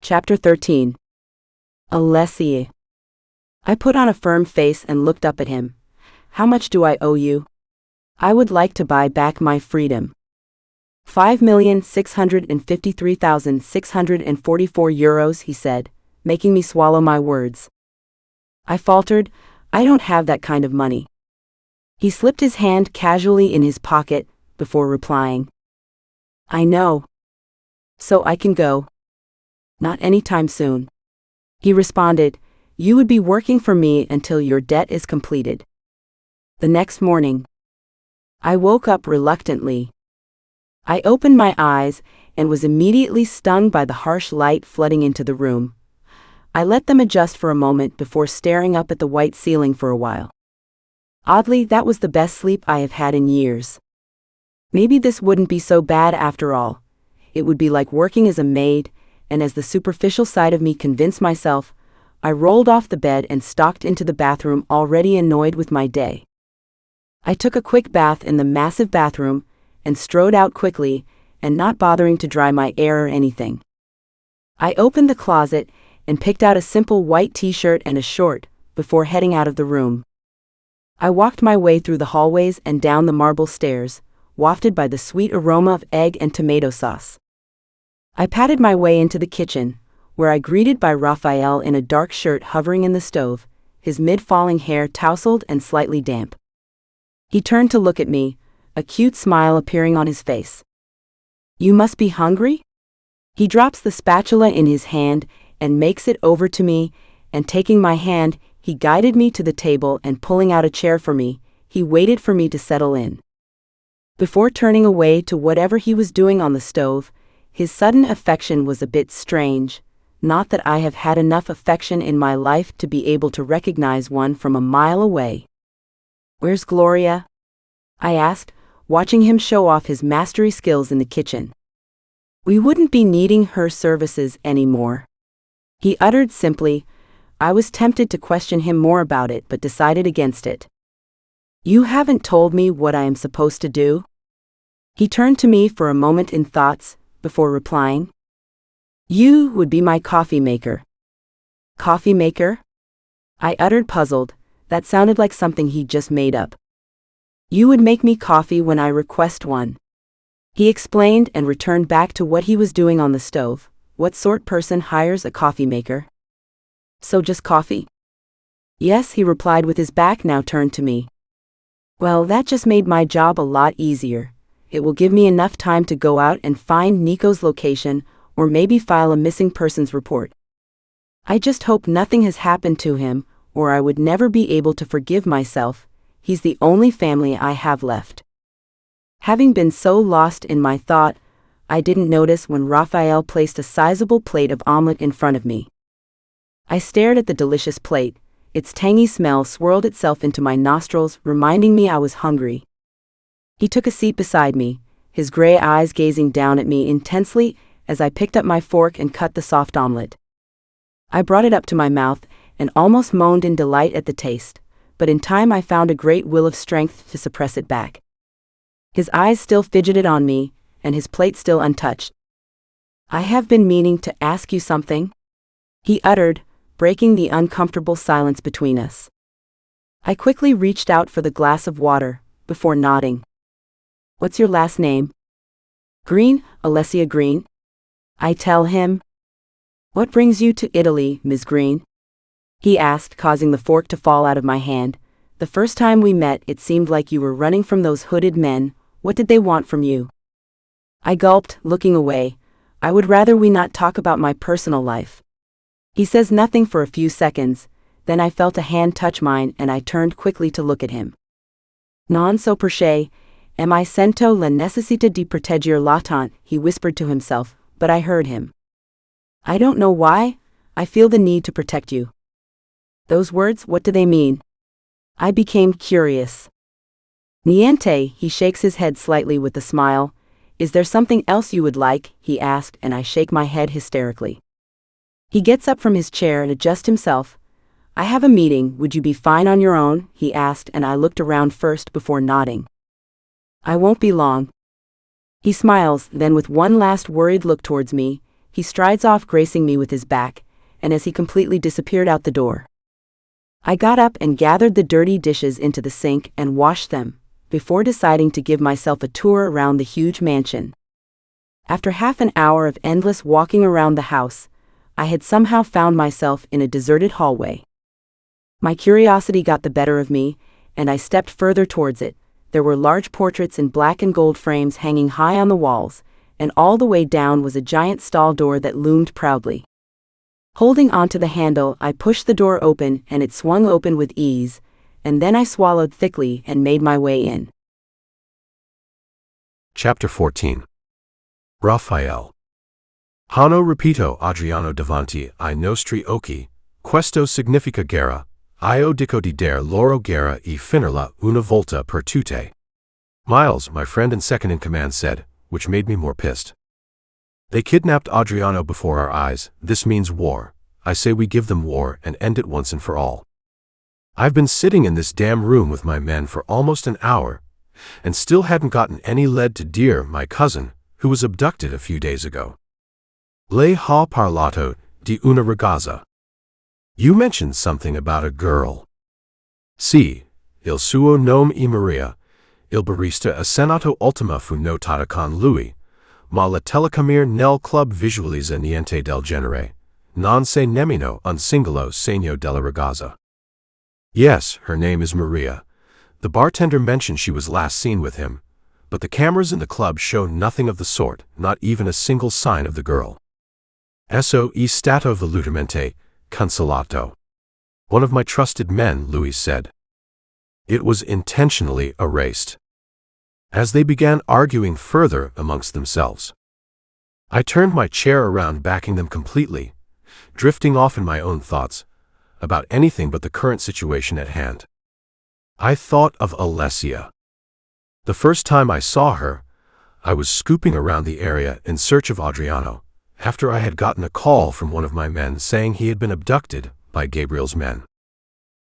Chapter 13. Alessia. I put on a firm face and looked up at him. How much do I owe you? I would like to buy back my freedom. 5,653,644 euros, he said, making me swallow my words. I faltered, I don't have that kind of money. He slipped his hand casually in his pocket, before replying. I know. So I can go. Not anytime soon. He responded, you would be working for me until your debt is completed. The next morning, I woke up reluctantly. I opened my eyes and was immediately stung by the harsh light flooding into the room. I let them adjust for a moment before staring up at the white ceiling for a while. Oddly, that was the best sleep I have had in years. Maybe this wouldn't be so bad after all. It would be like working as a maid, and as the superficial side of me convinced myself, I rolled off the bed and stalked into the bathroom, already annoyed with my day. I took a quick bath in the massive bathroom, and strode out quickly, and not bothering to dry my hair or anything. I opened the closet, and picked out a simple white t-shirt and a short, before heading out of the room. I walked my way through the hallways and down the marble stairs, wafted by the sweet aroma of egg and tomato sauce. I patted my way into the kitchen, where I greeted by Rafael in a dark shirt hovering in the stove, his mid-falling hair tousled and slightly damp. He turned to look at me, a cute smile appearing on his face. You must be hungry? He drops the spatula in his hand and makes it over to me, and taking my hand, he guided me to the table and pulling out a chair for me, he waited for me to settle in. Before turning away to whatever he was doing on the stove, his sudden affection was a bit strange, not that I have had enough affection in my life to be able to recognize one from a mile away. Where's Gloria? I asked, watching him show off his mastery skills in the kitchen. We wouldn't be needing her services anymore. He uttered simply. I was tempted to question him more about it but decided against it. You haven't told me what I am supposed to do? He turned to me for a moment in thoughts, before replying. You would be my coffee maker. Coffee maker? I uttered puzzled, that sounded like something he'd just made up. You would make me coffee when I request one. He explained and returned back to what he was doing on the stove. What sort person hires a coffee maker? So just coffee? Yes, he replied with his back now turned to me. Well, that just made my job a lot easier. It will give me enough time to go out and find Nico's location, or maybe file a missing persons report. I just hope nothing has happened to him, or I would never be able to forgive myself. He's the only family I have left. Having been so lost in my thought, I didn't notice when Rafael placed a sizable plate of omelet in front of me. I stared at the delicious plate. Its tangy smell swirled itself into my nostrils, reminding me I was hungry. He took a seat beside me, his gray eyes gazing down at me intensely as I picked up my fork and cut the soft omelet. I brought it up to my mouth and almost moaned in delight at the taste, but in time I found a great will of strength to suppress it back. His eyes still fidgeted on me, and his plate still untouched. I have been meaning to ask you something, he uttered, breaking the uncomfortable silence between us. I quickly reached out for the glass of water, before nodding. What's your last name? Green, Alessia Green. I tell him. What brings you to Italy, Ms. Green? He asked, causing the fork to fall out of my hand. The first time we met, it seemed like you were running from those hooded men. What did they want from you? I gulped, looking away. I would rather we not talk about my personal life. He says nothing for a few seconds, then I felt a hand touch mine and I turned quickly to look at him. Non so perché, mi sento la necessità di proteggere l'autant, he whispered to himself, but I heard him. I don't know why, I feel the need to protect you. Those words, what do they mean? I became curious. Niente, he shakes his head slightly with a smile. Is there something else you would like? He asked, and I shake my head hysterically. He gets up from his chair and adjusts himself. I have a meeting, would you be fine on your own? He asked, and I looked around first before nodding. I won't be long. He smiles, then with one last worried look towards me, He strides off, gracing me with his back, and as he completely disappeared out the door. I got up and gathered the dirty dishes into the sink and washed them, before deciding to give myself a tour around the huge mansion. After half an hour of endless walking around the house, I had somehow found myself in a deserted hallway. My curiosity got the better of me, and I stepped further towards it. There were large portraits in black and gold frames hanging high on the walls, and all the way down was a giant stall door that loomed proudly. Holding onto the handle, I pushed the door open and it swung open with ease, and then I swallowed thickly and made my way in. Chapter 14. Rafael. Hanno repito Adriano davanti ai nostri occhi, questo significa guerra, io dico di dare loro guerra e finirla una volta per tutte. Miles, my friend and second in command, said, which made me more pissed. They kidnapped Adriano before our eyes. This means war. I say we give them war and end it once and for all. I've been sitting in this damn room with my men for almost an hour, and still hadn't gotten any lead to Dear, my cousin, who was abducted a few days ago. Lei ha parlato di una ragazza. You mentioned something about a girl. Sì, il suo nome è Maria. Il barista assegnato ultima fu notata con lui, ma la telecamera nel club visualizza niente del genere. Non c'è nemmeno un singolo segno della ragazza. Yes, her name is Maria. The bartender mentioned she was last seen with him, but the cameras in the club show nothing of the sort, not even a single sign of the girl. Esso è stato volutamente cancellato. One of my trusted men, Louis said. It was intentionally erased. As they began arguing further amongst themselves, I turned my chair around, backing them completely, drifting off in my own thoughts about anything but the current situation at hand. I thought of Alessia. The first time I saw her, I was scooping around the area in search of Adriano, after I had gotten a call from one of my men saying he had been abducted by Gabriel's men.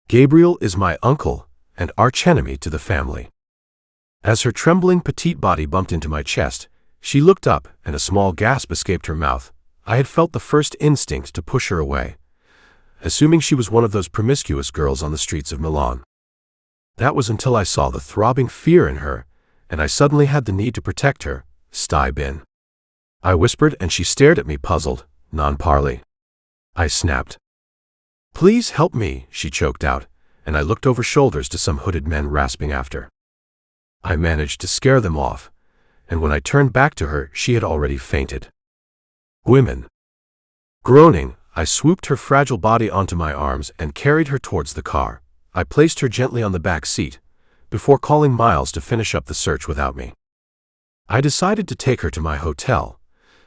Gabriel is my uncle and archenemy to the family. As her trembling petite body bumped into my chest, she looked up and a small gasp escaped her mouth. I had felt the first instinct to push her away, assuming she was one of those promiscuous girls on the streets of Milan. That was until I saw the throbbing fear in her, and I suddenly had the need to protect her. Stai bin. I whispered, and she stared at me puzzled. Non parli. I snapped. Please help me, she choked out, and I looked over shoulders to some hooded men rasping after. I managed to scare them off, and when I turned back to her, she had already fainted. Women. Groaning, I swooped her fragile body onto my arms and carried her towards the car. I placed her gently on the back seat, before calling Miles to finish up the search without me. I decided to take her to my hotel.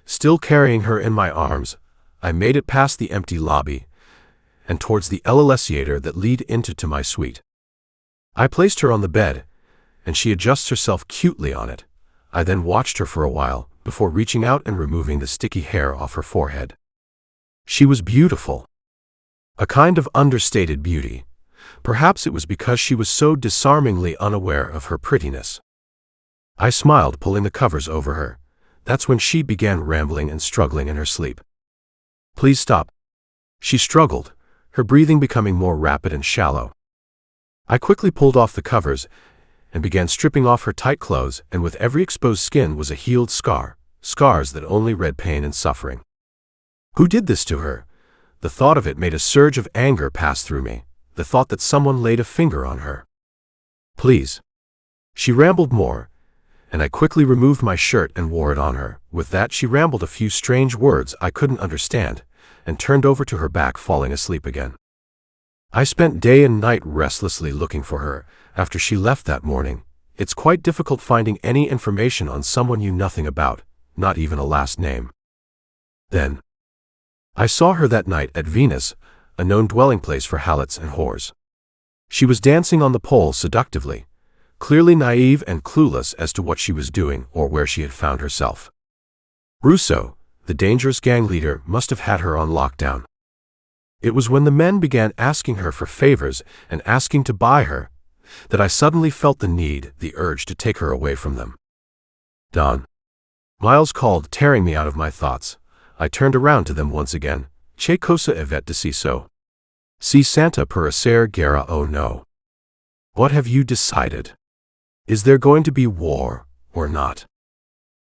Still carrying her in my arms, I made it past the empty lobby and towards the elevator that lead into my suite. I placed her on the bed, and she adjusts herself cutely on it. I then watched her for a while, before reaching out and removing the sticky hair off her forehead. She was beautiful. A kind of understated beauty. Perhaps it was because she was so disarmingly unaware of her prettiness. I smiled, pulling the covers over her. That's when she began rambling and struggling in her sleep. Please stop. She struggled, her breathing becoming more rapid and shallow. I quickly pulled off the covers and began stripping off her tight clothes, and with every exposed skin was a healed scar, scars that only read pain and suffering. Who did this to her? The thought of it made a surge of anger pass through me, the thought that someone laid a finger on her. Please. She rambled more, and I quickly removed my shirt and wore it on her. With that, she rambled a few strange words I couldn't understand, and turned over to her back, falling asleep again. I spent day and night restlessly looking for her. After she left that morning, it's quite difficult finding any information on someone you know nothing about, not even a last name. Then, I saw her that night at Venus, a known dwelling place for harlots and whores. She was dancing on the pole seductively, clearly naive and clueless as to what she was doing or where she had found herself. Russo, the dangerous gang leader, must have had her on lockdown. It was when the men began asking her for favors and asking to buy her that I suddenly felt the urge to take her away from them. Don. Miles called, tearing me out of my thoughts. I turned around to them once again. Che cosa avete deciso? Si Santa per essere guerra o no? What have you decided? Is there going to be war, or not?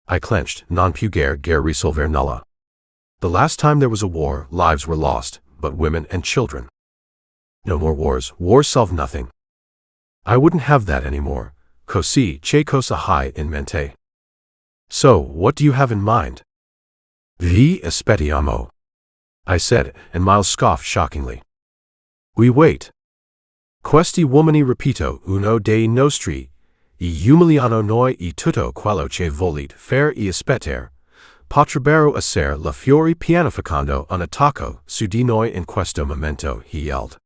I clenched. Non più guerra risolver nulla. The last time there was a war, lives were lost, but women and children. No more wars. Wars solve nothing. I wouldn't have that anymore. Così che cosa hai in mente? So, what do you have in mind? Vi aspettiamo, I said, and Miles scoffed shockingly. We wait. Questi uomini ripeto uno dei nostri, e umiliano noi e tutto quello che volete fare e aspettare, potrebbero essere la fiori pianificando un attacco su di noi in questo momento, he yelled.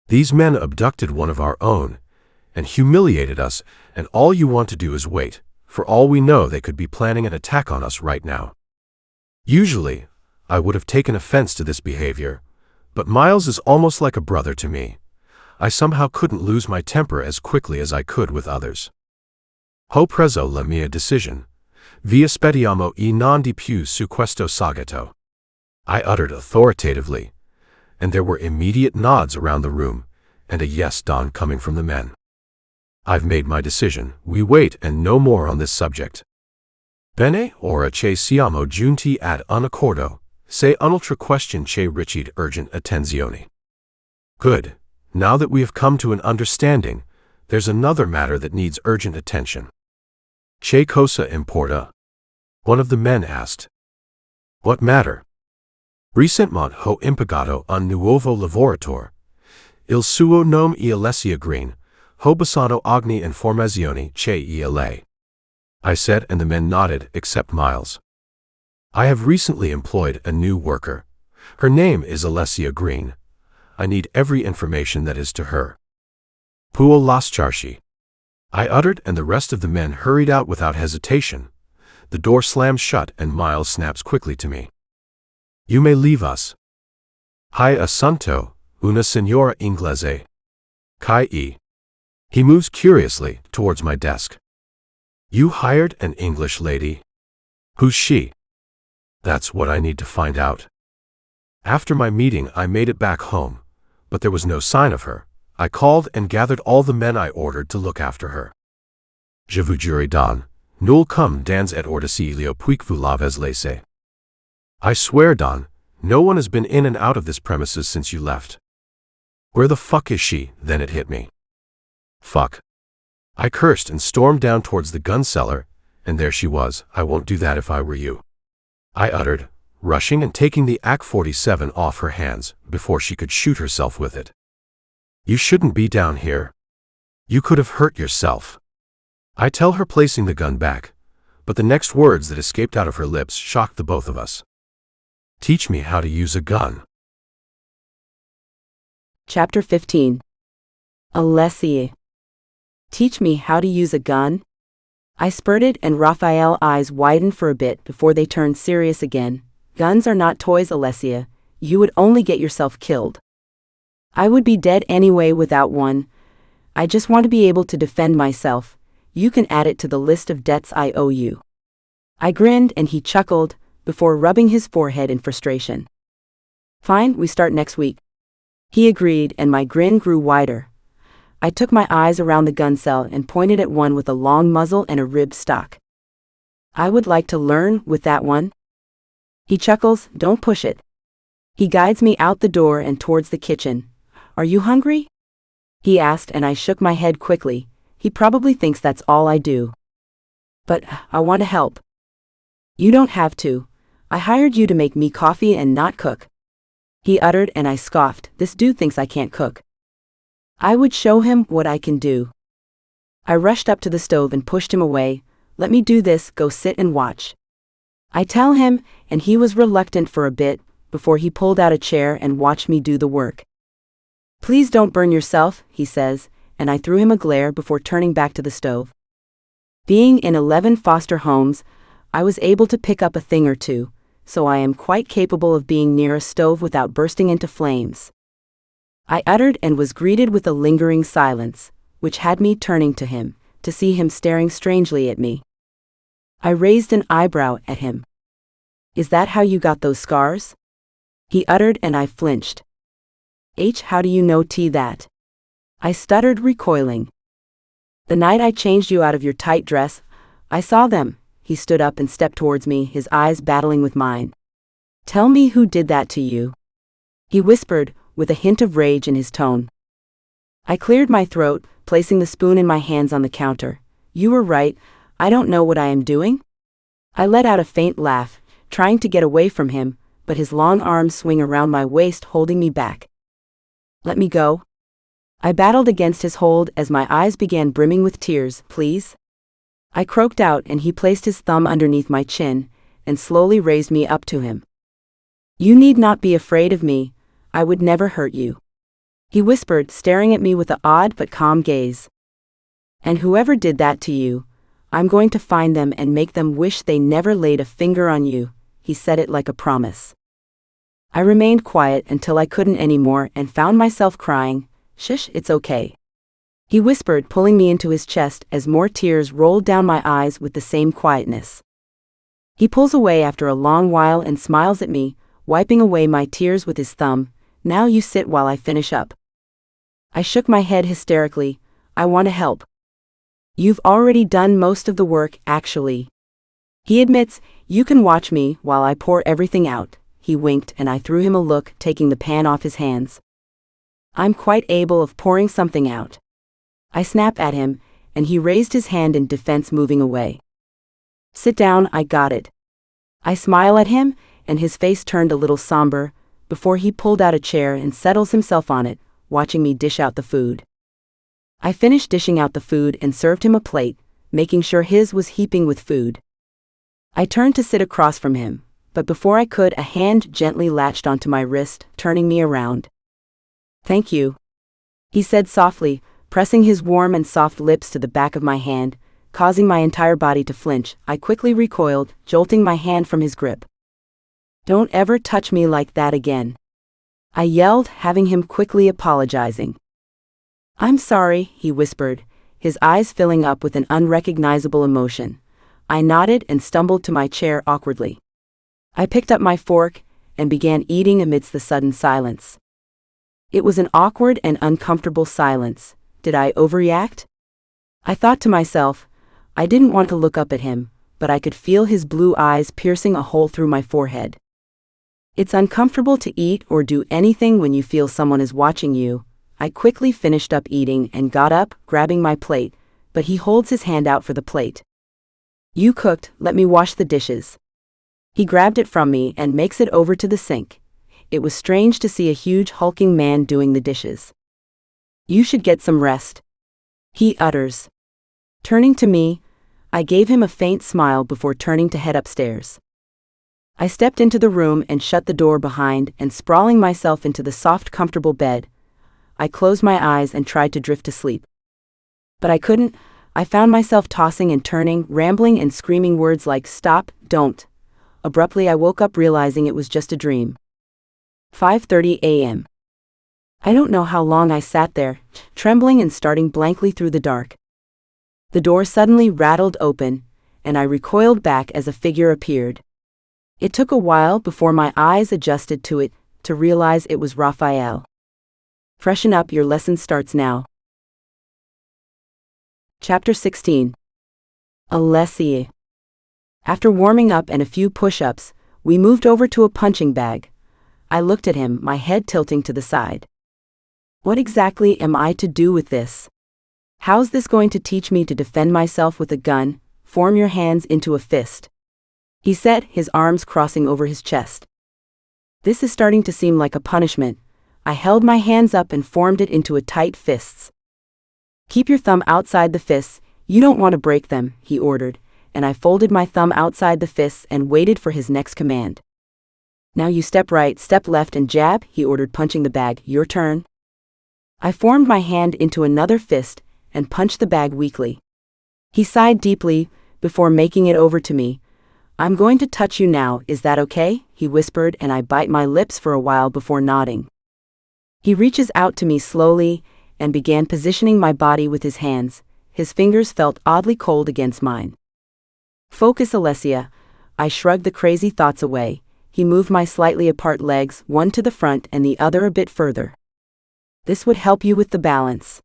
These men abducted one of our own, and humiliated us, and all you want to do is wait. For all we know, they could be planning an attack on us right now. Usually, I would have taken offense to this behavior, but Miles is almost like a brother to me. I somehow couldn't lose my temper as quickly as I could with others. Ho preso la mia decisione. Vi aspettiamo e non di più su questo saghetto, I uttered authoritatively, and there were immediate nods around the room, and a yes don coming from the men. I've made my decision. We wait and no more on this subject. Bene, ora che siamo giunti ad un accordo, se un'altra question che richiede urgent attenzione. Good. Now that we have come to an understanding, there's another matter that needs urgent attention. Che cosa importa? One of the men asked. What matter? Recentement ho impiegato un nuovo lavoratore. Il suo nome è Alessia Green. Ho basato ogni informazione che lei, I said, and the men nodded, except Miles. I have recently employed a new worker. Her name is Alessia Green. I need every information that is to her. Può lasciarci, I uttered, and the rest of the men hurried out without hesitation. The door slams shut, and Miles snaps quickly to me. You may leave us. Hai assunto una signora inglese. Kai e. He moves curiously towards my desk. You hired an English lady? Who's she? That's what I need to find out. After my meeting, I made it back home, but there was no sign of her. I called and gathered all the men I ordered to look after her. Je vous jure don, nul cum dans et ordicilio puic vous l'avez laissé. I swear, Don, no one has been in and out of this premises since you left. Where the fuck is she? Then it hit me. Fuck. I cursed and stormed down towards the gun cellar, and there she was. I won't do that if I were you, I uttered, rushing and taking the AK-47 off her hands before she could shoot herself with it. You shouldn't be down here. You could have hurt yourself, I tell her, placing the gun back, but the next words that escaped out of her lips shocked the both of us. Teach me how to use a gun. Chapter 15. Alessia. Teach me how to use a gun? I spurted, and Rafael's eyes widened for a bit before they turned serious again. Guns are not toys, Alessia. You would only get yourself killed. I would be dead anyway without one. I just want to be able to defend myself. You can add it to the list of debts I owe you. I grinned, and he chuckled, before rubbing his forehead in frustration. Fine, we start next week. He agreed, and my grin grew wider. I took my eyes around the gun cell and pointed at one with a long muzzle and a ribbed stock. I would like to learn with that one. He chuckles. Don't push it. He guides me out the door and towards the kitchen. Are you hungry? He asked, and I shook my head quickly. He probably thinks that's all I do. But I want to help. You don't have to. I hired you to make me coffee and not cook. He uttered, and I scoffed. This dude thinks I can't cook. I would show him what I can do. I rushed up to the stove and pushed him away. Let me do this, go sit and watch. I tell him, and he was reluctant for a bit, before he pulled out a chair and watched me do the work. Please don't burn yourself, he says, and I threw him a glare before turning back to the stove. Being in 11 foster homes, I was able to pick up a thing or two, so I am quite capable of being near a stove without bursting into flames. I uttered, and was greeted with a lingering silence, which had me turning to him, to see him staring strangely at me. I raised an eyebrow at him. Is that how you got those scars? He uttered, and I flinched. How do you know that? I stuttered, recoiling. The night I changed you out of your tight dress, I saw them. He stood up and stepped towards me, his eyes battling with mine. Tell me who did that to you? He whispered, with a hint of rage in his tone. I cleared my throat, placing the spoon in my hands on the counter. You were right, I don't know what I am doing. I let out a faint laugh, trying to get away from him, but his long arms swung around my waist, holding me back. Let me go. I battled against his hold as my eyes began brimming with tears. Please? I croaked out, and he placed his thumb underneath my chin and slowly raised me up to him. You need not be afraid of me, I would never hurt you. He whispered, staring at me with an odd but calm gaze. And whoever did that to you, I'm going to find them and make them wish they never laid a finger on you. He said it like a promise. I remained quiet until I couldn't anymore and found myself crying. Shush, it's okay. He whispered, pulling me into his chest as more tears rolled down my eyes with the same quietness. He pulls away after a long while and smiles at me, wiping away my tears with his thumb. Now you sit while I finish up. I shook my head hysterically. I want to help. You've already done most of the work, actually. He admits, you can watch me while I pour everything out. He winked, and I threw him a look, taking the pan off his hands. I'm quite able of pouring something out. I snapped at him, and he raised his hand in defense, moving away. Sit down, I got it. I smile at him, and his face turned a little somber, before he pulled out a chair and settles himself on it, watching me dish out the food. I finished dishing out the food and served him a plate, making sure his was heaping with food. I turned to sit across from him, but before I could, a hand gently latched onto my wrist, turning me around. Thank you, he said softly, pressing his warm and soft lips to the back of my hand, causing my entire body to flinch. I quickly recoiled, jolting my hand from his grip. Don't ever touch me like that again, I yelled, having him quickly apologizing. I'm sorry, he whispered, his eyes filling up with an unrecognizable emotion. I nodded and stumbled to my chair awkwardly. I picked up my fork and began eating amidst the sudden silence. It was an awkward and uncomfortable silence. Did I overreact? I thought to myself. I didn't want to look up at him, but I could feel his blue eyes piercing a hole through my forehead. It's uncomfortable to eat or do anything when you feel someone is watching you. I quickly finished up eating and got up, grabbing my plate, but he holds his hand out for the plate. You cooked, let me wash the dishes. He grabbed it from me and makes it over to the sink. It was strange to see a huge hulking man doing the dishes. You should get some rest, he utters. Turning to me, I gave him a faint smile before turning to head upstairs. I stepped into the room and shut the door behind, and sprawling myself into the soft, comfortable bed, I closed my eyes and tried to drift to sleep. But I couldn't. I found myself tossing and turning, rambling and screaming words like stop, don't. Abruptly I woke up, realizing it was just a dream. 5:30 a.m. I don't know how long I sat there, trembling and staring blankly through the dark. The door suddenly rattled open, and I recoiled back as a figure appeared. It took a while before my eyes adjusted to it, to realize it was Rafael. Freshen up, your lesson starts now. Chapter 16. Alessia. After warming up and a few push-ups, we moved over to a punching bag. I looked at him, my head tilting to the side. What exactly am I to do with this? How's this going to teach me to defend myself with a gun? Form your hands into a fist, he said, his arms crossing over his chest. This is starting to seem like a punishment. I held my hands up and formed it into a tight fists. Keep your thumb outside the fists, you don't want to break them, he ordered, and I folded my thumb outside the fists and waited for his next command. Now you step right, step left and jab, he ordered, punching the bag. Your turn. I formed my hand into another fist and punched the bag weakly. He sighed deeply before making it over to me. I'm going to touch you now, is that okay? He whispered, and I bite my lips for a while before nodding. He reaches out to me slowly and began positioning my body with his hands. His fingers felt oddly cold against mine. Focus, Alessia. I shrugged the crazy thoughts away. He moved my slightly apart legs, one to the front and the other a bit further. This would help you with the balance,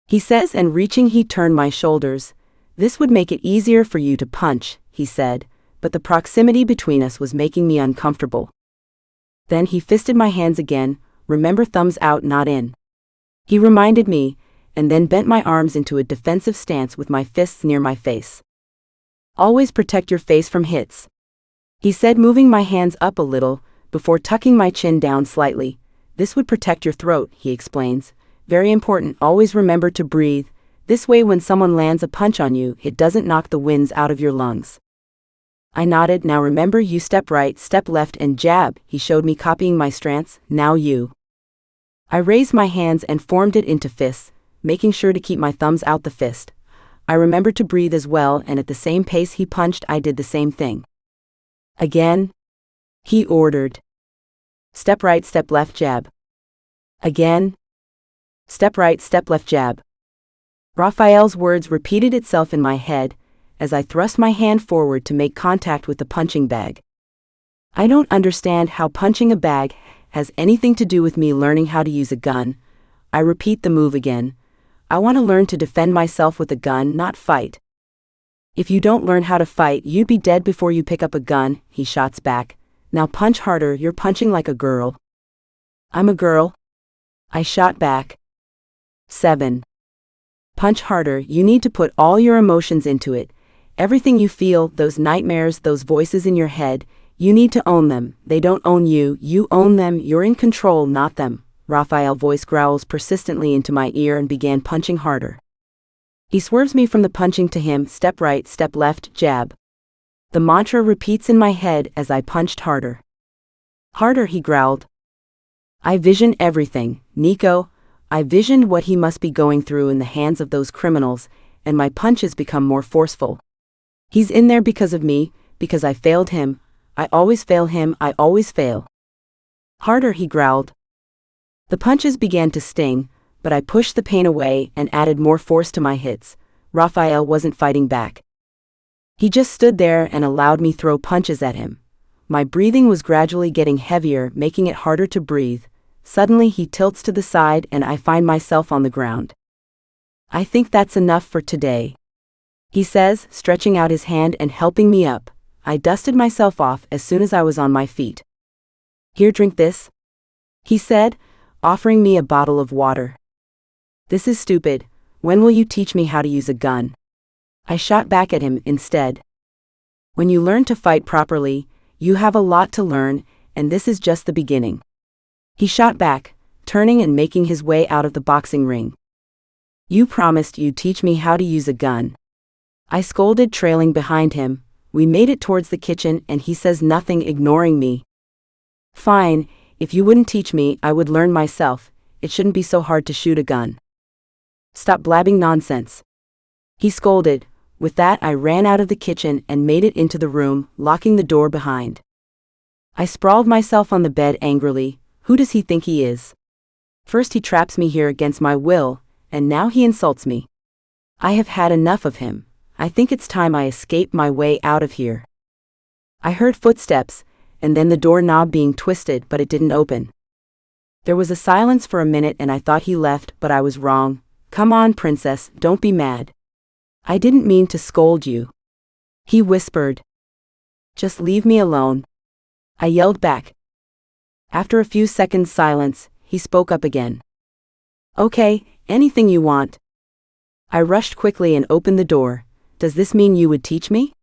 he says, and reaching he turned my shoulders. This would make it easier for you to punch, he said, but the proximity between us was making me uncomfortable. Then he fisted my hands again. Remember, thumbs out, not in, he reminded me, and then bent my arms into a defensive stance with my fists near my face. Always protect your face from hits, he said, moving my hands up a little, before tucking my chin down slightly. This would protect your throat, he explains. Very important, always remember to breathe. This way when someone lands a punch on you, it doesn't knock the winds out of your lungs. I nodded. Now remember, you step right, step left and jab, he showed me, copying my stance. Now you. I raised my hands and formed it into fists, making sure to keep my thumbs out the fist. I remembered to breathe as well, and at the same pace he punched, I did the same thing. Again, he ordered. Step right, step left, jab. Again. Step right, step left, jab. Rafael's words repeated itself in my head as I thrust my hand forward to make contact with the punching bag. I don't understand how punching a bag has anything to do with me learning how to use a gun. I repeat the move again. I want to learn to defend myself with a gun, not fight. If you don't learn how to fight, you'd be dead before you pick up a gun, he shots back. Now punch harder, you're punching like a girl. I'm a girl, I shot back. 7. Punch harder, you need to put all your emotions into it. Everything you feel, those nightmares, those voices in your head, you need to own them. They don't own you, you own them, you're in control, not them. Rafael's voice growls persistently into my ear and began punching harder. He swerves me from the punching to him, step right, step left, jab. The mantra repeats in my head as I punched harder. Harder, he growled. I vision everything, Nico. I visioned what he must be going through in the hands of those criminals, and my punches become more forceful. He's in there because of me, because I failed him. I always fail him, I always fail. Harder, he growled. The punches began to sting, but I pushed the pain away and added more force to my hits. Rafael wasn't fighting back. He just stood there and allowed me throw punches at him. My breathing was gradually getting heavier, making it harder to breathe. Suddenly he tilts to the side and I find myself on the ground. I think that's enough for today, he says, stretching out his hand and helping me up. I dusted myself off as soon as I was on my feet. Here, drink this, he said, offering me a bottle of water. This is stupid. When will you teach me how to use a gun? I shot back at him instead. When you learn to fight properly, you have a lot to learn, and this is just the beginning. He shot back, turning and making his way out of the boxing ring. You promised you'd teach me how to use a gun, I scolded, trailing behind him. We made it towards the kitchen and he says nothing, ignoring me. Fine, if you wouldn't teach me, I would learn myself. It shouldn't be so hard to shoot a gun. Stop blabbing nonsense, he scolded. With that, I ran out of the kitchen and made it into the room, locking the door behind. I sprawled myself on the bed angrily. Who does he think he is? First he traps me here against my will, and now he insults me. I have had enough of him. I think it's time I escape my way out of here. I heard footsteps, and then the doorknob being twisted, but it didn't open. There was a silence for a minute and I thought he left, but I was wrong. Come on, princess, don't be mad. I didn't mean to scold you, he whispered. Just leave me alone, I yelled back. After a few seconds' silence, he spoke up again. Okay, anything you want. I rushed quickly and opened the door. Does this mean you would teach me?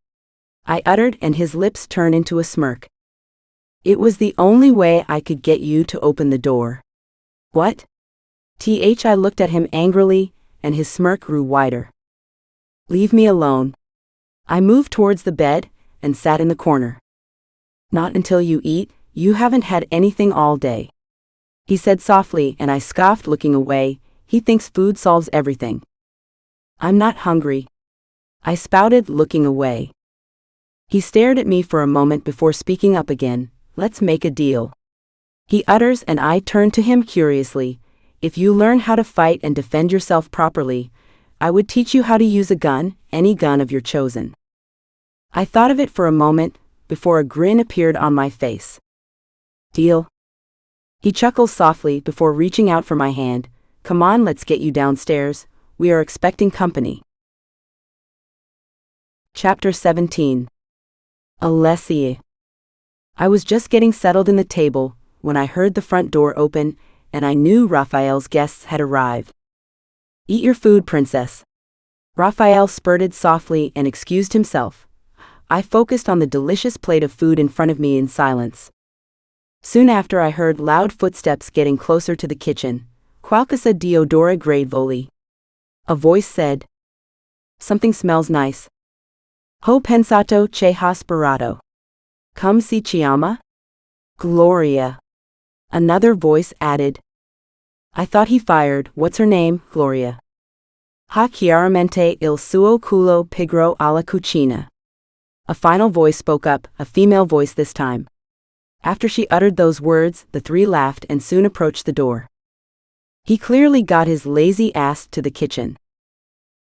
I uttered, and his lips turned into a smirk. It was the only way I could get you to open the door. What? I looked at him angrily, and his smirk grew wider. Leave me alone. I moved towards the bed and sat in the corner. Not until you eat. You haven't had anything all day, he said softly, and I scoffed, looking away. He thinks food solves everything. I'm not hungry, I spouted, looking away. He stared at me for a moment before speaking up again. Let's make a deal, he utters, and I turn to him curiously. If you learn how to fight and defend yourself properly, I would teach you how to use a gun, any gun of your chosen. I thought of it for a moment, before a grin appeared on my face. Deal? He chuckles softly before reaching out for my hand. Come on, let's get you downstairs. We are expecting company. Chapter 17. Alessia. I was just getting settled in the table when I heard the front door open, and I knew Rafael's guests had arrived. Eat your food, princess. Rafael spurted softly and excused himself. I focused on the delicious plate of food in front of me in silence. Soon after, I heard loud footsteps getting closer to the kitchen. Qualcosa diodora grade voli. A voice said, "Something smells nice. Ho pensato che ha sperato. Come si chiama? Gloria." Another voice added, "I thought he fired. What's her name, Gloria?" "Ha chiaramente il suo culo pigro alla cucina." A final voice spoke up, a female voice this time. After she uttered those words, the three laughed and soon approached the door. He clearly got his lazy ass to the kitchen.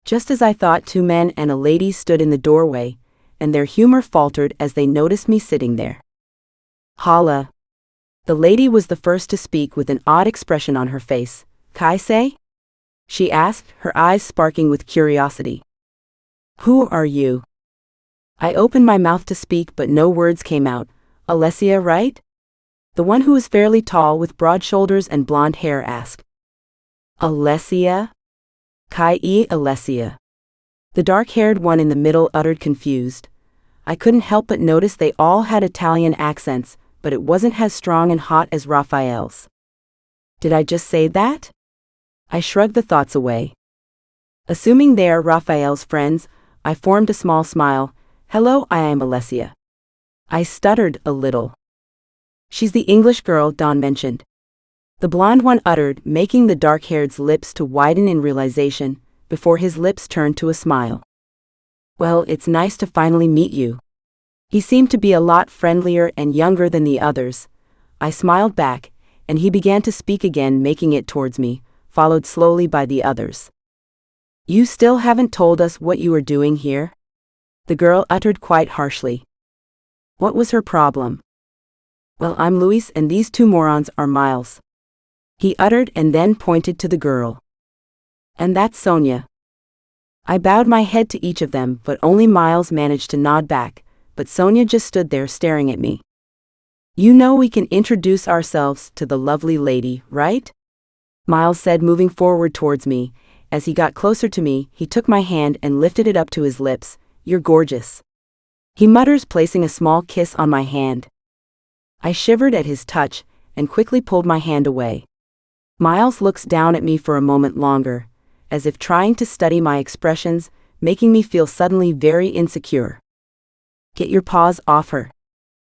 Just as I thought, two men and a lady stood in the doorway, and their humor faltered as they noticed me sitting there. "Holla." The lady was the first to speak with an odd expression on her face. "Kai say?" she asked, her eyes sparking with curiosity. "Who are you?" I opened my mouth to speak, but no words came out. "Alessia, right?" The one who was fairly tall with broad shoulders and blonde hair asked. "Alessia? Kai Alessia." The dark-haired one in the middle uttered confused. I couldn't help but notice they all had Italian accents, but it wasn't as strong and hot as Rafael's. Did I just say that? I shrugged the thoughts away. Assuming they are Rafael's friends, I formed a small smile. "Hello, I am Alessia." I stuttered a little. "She's the English girl Don mentioned," the blonde one uttered, making the dark-haired's lips to widen in realization, before his lips turned to a smile. "Well, it's nice to finally meet you." He seemed to be a lot friendlier and younger than the others. I smiled back, and he began to speak again, making it towards me, followed slowly by the others. "You still haven't told us what you are doing here?" the girl uttered quite harshly. What was her problem? "Well, I'm Luis and these two morons are Miles," he uttered and then pointed to the girl. "And that's Sonia." I bowed my head to each of them, but only Miles managed to nod back, but Sonia just stood there staring at me. "You know we can introduce ourselves to the lovely lady, right?" Miles said, moving forward towards me. As he got closer to me, he took my hand and lifted it up to his lips. "You're gorgeous," he mutters, placing a small kiss on my hand. I shivered at his touch and quickly pulled my hand away. Miles looks down at me for a moment longer, as if trying to study my expressions, making me feel suddenly very insecure. "Get your paws off her."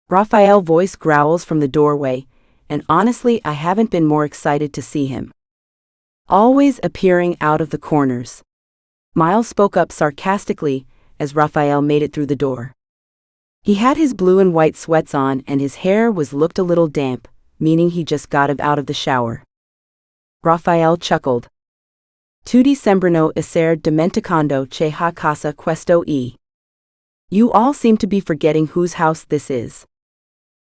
Rafael's voice growls from the doorway, and honestly I haven't been more excited to see him. Always appearing out of the corners. Miles spoke up sarcastically as Rafael made it through the door. He had his blue and white sweats on and his hair looked a little damp, meaning he just got out of the shower. Rafael chuckled. "Tutti sembrano essere dimenticando che ha casa questo e." You all seem to be forgetting whose house this is.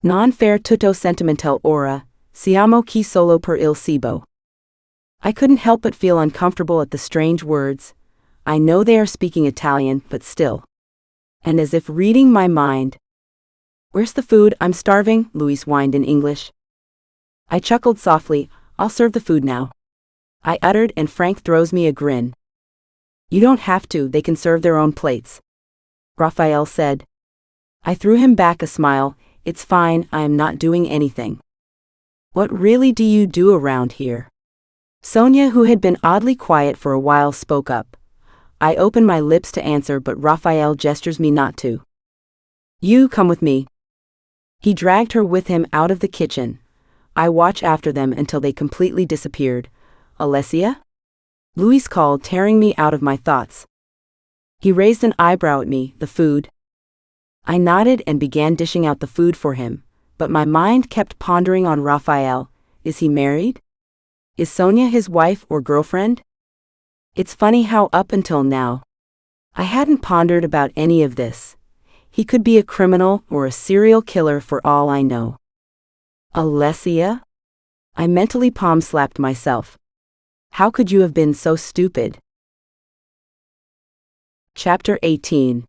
"Non fare tutto sentimental ora, siamo qui solo per il cibo." I couldn't help but feel uncomfortable at the strange words. I know they are speaking Italian, but still. And as if reading my mind. "Where's the food? I'm starving," Luis whined in English. I chuckled softly. "I'll serve the food now," I uttered, and Frank throws me a grin. "You don't have to, they can serve their own plates," Rafael said. I threw him back a smile. "It's fine, I am not doing anything." "What really do you do around here?" Sonia, who had been oddly quiet for a while, spoke up. I opened my lips to answer, but Rafael gestures me not to. "You come with me." He dragged her with him out of the kitchen. I watched after them until they completely disappeared. "Alessia?" Luis called, tearing me out of my thoughts. He raised an eyebrow at me. "The food?" I nodded and began dishing out the food for him, but my mind kept pondering on Rafael. Is he married? Is Sonia his wife or girlfriend? It's funny how up until now, I hadn't pondered about any of this. He could be a criminal or a serial killer for all I know. Alessia? I mentally palm-slapped myself. How could you have been so stupid? Chapter 18.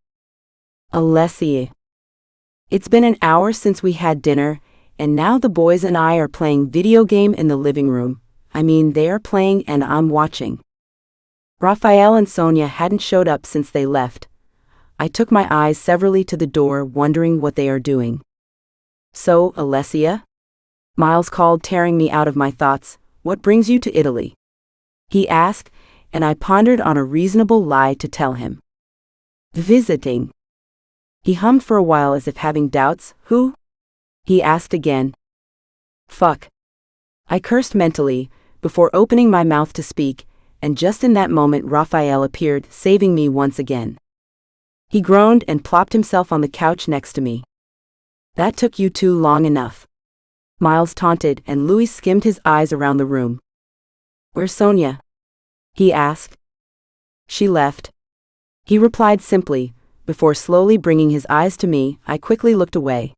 Alessia. It's been an hour since we had dinner, and now the boys and I are playing video game in the living room. I mean, they are playing and I'm watching. Rafael and Sonia hadn't showed up since they left. I took my eyes severally to the door, wondering what they are doing. So, Alessia? Miles called, tearing me out of my thoughts. What brings you to Italy? He asked, and I pondered on a reasonable lie to tell him. Visiting. He hummed for a while as if having doubts. Who? He asked again. Fuck. I cursed mentally, before opening my mouth to speak, and just in that moment Rafael appeared, saving me once again. He groaned and plopped himself on the couch next to me. That took you too long enough. Miles taunted, and Louis skimmed his eyes around the room. Where's Sonia? He asked. She left. He replied simply, before slowly bringing his eyes to me. I quickly looked away.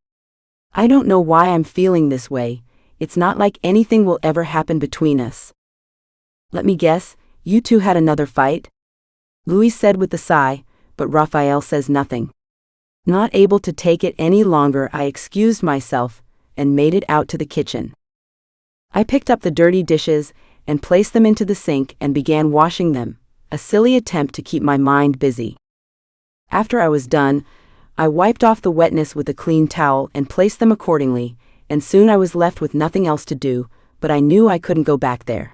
I don't know why I'm feeling this way. It's not like anything will ever happen between us. Let me guess, you two had another fight? Louis said with a sigh, but Rafael says nothing. Not able to take it any longer, I excused myself and made it out to the kitchen. I picked up the dirty dishes and placed them into the sink and began washing them, a silly attempt to keep my mind busy. After I was done, I wiped off the wetness with a clean towel and placed them accordingly, and soon I was left with nothing else to do, but I knew I couldn't go back there.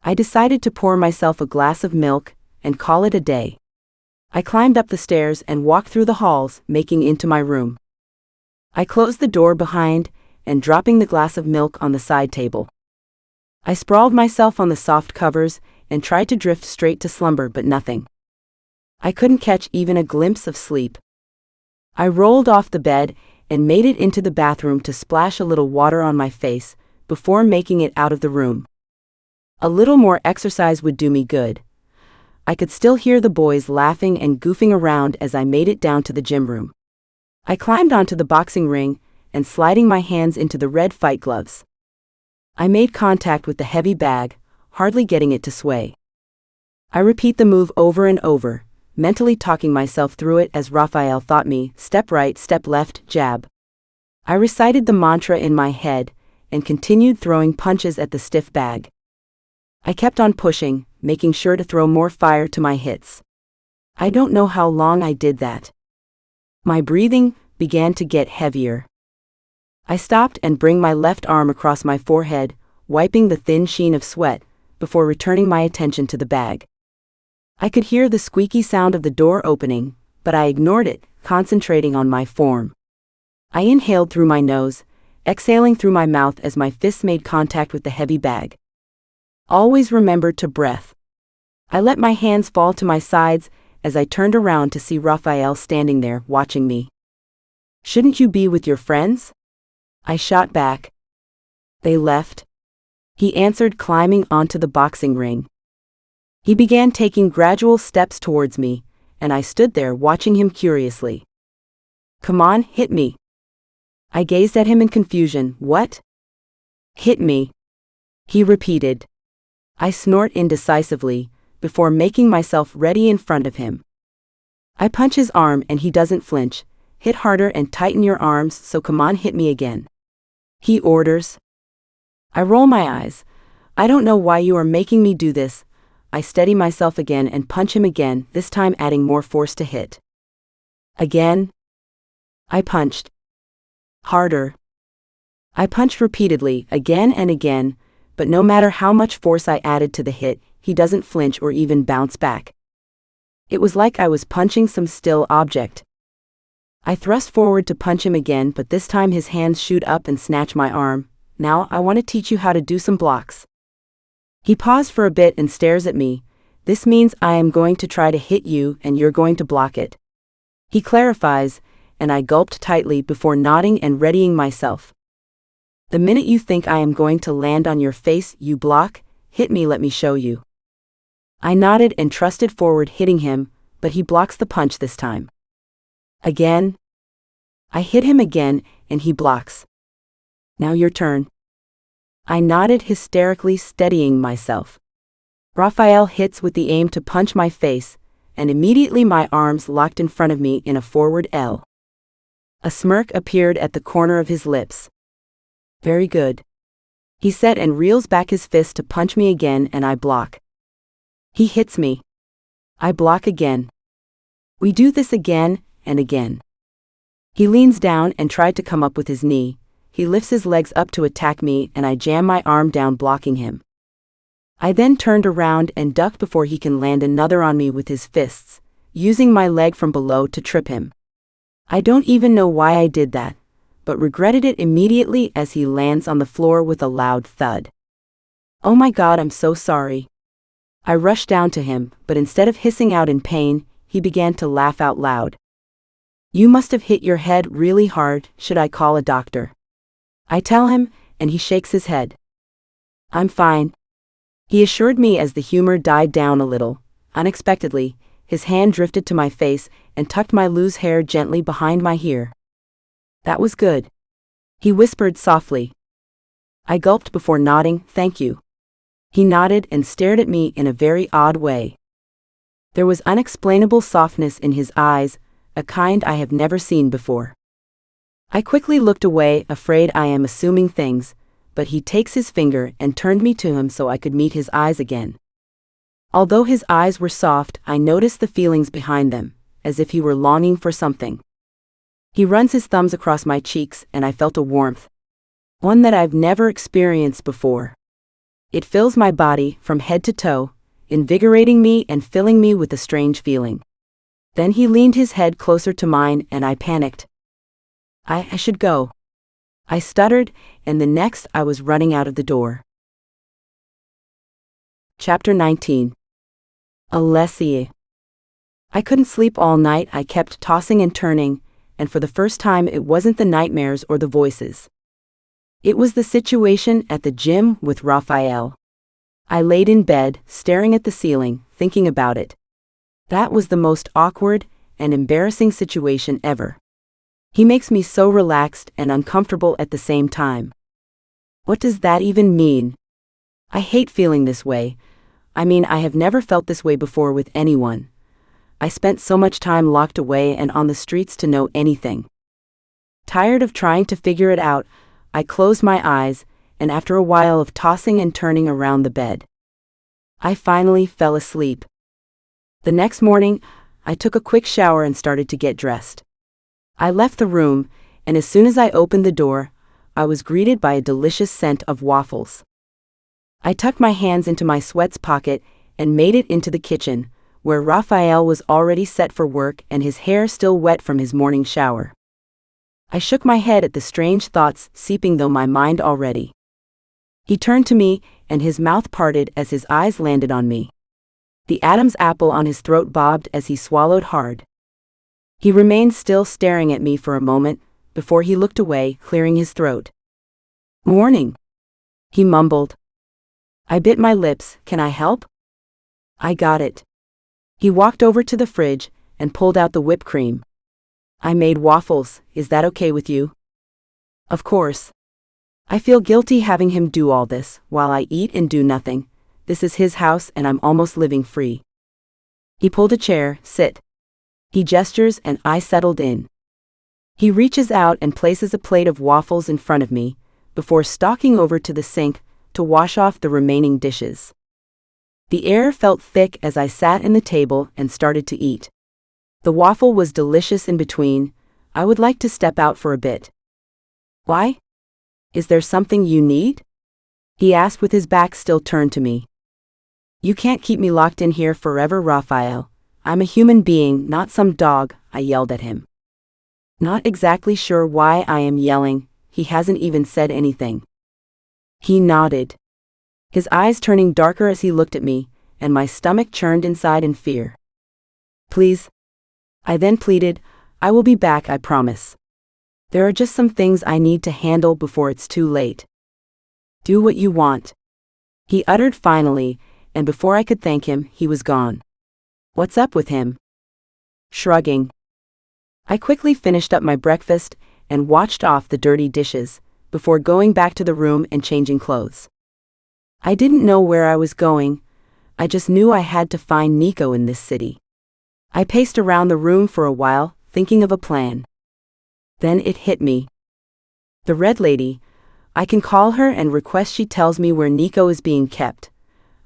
I decided to pour myself a glass of milk and call it a day. I climbed up the stairs and walked through the halls, making into my room. I closed the door behind and dropping the glass of milk on the side table. I sprawled myself on the soft covers and tried to drift straight to slumber, but nothing. I couldn't catch even a glimpse of sleep. I rolled off the bed and made it into the bathroom to splash a little water on my face before making it out of the room. A little more exercise would do me good. I could still hear the boys laughing and goofing around as I made it down to the gym room. I climbed onto the boxing ring and sliding my hands into the red fight gloves. I made contact with the heavy bag, hardly getting it to sway. I repeat the move over and over, mentally talking myself through it as Rafael taught me, step right, step left, jab. I recited the mantra in my head and continued throwing punches at the stiff bag. I kept on pushing, making sure to throw more fire to my hits. I don't know how long I did that. My breathing began to get heavier. I stopped and bring my left arm across my forehead, wiping the thin sheen of sweat, before returning my attention to the bag. I could hear the squeaky sound of the door opening, but I ignored it, concentrating on my form. I inhaled through my nose, exhaling through my mouth as my fists made contact with the heavy bag. Always remember to breathe. I let my hands fall to my sides as I turned around to see Rafael standing there, watching me. Shouldn't you be with your friends? I shot back. They left. He answered, climbing onto the boxing ring. He began taking gradual steps towards me, and I stood there watching him curiously. Come on, hit me. I gazed at him in confusion. What? Hit me. He repeated. I snort indecisively, before making myself ready in front of him. I punch his arm and he doesn't flinch. Hit harder and tighten your arms, so come on, hit me again. He orders. I roll my eyes. I don't know why you are making me do this. I steady myself again and punch him again, this time adding more force to hit. Again. I punched. Harder. I punched repeatedly, again and again, but no matter how much force I added to the hit, he doesn't flinch or even bounce back. It was like I was punching some still object. I thrust forward to punch him again, but this time his hands shoot up and snatch my arm. Now I want to teach you how to do some blocks. He paused for a bit and stares at me. This means I am going to try to hit you and you're going to block it. He clarifies, and I gulped tightly before nodding and readying myself. The minute you think I am going to land on your face, you block. Hit me, let me show you. I nodded and trusted forward, hitting him, but he blocks the punch this time. Again? I hit him again, and he blocks. Now your turn. I nodded hysterically, steadying myself. Rafael hits with the aim to punch my face, and immediately my arms locked in front of me in a forward L. A smirk appeared at the corner of his lips. Very good, he said, and reels back his fist to punch me again, and I block. He hits me. I block again. We do this again and again. He leans down and tried to come up with his knee. He lifts his legs up to attack me, and I jam my arm down, blocking him. I then turned around and ducked before he can land another on me with his fists, using my leg from below to trip him. I don't even know why I did that, but regretted it immediately as he lands on the floor with a loud thud. Oh my God, I'm so sorry. I rushed down to him, but instead of hissing out in pain, he began to laugh out loud. You must have hit your head really hard. Should I call a doctor? I tell him, and he shakes his head. I'm fine, he assured me as the humor died down a little. Unexpectedly, his hand drifted to my face and tucked my loose hair gently behind my ear. That was good, he whispered softly. I gulped before nodding, thank you. He nodded and stared at me in a very odd way. There was unexplainable softness in his eyes, a kind I have never seen before. I quickly looked away, afraid I am assuming things, but he takes his finger and turned me to him so I could meet his eyes again. Although his eyes were soft, I noticed the feelings behind them, as if he were longing for something. He runs his thumbs across my cheeks, and I felt a warmth, one that I've never experienced before. It fills my body from head to toe, invigorating me and filling me with a strange feeling. Then he leaned his head closer to mine, and I panicked. I should go, I stuttered, and the next I was running out of the door. Chapter 19. Alessia. I couldn't sleep all night. I kept tossing and turning, and for the first time it wasn't the nightmares or the voices. It was the situation at the gym with Rafael. I laid in bed, staring at the ceiling, thinking about it. That was the most awkward and embarrassing situation ever. He makes me so relaxed and uncomfortable at the same time. What does that even mean? I hate feeling this way. I mean, I have never felt this way before with anyone. I spent so much time locked away and on the streets to know anything. Tired of trying to figure it out, I closed my eyes, and after a while of tossing and turning around the bed, I finally fell asleep. The next morning, I took a quick shower and started to get dressed. I left the room, and as soon as I opened the door, I was greeted by a delicious scent of waffles. I tucked my hands into my sweats pocket and made it into the kitchen, where Rafael was already set for work and his hair still wet from his morning shower. I shook my head at the strange thoughts seeping through my mind already. He turned to me, and his mouth parted as his eyes landed on me. The Adam's apple on his throat bobbed as he swallowed hard. He remained still, staring at me for a moment, before he looked away, clearing his throat. Morning, he mumbled. I bit my lips. Can I help? I got it. He walked over to the fridge and pulled out the whipped cream. I made waffles. Is that okay with you? Of course. I feel guilty having him do all this, while I eat and do nothing. This is his house and I'm almost living free. He pulled a chair. Sit. He gestures and I settled in. He reaches out and places a plate of waffles in front of me, before stalking over to the sink to wash off the remaining dishes. The air felt thick as I sat in the table and started to eat. The waffle was delicious in between. I would like to step out for a bit. Why? Is there something you need? He asked with his back still turned to me. You can't keep me locked in here forever, Rafael. I'm a human being, not some dog, I yelled at him. Not exactly sure why I am yelling. He hasn't even said anything. He nodded, his eyes turning darker as he looked at me, and my stomach churned inside in fear. Please, I then pleaded, I will be back, I promise. There are just some things I need to handle before it's too late. Do what you want, he uttered finally, and before I could thank him, he was gone. What's up with him? Shrugging, I quickly finished up my breakfast and washed off the dirty dishes before going back to the room and changing clothes. I didn't know where I was going, I just knew I had to find Nico in this city. I paced around the room for a while, thinking of a plan. Then it hit me. The Red Lady, I can call her and request she tells me where Nico is being kept.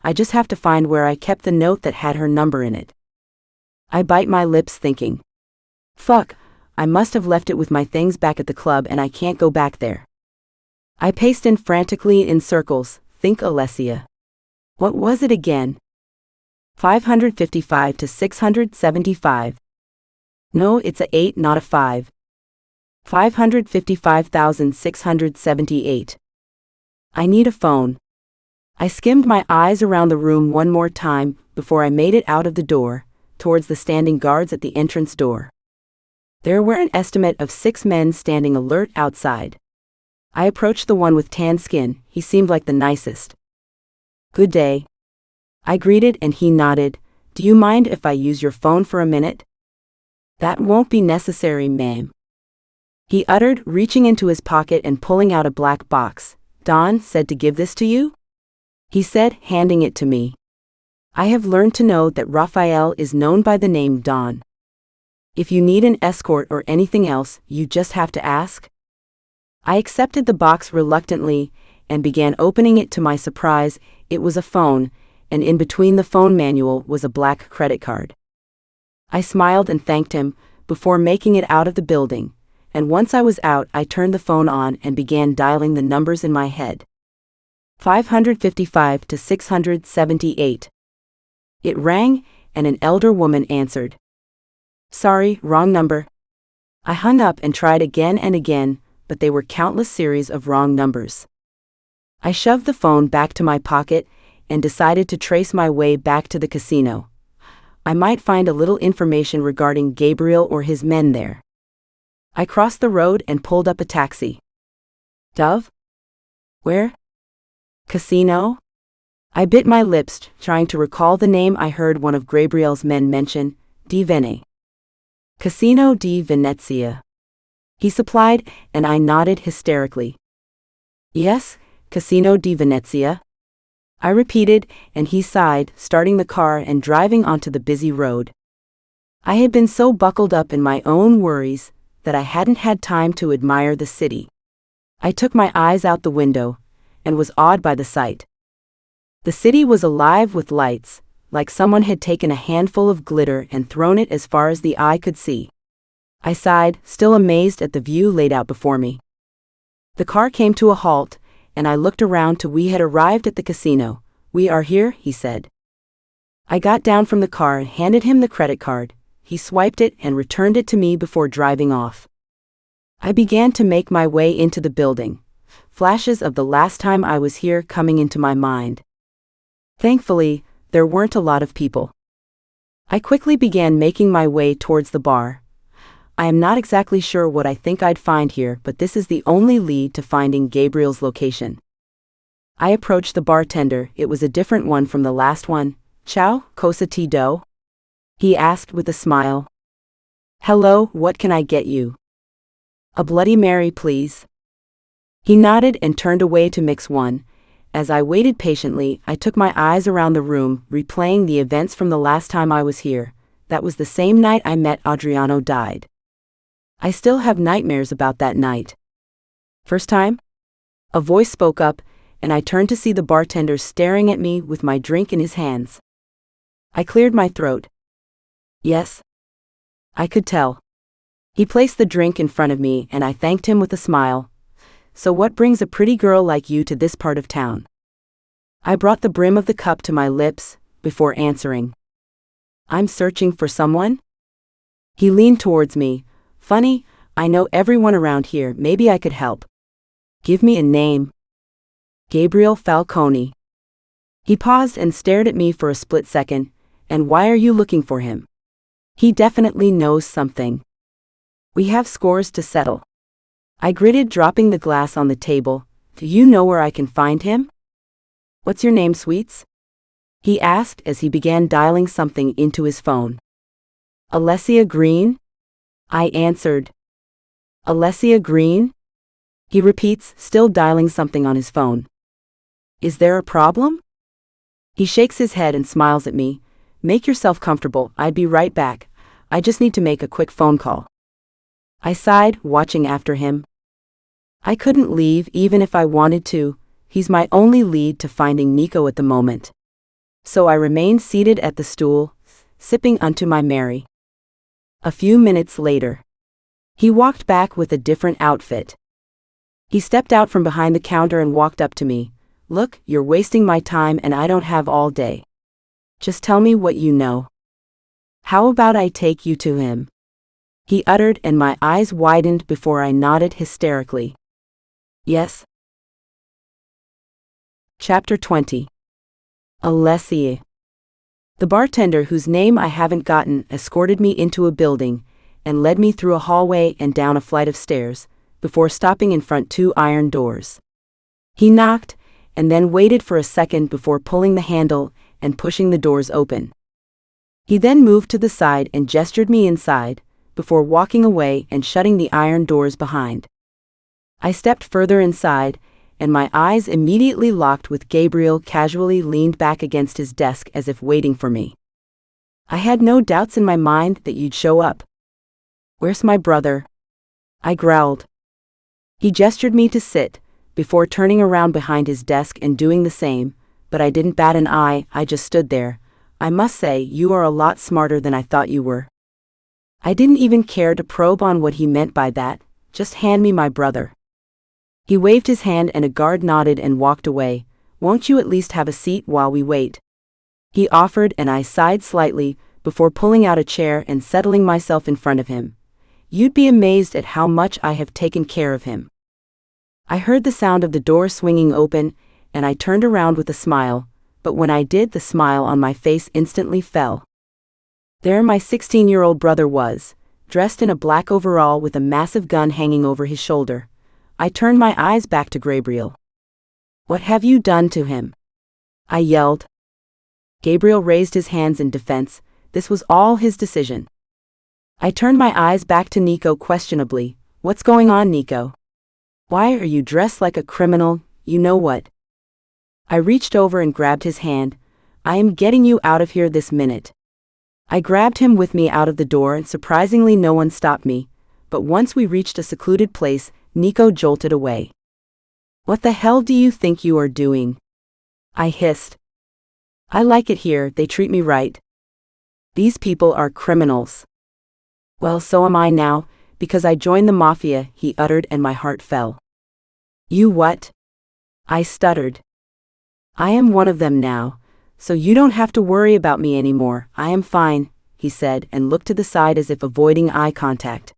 I just have to find where I kept the note that had her number in it. I bite my lips thinking. Fuck, I must have left it with my things back at the club and I can't go back there. I paced in frantically in circles, think Alessia. What was it again? 555 to 675. No, it's a 8, not a 5. 555,678. I need a phone. I skimmed my eyes around the room one more time before I made it out of the door, towards the standing guards at the entrance door. There were an estimate of 6 men standing alert outside. I approached the one with tan skin, he seemed like the nicest. Good day. I greeted and he nodded. Do you mind if I use your phone for a minute? That won't be necessary, ma'am. He uttered, reaching into his pocket and pulling out a black box. Don said to give this to you? He said, handing it to me. I have learned to know that Rafael is known by the name Don. If you need an escort or anything else, you just have to ask. I accepted the box reluctantly and began opening it. To my surprise, it was a phone, and in between the phone manual was a black credit card. I smiled and thanked him before making it out of the building, and once I was out, I turned the phone on and began dialing the numbers in my head. 555 to 678. It rang, and an elder woman answered. Sorry, wrong number. I hung up and tried again and again, but they were countless series of wrong numbers. I shoved the phone back to my pocket and decided to trace my way back to the casino. I might find a little information regarding Gabriel or his men there. I crossed the road and pulled up a taxi. Dove? Where? Casino? I bit my lips, trying to recall the name I heard one of Gabriel's men mention, Di Vene. Casino di Venezia. He supplied, and I nodded hysterically. Yes, Casino di Venezia. I repeated, and he sighed, starting the car and driving onto the busy road. I had been so buckled up in my own worries that I hadn't had time to admire the city. I took my eyes out the window and was awed by the sight. The city was alive with lights, like someone had taken a handful of glitter and thrown it as far as the eye could see. I sighed, still amazed at the view laid out before me. The car came to a halt, and I looked around till we had arrived at the casino. We are here, he said. I got down from the car and handed him the credit card. He swiped it and returned it to me before driving off. I began to make my way into the building, flashes of the last time I was here coming into my mind. Thankfully, there weren't a lot of people. I quickly began making my way towards the bar. I am not exactly sure what I think I'd find here, but this is the only lead to finding Gabriel's location. I approached the bartender. It was a different one from the last one. Ciao, cosa ti do? He asked with a smile. Hello, what can I get you? A Bloody Mary, please. He nodded and turned away to mix one. As I waited patiently, I took my eyes around the room, replaying the events from the last time I was here. That was the same night I met Adriano died. I still have nightmares about that night. First time? A voice spoke up, and I turned to see the bartender staring at me with my drink in his hands. I cleared my throat. Yes. I could tell. He placed the drink in front of me, and I thanked him with a smile. So what brings a pretty girl like you to this part of town? I brought the brim of the cup to my lips, before answering. I'm searching for someone? He leaned towards me. Funny, I know everyone around here, maybe I could help. Give me a name. Rafael Falcone. He paused and stared at me for a split second. And why are you looking for him? He definitely knows something. We have scores to settle. I gritted, dropping the glass on the table. Do you know where I can find him? What's your name, sweets? He asked as he began dialing something into his phone. Alessia Green? I answered. Alessia Green? He repeats, still dialing something on his phone. Is there a problem? He shakes his head and smiles at me. Make yourself comfortable, I'd be right back. I just need to make a quick phone call. I sighed, watching after him. I couldn't leave even if I wanted to. He's my only lead to finding Nico at the moment. So I remained seated at the stool, sipping unto my Mary. A few minutes later, he walked back with a different outfit. He stepped out from behind the counter and walked up to me. Look, you're wasting my time and I don't have all day. Just tell me what you know. How about I take you to him? He uttered and my eyes widened before I nodded hysterically. Yes. Chapter 20. Alessia. The bartender, whose name I haven't gotten, escorted me into a building and led me through a hallway and down a flight of stairs before stopping in front two iron doors. He knocked and then waited for a second before pulling the handle and pushing the doors open. He then moved to the side and gestured me inside before walking away and shutting the iron doors behind. I stepped further inside, and my eyes immediately locked with Gabriel casually leaned back against his desk as if waiting for me. I had no doubts in my mind that you'd show up. Where's my brother? I growled. He gestured me to sit, before turning around behind his desk and doing the same, but I didn't bat an eye, I just stood there. I must say, you are a lot smarter than I thought you were. I didn't even care to probe on what he meant by that, just hand me my brother. He waved his hand and a guard nodded and walked away. Won't you at least have a seat while we wait? He offered and I sighed slightly, before pulling out a chair and settling myself in front of him. You'd be amazed at how much I have taken care of him. I heard the sound of the door swinging open, and I turned around with a smile, but when I did, the smile on my face instantly fell. There my 16-year-old brother was, dressed in a black overall with a massive gun hanging over his shoulder. I turned my eyes back to Gabriel. What have you done to him? I yelled. Gabriel raised his hands in defense. This was all his decision. I turned my eyes back to Nico questionably. What's going on, Nico? Why are you dressed like a criminal? You know what? I reached over and grabbed his hand. I am getting you out of here this minute. I grabbed him with me out of the door and surprisingly no one stopped me, but once we reached a secluded place, Nico jolted away. What the hell do you think you are doing? I hissed. I like it here, they treat me right. These people are criminals. Well, so am I now, because I joined the Mafia, he uttered and my heart fell. You what? I stuttered. I am one of them now, so you don't have to worry about me anymore, I am fine, he said and looked to the side as if avoiding eye contact.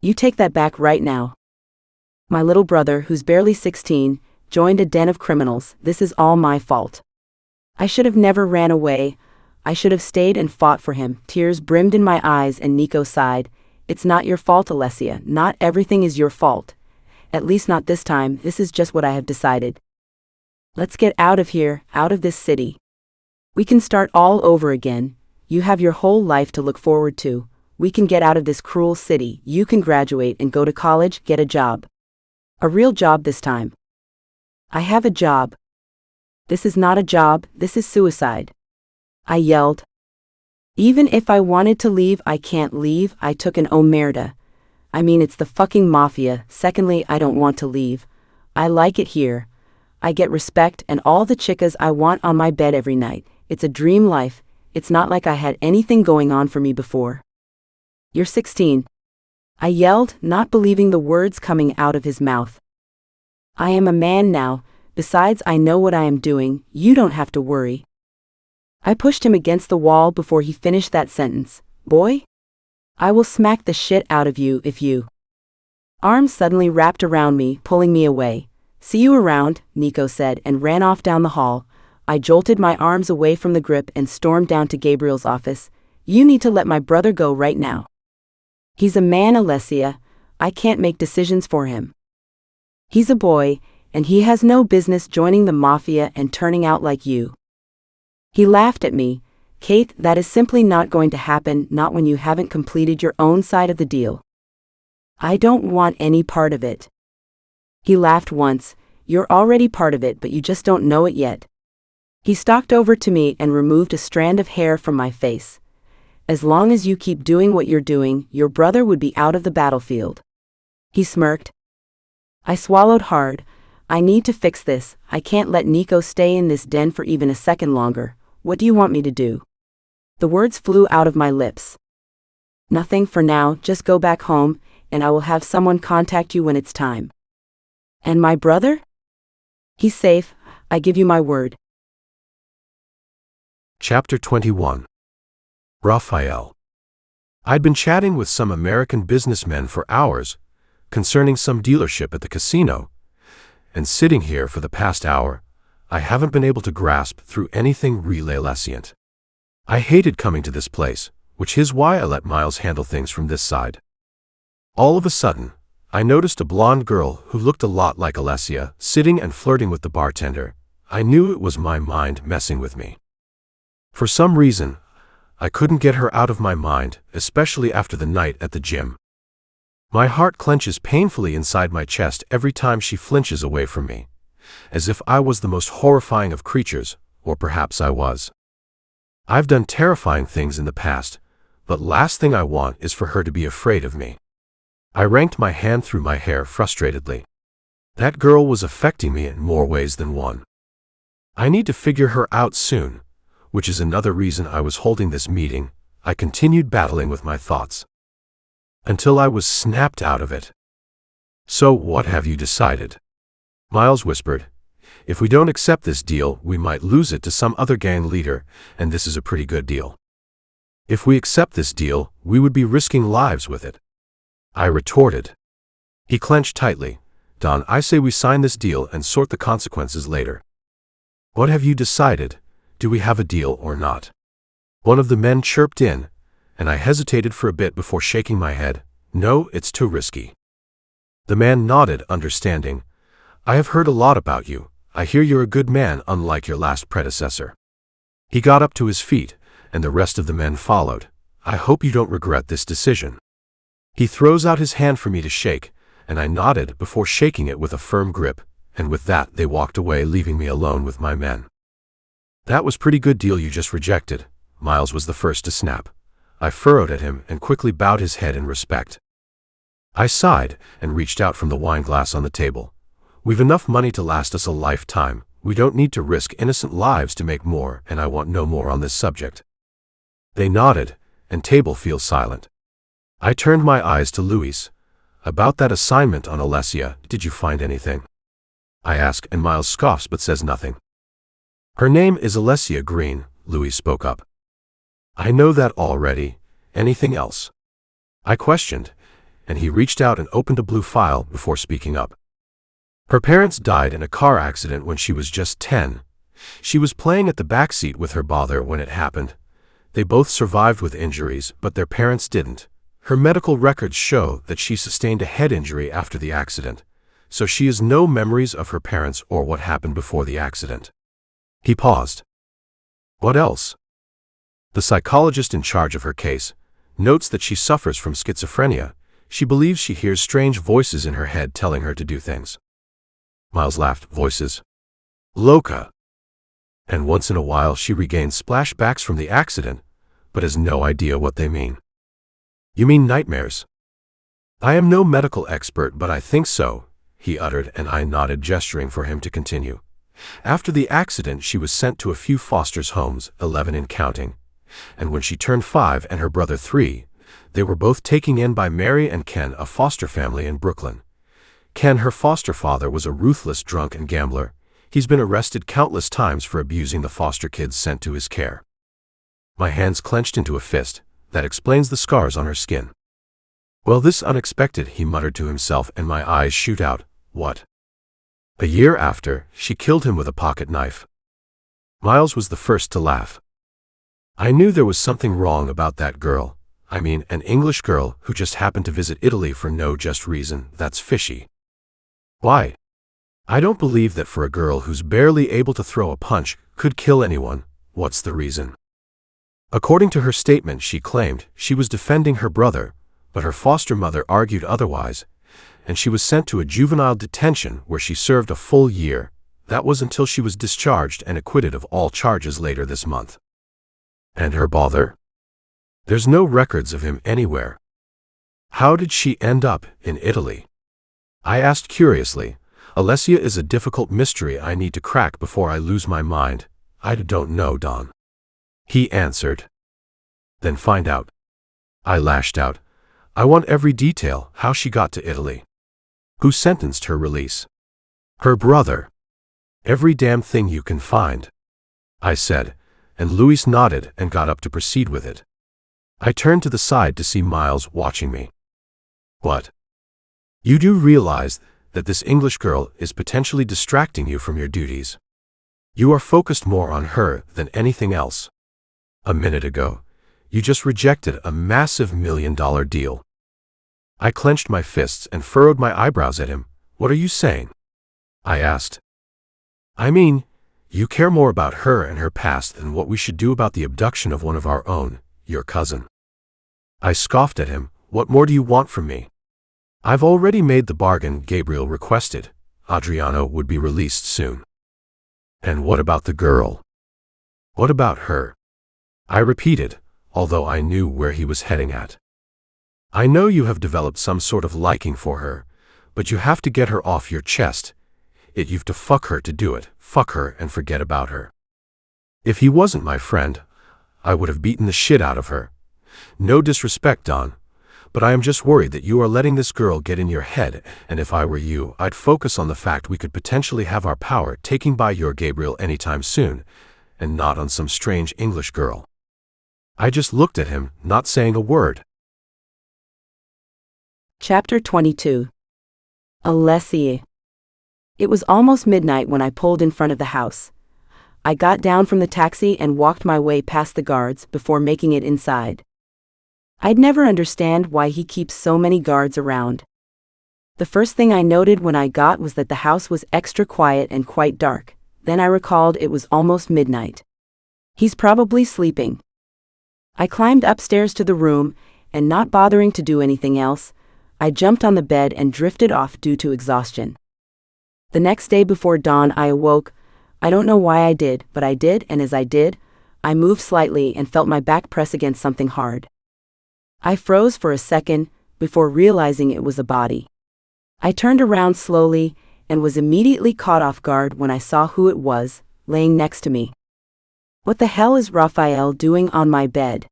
You take that back right now. My little brother, who's barely 16, joined a den of criminals. This is all my fault. I should have never ran away. I should have stayed and fought for him. Tears brimmed in my eyes and Nico sighed. It's not your fault, Alessia. Not everything is your fault. At least not this time. This is just what I have decided. Let's get out of here, out of this city. We can start all over again. You have your whole life to look forward to. We can get out of this cruel city. You can graduate and go to college, get a job. A real job this time. I have a job. This is not a job, this is suicide. I yelled. Even if I wanted to leave, I can't leave. I took an omerta. I mean, it's the fucking Mafia. Secondly, I don't want to leave. I like it here. I get respect and all the chicas I want on my bed every night. It's a dream life. It's not like I had anything going on for me before. You're 16. I yelled, not believing the words coming out of his mouth. I am a man now. Besides, I know what I am doing. You don't have to worry. I pushed him against the wall before he finished that sentence. Boy? I will smack the shit out of you if you. Arms suddenly wrapped around me, pulling me away. See you around, Nico said and ran off down the hall. I jolted my arms away from the grip and stormed down to Gabriel's office. You need to let my brother go right now. He's a man, Alessia. I can't make decisions for him. He's a boy, and he has no business joining the Mafia and turning out like you. He laughed at me, Kate, that is simply not going to happen, not when you haven't completed your own side of the deal. I don't want any part of it. He laughed once. You're already part of it, but you just don't know it yet. He stalked over to me and removed a strand of hair from my face. As long as you keep doing what you're doing, your brother would be out of the battlefield. He smirked. I swallowed hard. I need to fix this. I can't let Nico stay in this den for even a second longer. What do you want me to do? The words flew out of my lips. Nothing for now, just go back home, and I will have someone contact you when it's time. And my brother? He's safe, I give you my word. Chapter 21. Rafael. I'd been chatting with some American businessmen for hours concerning some dealership at the casino, and sitting here for the past hour, I haven't been able to grasp through anything really Alessiant. I hated coming to this place, which is why I let Miles handle things from this side. All of a sudden, I noticed a blonde girl who looked a lot like Alessia sitting and flirting with the bartender. I knew it was my mind messing with me. For some reason, I couldn't get her out of my mind, especially after the night at the gym. My heart clenches painfully inside my chest every time she flinches away from me, as if I was the most horrifying of creatures, or perhaps I was. I've done terrifying things in the past, but last thing I want is for her to be afraid of me. I ranked my hand through my hair frustratedly. That girl was affecting me in more ways than one. I need to figure her out soon, which is another reason I was holding this meeting. I continued battling with my thoughts until I was snapped out of it. So what have you decided? Miles whispered. If we don't accept this deal, we might lose it to some other gang leader, and this is a pretty good deal. If we accept this deal, we would be risking lives with it. I retorted. He clenched tightly. Don, I say we sign this deal and sort the consequences later. What have you decided? Do we have a deal or not? One of the men chirped in, and I hesitated for a bit before shaking my head. No, it's too risky. The man nodded, understanding. I have heard a lot about you. I hear you're a good man, unlike your last predecessor. He got up to his feet, and the rest of the men followed. I hope you don't regret this decision. He throws out his hand for me to shake, and I nodded before shaking it with a firm grip, and with that they walked away, leaving me alone with my men. That was pretty good deal you just rejected. Miles was the first to snap. I furrowed at him and quickly bowed his head in respect. I sighed and reached out from the wine glass on the table. We've enough money to last us a lifetime. We don't need to risk innocent lives to make more, and I want no more on this subject. They nodded, and table feels silent. I turned my eyes to Luis. About that assignment on Alessia, did you find anything? I ask, and Miles scoffs but says nothing. Her name is Alessia Green, Luis spoke up. I know that already. Anything else? I questioned, and he reached out and opened a blue file before speaking up. Her parents died in a car accident when she was just 10. She was playing at the backseat with her father when it happened. They both survived with injuries, but their parents didn't. Her medical records show that she sustained a head injury after the accident, so she has no memories of her parents or what happened before the accident. He paused. What else? The psychologist in charge of her case notes that she suffers from schizophrenia. She believes she hears strange voices in her head telling her to do things. Miles laughed. Voices? Loca. And once in a while she regains splashbacks from the accident, but has no idea what they mean. You mean nightmares? I am no medical expert, but I think so, he uttered, and I nodded, gesturing for him to continue. After the accident, she was sent to a few foster's homes, 11 in counting, and when she turned 5 and her brother 3, they were both taken in by Mary and Ken, a foster family in Brooklyn. Ken, her foster father, was a ruthless drunk and gambler. He's been arrested countless times for abusing the foster kids sent to his care. My hands clenched into a fist. That explains the scars on her skin. Well, this unexpected, he muttered to himself, and my eyes shoot out. What? A year after, she killed him with a pocket knife. Miles was the first to laugh. I knew there was something wrong about that girl. I mean, an English girl who just happened to visit Italy for no just reason. That's fishy. Why? I don't believe that for a girl who's barely able to throw a punch could kill anyone. What's the reason? According to her statement, she claimed she was defending her brother, but her foster mother argued otherwise, and she was sent to a juvenile detention where she served a full year. That was until she was discharged and acquitted of all charges later this month. And her father? There's no records of him anywhere. How did she end up in Italy? I asked curiously. Alessia is a difficult mystery I need to crack before I lose my mind. I don't know, Don. He answered. Then find out. I lashed out. I want every detail, how she got to Italy. Who sentenced her release? Her brother. Every damn thing you can find, I said, and Luis nodded and got up to proceed with it. I turned to the side to see Miles watching me. What? You do realize that this English girl is potentially distracting you from your duties. You are focused more on her than anything else. A minute ago, you just rejected a massive $1 million deal. I clenched my fists and furrowed my eyebrows at him. What are you saying? I asked. I mean, you care more about her and her past than what we should do about the abduction of one of our own, your cousin. I scoffed at him. What more do you want from me? I've already made the bargain Gabriel requested. Adriano would be released soon. And what about the girl? What about her? I repeated, although I knew where he was heading at. I know you have developed some sort of liking for her, but you have to get her off your chest. You've to fuck her to do it. Fuck her and forget about her. If he wasn't my friend, I would have beaten the shit out of her. No disrespect, Don, but I am just worried that you are letting this girl get in your head, and if I were you, I'd focus on the fact we could potentially have our power taken by your Gabriel anytime soon, and not on some strange English girl. I just looked at him, not saying a word. Chapter 22. Alessia. It was almost midnight when I pulled in front of the house. I got down from the taxi and walked my way past the guards before making it inside. I'd never understand why he keeps so many guards around. The first thing I noted when I got was that the house was extra quiet and quite dark. Then I recalled it was almost midnight. He's probably sleeping. I climbed upstairs to the room, and not bothering to do anything else, I jumped on the bed and drifted off due to exhaustion. The next day before dawn I awoke. I don't know why I did, but I did, and as I did, I moved slightly and felt my back press against something hard. I froze for a second before realizing it was a body. I turned around slowly and was immediately caught off guard when I saw who it was, laying next to me. What the hell is Rafael doing on my bed?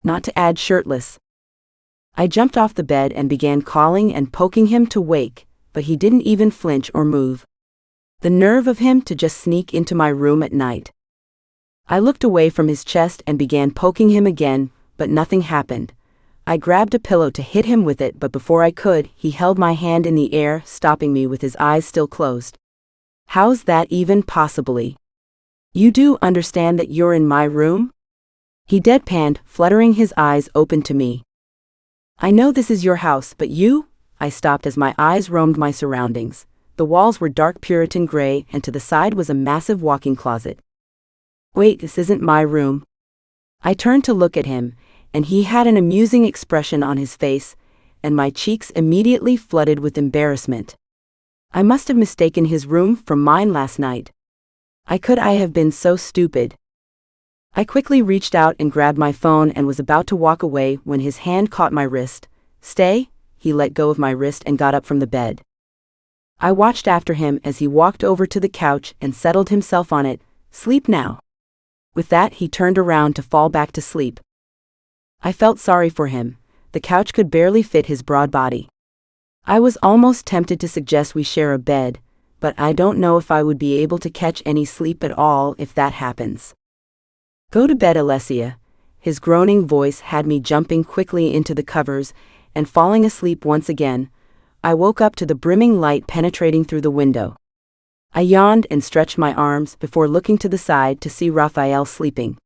Not to add shirtless. I jumped off the bed and began calling and poking him to wake, but he didn't even flinch or move. The nerve of him to just sneak into my room at night. I looked away from his chest and began poking him again, but nothing happened. I grabbed a pillow to hit him with it, but before I could, he held my hand in the air, stopping me with his eyes still closed. How's that even possibly? You do understand that you're in my room? He deadpanned, fluttering his eyes open to me. I know this is your house, but you? I stopped as my eyes roamed my surroundings. The walls were dark Puritan gray, and to the side was a massive walk-in closet. Wait, this isn't my room. I turned to look at him, and he had an amusing expression on his face, and my cheeks immediately flooded with embarrassment. I must have mistaken his room for mine last night. I have been so stupid. I quickly reached out and grabbed my phone and was about to walk away when his hand caught my wrist. Stay? He let go of my wrist and got up from the bed. I watched after him as he walked over to the couch and settled himself on it. Sleep now. With that, he turned around to fall back to sleep. I felt sorry for him. The couch could barely fit his broad body. I was almost tempted to suggest we share a bed, but I don't know if I would be able to catch any sleep at all if that happens. Go to bed, Alessia. His groaning voice had me jumping quickly into the covers and falling asleep once again. I woke up to the brimming light penetrating through the window. I yawned and stretched my arms before looking to the side to see Rafael sleeping.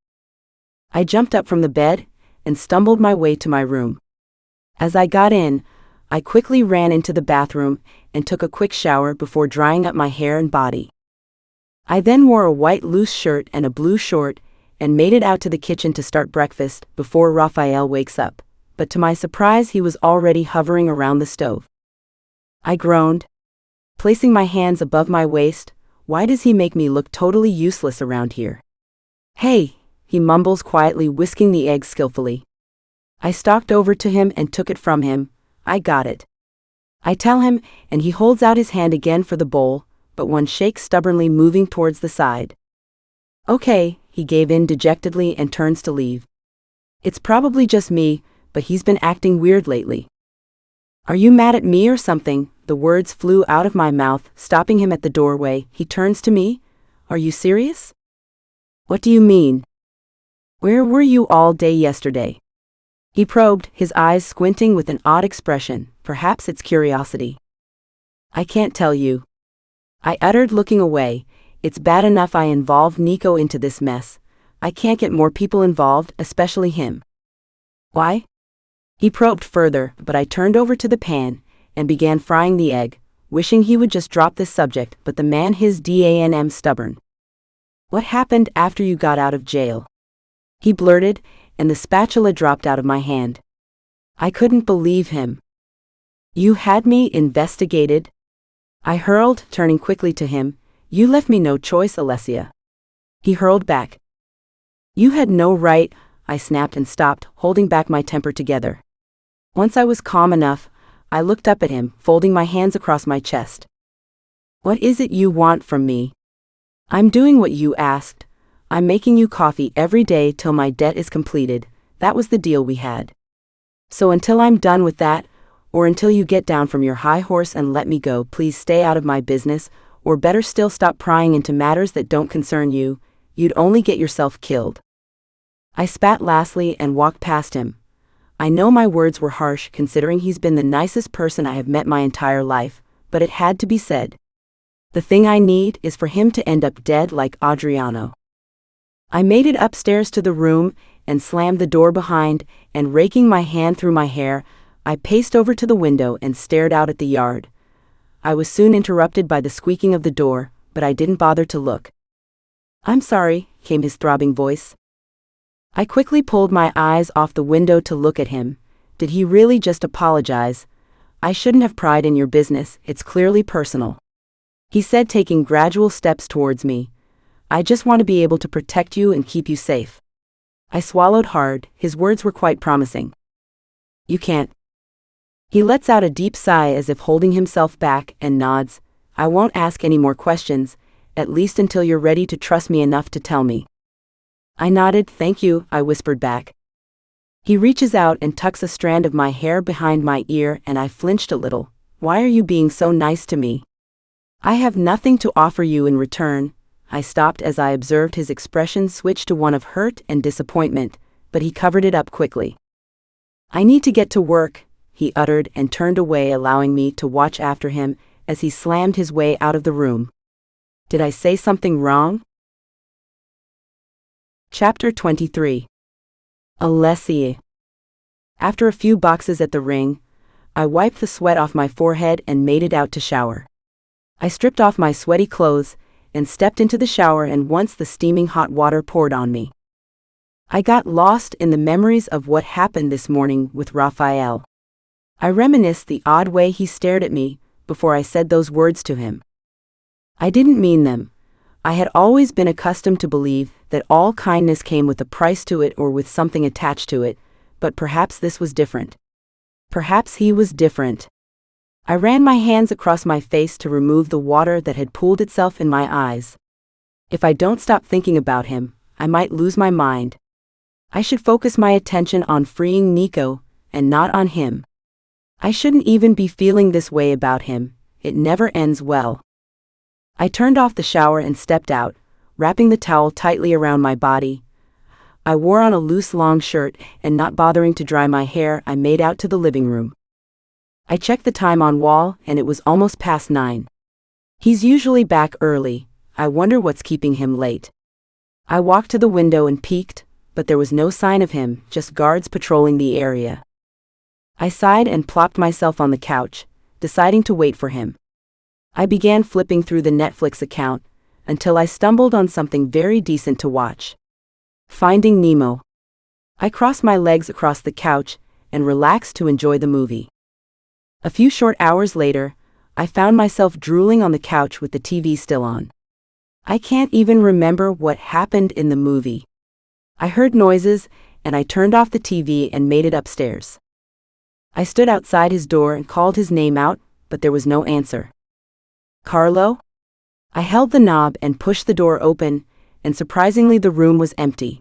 I jumped up from the bed and stumbled my way to my room. As I got in, I quickly ran into the bathroom and took a quick shower before drying up my hair and body. I then wore a white loose shirt and a blue short and made it out to the kitchen to start breakfast before Rafael wakes up, but to my surprise he was already hovering around the stove. I groaned, placing my hands above my waist. Why does he make me look totally useless around here? Hey, he mumbles quietly, whisking the egg skillfully. I stalked over to him and took it from him. I got it, I tell him, and he holds out his hand again for the bowl, but one shakes stubbornly, moving towards the side. Okay, he gave in dejectedly and turns to leave. It's probably just me, but he's been acting weird lately. Are you mad at me or something? The words flew out of my mouth, stopping him at the doorway. He turns to me. Are you serious? What do you mean? Where were you all day yesterday? He probed, his eyes squinting with an odd expression. Perhaps it's curiosity. I can't tell you, I uttered, looking away. It's bad enough I involved Nico into this mess. I can't get more people involved, especially him. Why? He probed further, but I turned over to the pan and began frying the egg, wishing he would just drop this subject, but the man his damn stubborn. What happened after you got out of jail? He blurted, and the spatula dropped out of my hand. I couldn't believe him. You had me investigated? I hurled, turning quickly to him. You left me no choice, Alessia. He hurled back. You had no right, I snapped and stopped, holding back my temper together. Once I was calm enough, I looked up at him, folding my hands across my chest. What is it you want from me? I'm doing what you asked. I'm making you coffee every day till my debt is completed. That was the deal we had. So until I'm done with that, or until you get down from your high horse and let me go, please stay out of my business, or better still stop prying into matters that don't concern you. You'd only get yourself killed. I spat lastly and walked past him. I know my words were harsh considering he's been the nicest person I have met my entire life, but it had to be said. The thing I need is for him to end up dead like Adriano. I made it upstairs to the room and slammed the door behind, and raking my hand through my hair, I paced over to the window and stared out at the yard. I was soon interrupted by the squeaking of the door, but I didn't bother to look. I'm sorry, came his throbbing voice. I quickly pulled my eyes off the window to look at him. Did he really just apologize? I shouldn't have pried in your business, it's clearly personal. He said, taking gradual steps towards me. I just want to be able to protect you and keep you safe. I swallowed hard, his words were quite promising. You can't. He lets out a deep sigh as if holding himself back and nods. I won't ask any more questions, at least until you're ready to trust me enough to tell me. I nodded. Thank you, I whispered back. He reaches out and tucks a strand of my hair behind my ear, and I flinched a little. Why are you being so nice to me? I have nothing to offer you in return. I stopped as I observed his expression switch to one of hurt and disappointment, but he covered it up quickly. I need to get to work, he uttered and turned away, allowing me to watch after him as he slammed his way out of the room. Did I say something wrong? Chapter 23. Alessia. After a few boxes at the ring, I wiped the sweat off my forehead and made it out to shower. I stripped off my sweaty clothes and stepped into the shower, and once the steaming hot water poured on me, I got lost in the memories of what happened this morning with Rafael. I reminisced the odd way he stared at me before I said those words to him. I didn't mean them. I had always been accustomed to believe that all kindness came with a price to it or with something attached to it, but perhaps this was different. Perhaps he was different. I ran my hands across my face to remove the water that had pooled itself in my eyes. If I don't stop thinking about him, I might lose my mind. I should focus my attention on freeing Nico, and not on him. I shouldn't even be feeling this way about him. It never ends well. I turned off the shower and stepped out, wrapping the towel tightly around my body. I wore on a loose long shirt, and not bothering to dry my hair, I made out to the living room. I checked the time on wall, and it was almost past 9. He's usually back early. I wonder what's keeping him late. I walked to the window and peeked, but there was no sign of him, just guards patrolling the area. I sighed and plopped myself on the couch, deciding to wait for him. I began flipping through the Netflix account, until I stumbled on something very decent to watch. Finding Nemo. I crossed my legs across the couch and relaxed to enjoy the movie. A few short hours later, I found myself drooling on the couch with the TV still on. I can't even remember what happened in the movie. I heard noises, and I turned off the TV and made it upstairs. I stood outside his door and called his name out, but there was no answer. Carlo? I held the knob and pushed the door open, and surprisingly the room was empty.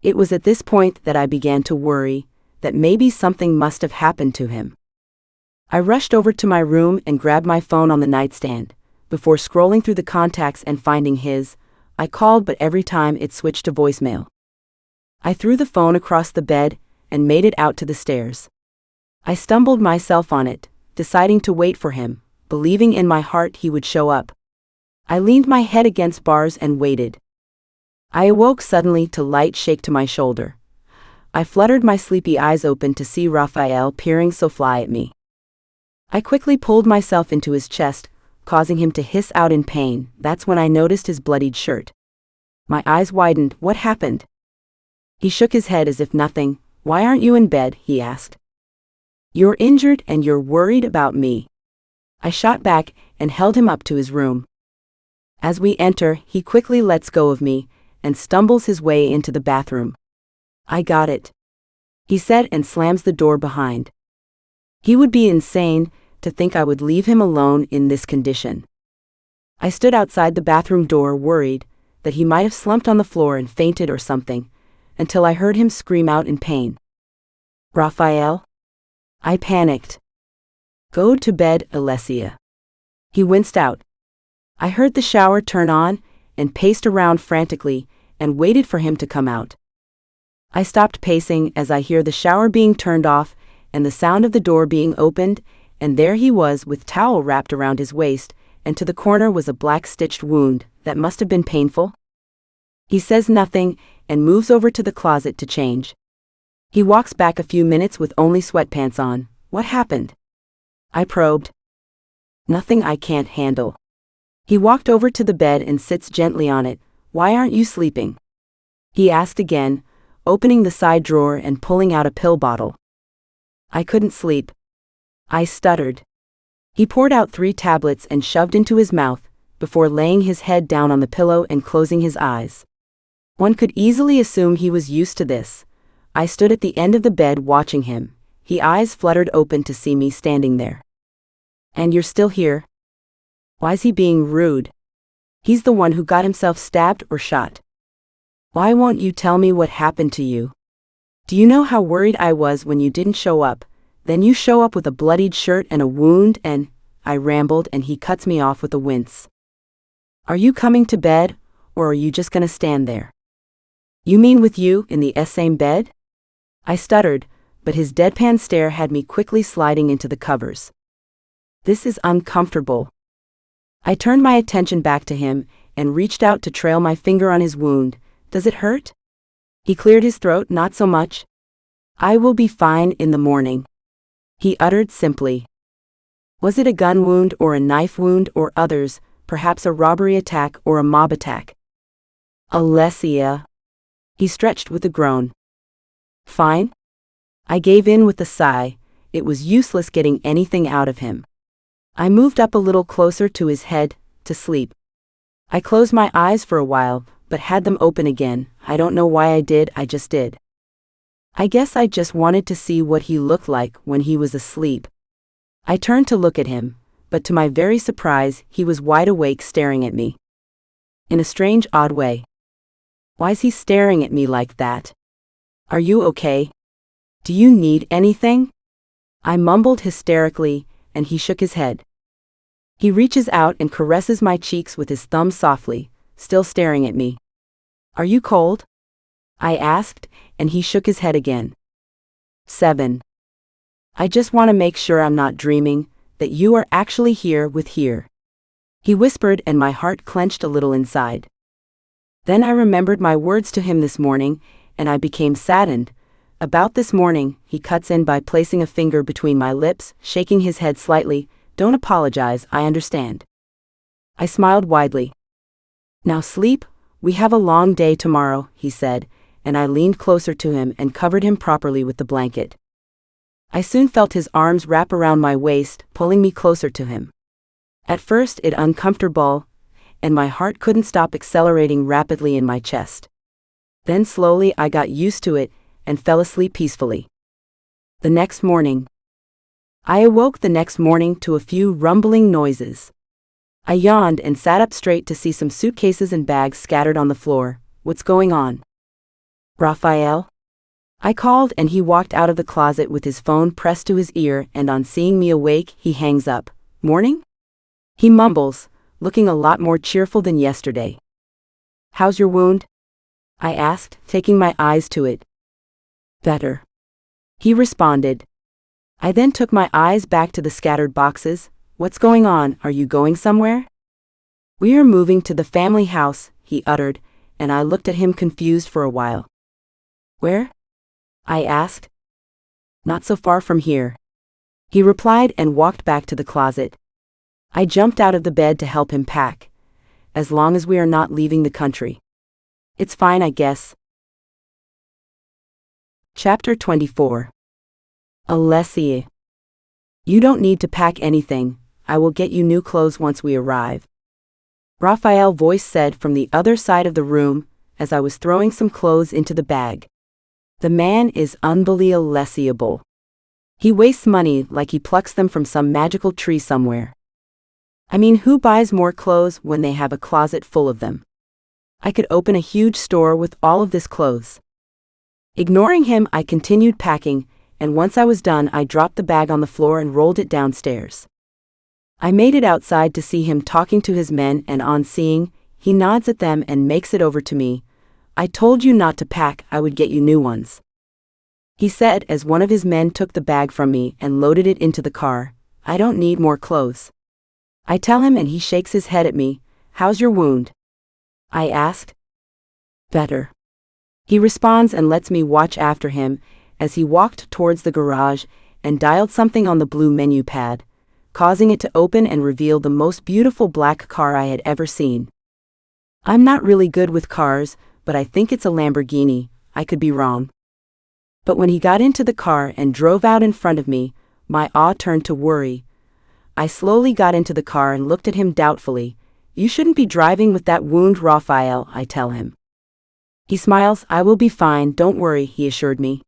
It was at this point that I began to worry that maybe something must have happened to him. I rushed over to my room and grabbed my phone on the nightstand. Before scrolling through the contacts and finding his, I called, but every time it switched to voicemail. I threw the phone across the bed and made it out to the stairs. I stumbled myself on it, deciding to wait for him, believing in my heart he would show up. I leaned my head against bars and waited. I awoke suddenly to light shake to my shoulder. I fluttered my sleepy eyes open to see Rafael peering so fly at me. I quickly pulled myself into his chest, causing him to hiss out in pain. That's when I noticed his bloodied shirt. My eyes widened. What happened? He shook his head as if nothing. Why aren't you in bed? He asked. You're injured and you're worried about me. I shot back and held him up to his room. As we enter, he quickly lets go of me and stumbles his way into the bathroom. I got it, he said, and slams the door behind. He would be insane to think I would leave him alone in this condition. I stood outside the bathroom door worried that he might have slumped on the floor and fainted or something, until I heard him scream out in pain. Rafael? I panicked. Go to bed, Alessia. He winced out. I heard the shower turn on and paced around frantically and waited for him to come out. I stopped pacing as I hear the shower being turned off and the sound of the door being opened, and there he was with towel wrapped around his waist, and to the corner was a black stitched wound that must have been painful. He says nothing and moves over to the closet to change. He walks back a few minutes with only sweatpants on. What happened? I probed. Nothing I can't handle. He walked over to the bed and sits gently on it. Why aren't you sleeping? He asked again, opening the side drawer and pulling out a pill bottle. I couldn't sleep. I stuttered. He poured out 3 tablets and shoved into his mouth, before laying his head down on the pillow and closing his eyes. One could easily assume he was used to this. I stood at the end of the bed watching him, his eyes fluttered open to see me standing there. And you're still here? Why's he being rude? He's the one who got himself stabbed or shot. Why won't you tell me what happened to you? Do you know how worried I was when you didn't show up? Then you show up with a bloodied shirt and a wound and... I rambled and he cuts me off with a wince. Are you coming to bed, or are you just gonna stand there? You mean with you in the same bed? I stuttered, but his deadpan stare had me quickly sliding into the covers. This is uncomfortable. I turned my attention back to him and reached out to trail my finger on his wound. Does it hurt? He cleared his throat. Not so much. I will be fine in the morning, he uttered simply. Was it a gun wound or a knife wound or others, perhaps a robbery attack or a mob attack? Alessia. He stretched with a groan. Fine? I gave in with a sigh. It was useless getting anything out of him. I moved up a little closer to his head, to sleep. I closed my eyes for a while, but had them open again. I don't know why I did, I just did. I guess I just wanted to see what he looked like when he was asleep. I turned to look at him, but to my very surprise, he was wide awake staring at me. In a strange, odd way. Why's he staring at me like that? Are you okay? Do you need anything? I mumbled hysterically, and he shook his head. He reaches out and caresses my cheeks with his thumb softly, still staring at me. Are you cold? I asked, and he shook his head again. 7. I just want to make sure I'm not dreaming, that you are actually here with here. He whispered, and my heart clenched a little inside. Then I remembered my words to him this morning, and I became saddened. About this morning, he cuts in by placing a finger between my lips, shaking his head slightly. Don't apologize, I understand. I smiled widely. Now sleep, we have a long day tomorrow, he said, and I leaned closer to him and covered him properly with the blanket. I soon felt his arms wrap around my waist, pulling me closer to him. At first it uncomfortable, and my heart couldn't stop accelerating rapidly in my chest. Then slowly I got used to it and fell asleep peacefully. The next morning. I awoke the next morning to a few rumbling noises. I yawned and sat up straight to see some suitcases and bags scattered on the floor. What's going on? Rafael? I called and he walked out of the closet with his phone pressed to his ear, and on seeing me awake, he hangs up. Morning? He mumbles, looking a lot more cheerful than yesterday. How's your wound? I asked, taking my eyes to it. Better. He responded. I then took my eyes back to the scattered boxes. What's going on? Are you going somewhere? We are moving to the family house, he uttered, and I looked at him confused for a while. Where? I asked. Not so far from here. He replied and walked back to the closet. I jumped out of the bed to help him pack. As long as we are not leaving the country. It's fine, I guess. Chapter 24. Alessia. You don't need to pack anything. I will get you new clothes once we arrive. Rafael's voice said from the other side of the room as I was throwing some clothes into the bag. The man is unbelievable. He wastes money like he plucks them from some magical tree somewhere. I mean, who buys more clothes when they have a closet full of them? I could open a huge store with all of this clothes. Ignoring him, I continued packing, and once I was done, I dropped the bag on the floor and rolled it downstairs. I made it outside to see him talking to his men, and on seeing, he nods at them and makes it over to me. I told you not to pack, I would get you new ones. He said as one of his men took the bag from me and loaded it into the car. I don't need more clothes. I tell him and he shakes his head at me. How's your wound? I asked. Better. He responds and lets me watch after him as he walked towards the garage and dialed something on the blue menu pad, causing it to open and reveal the most beautiful black car I had ever seen. I'm not really good with cars, but I think it's a Lamborghini. I could be wrong. But when he got into the car and drove out in front of me, my awe turned to worry. I slowly got into the car and looked at him doubtfully. You shouldn't be driving with that wound, Rafael, I tell him. He smiles. I will be fine, don't worry, he assured me.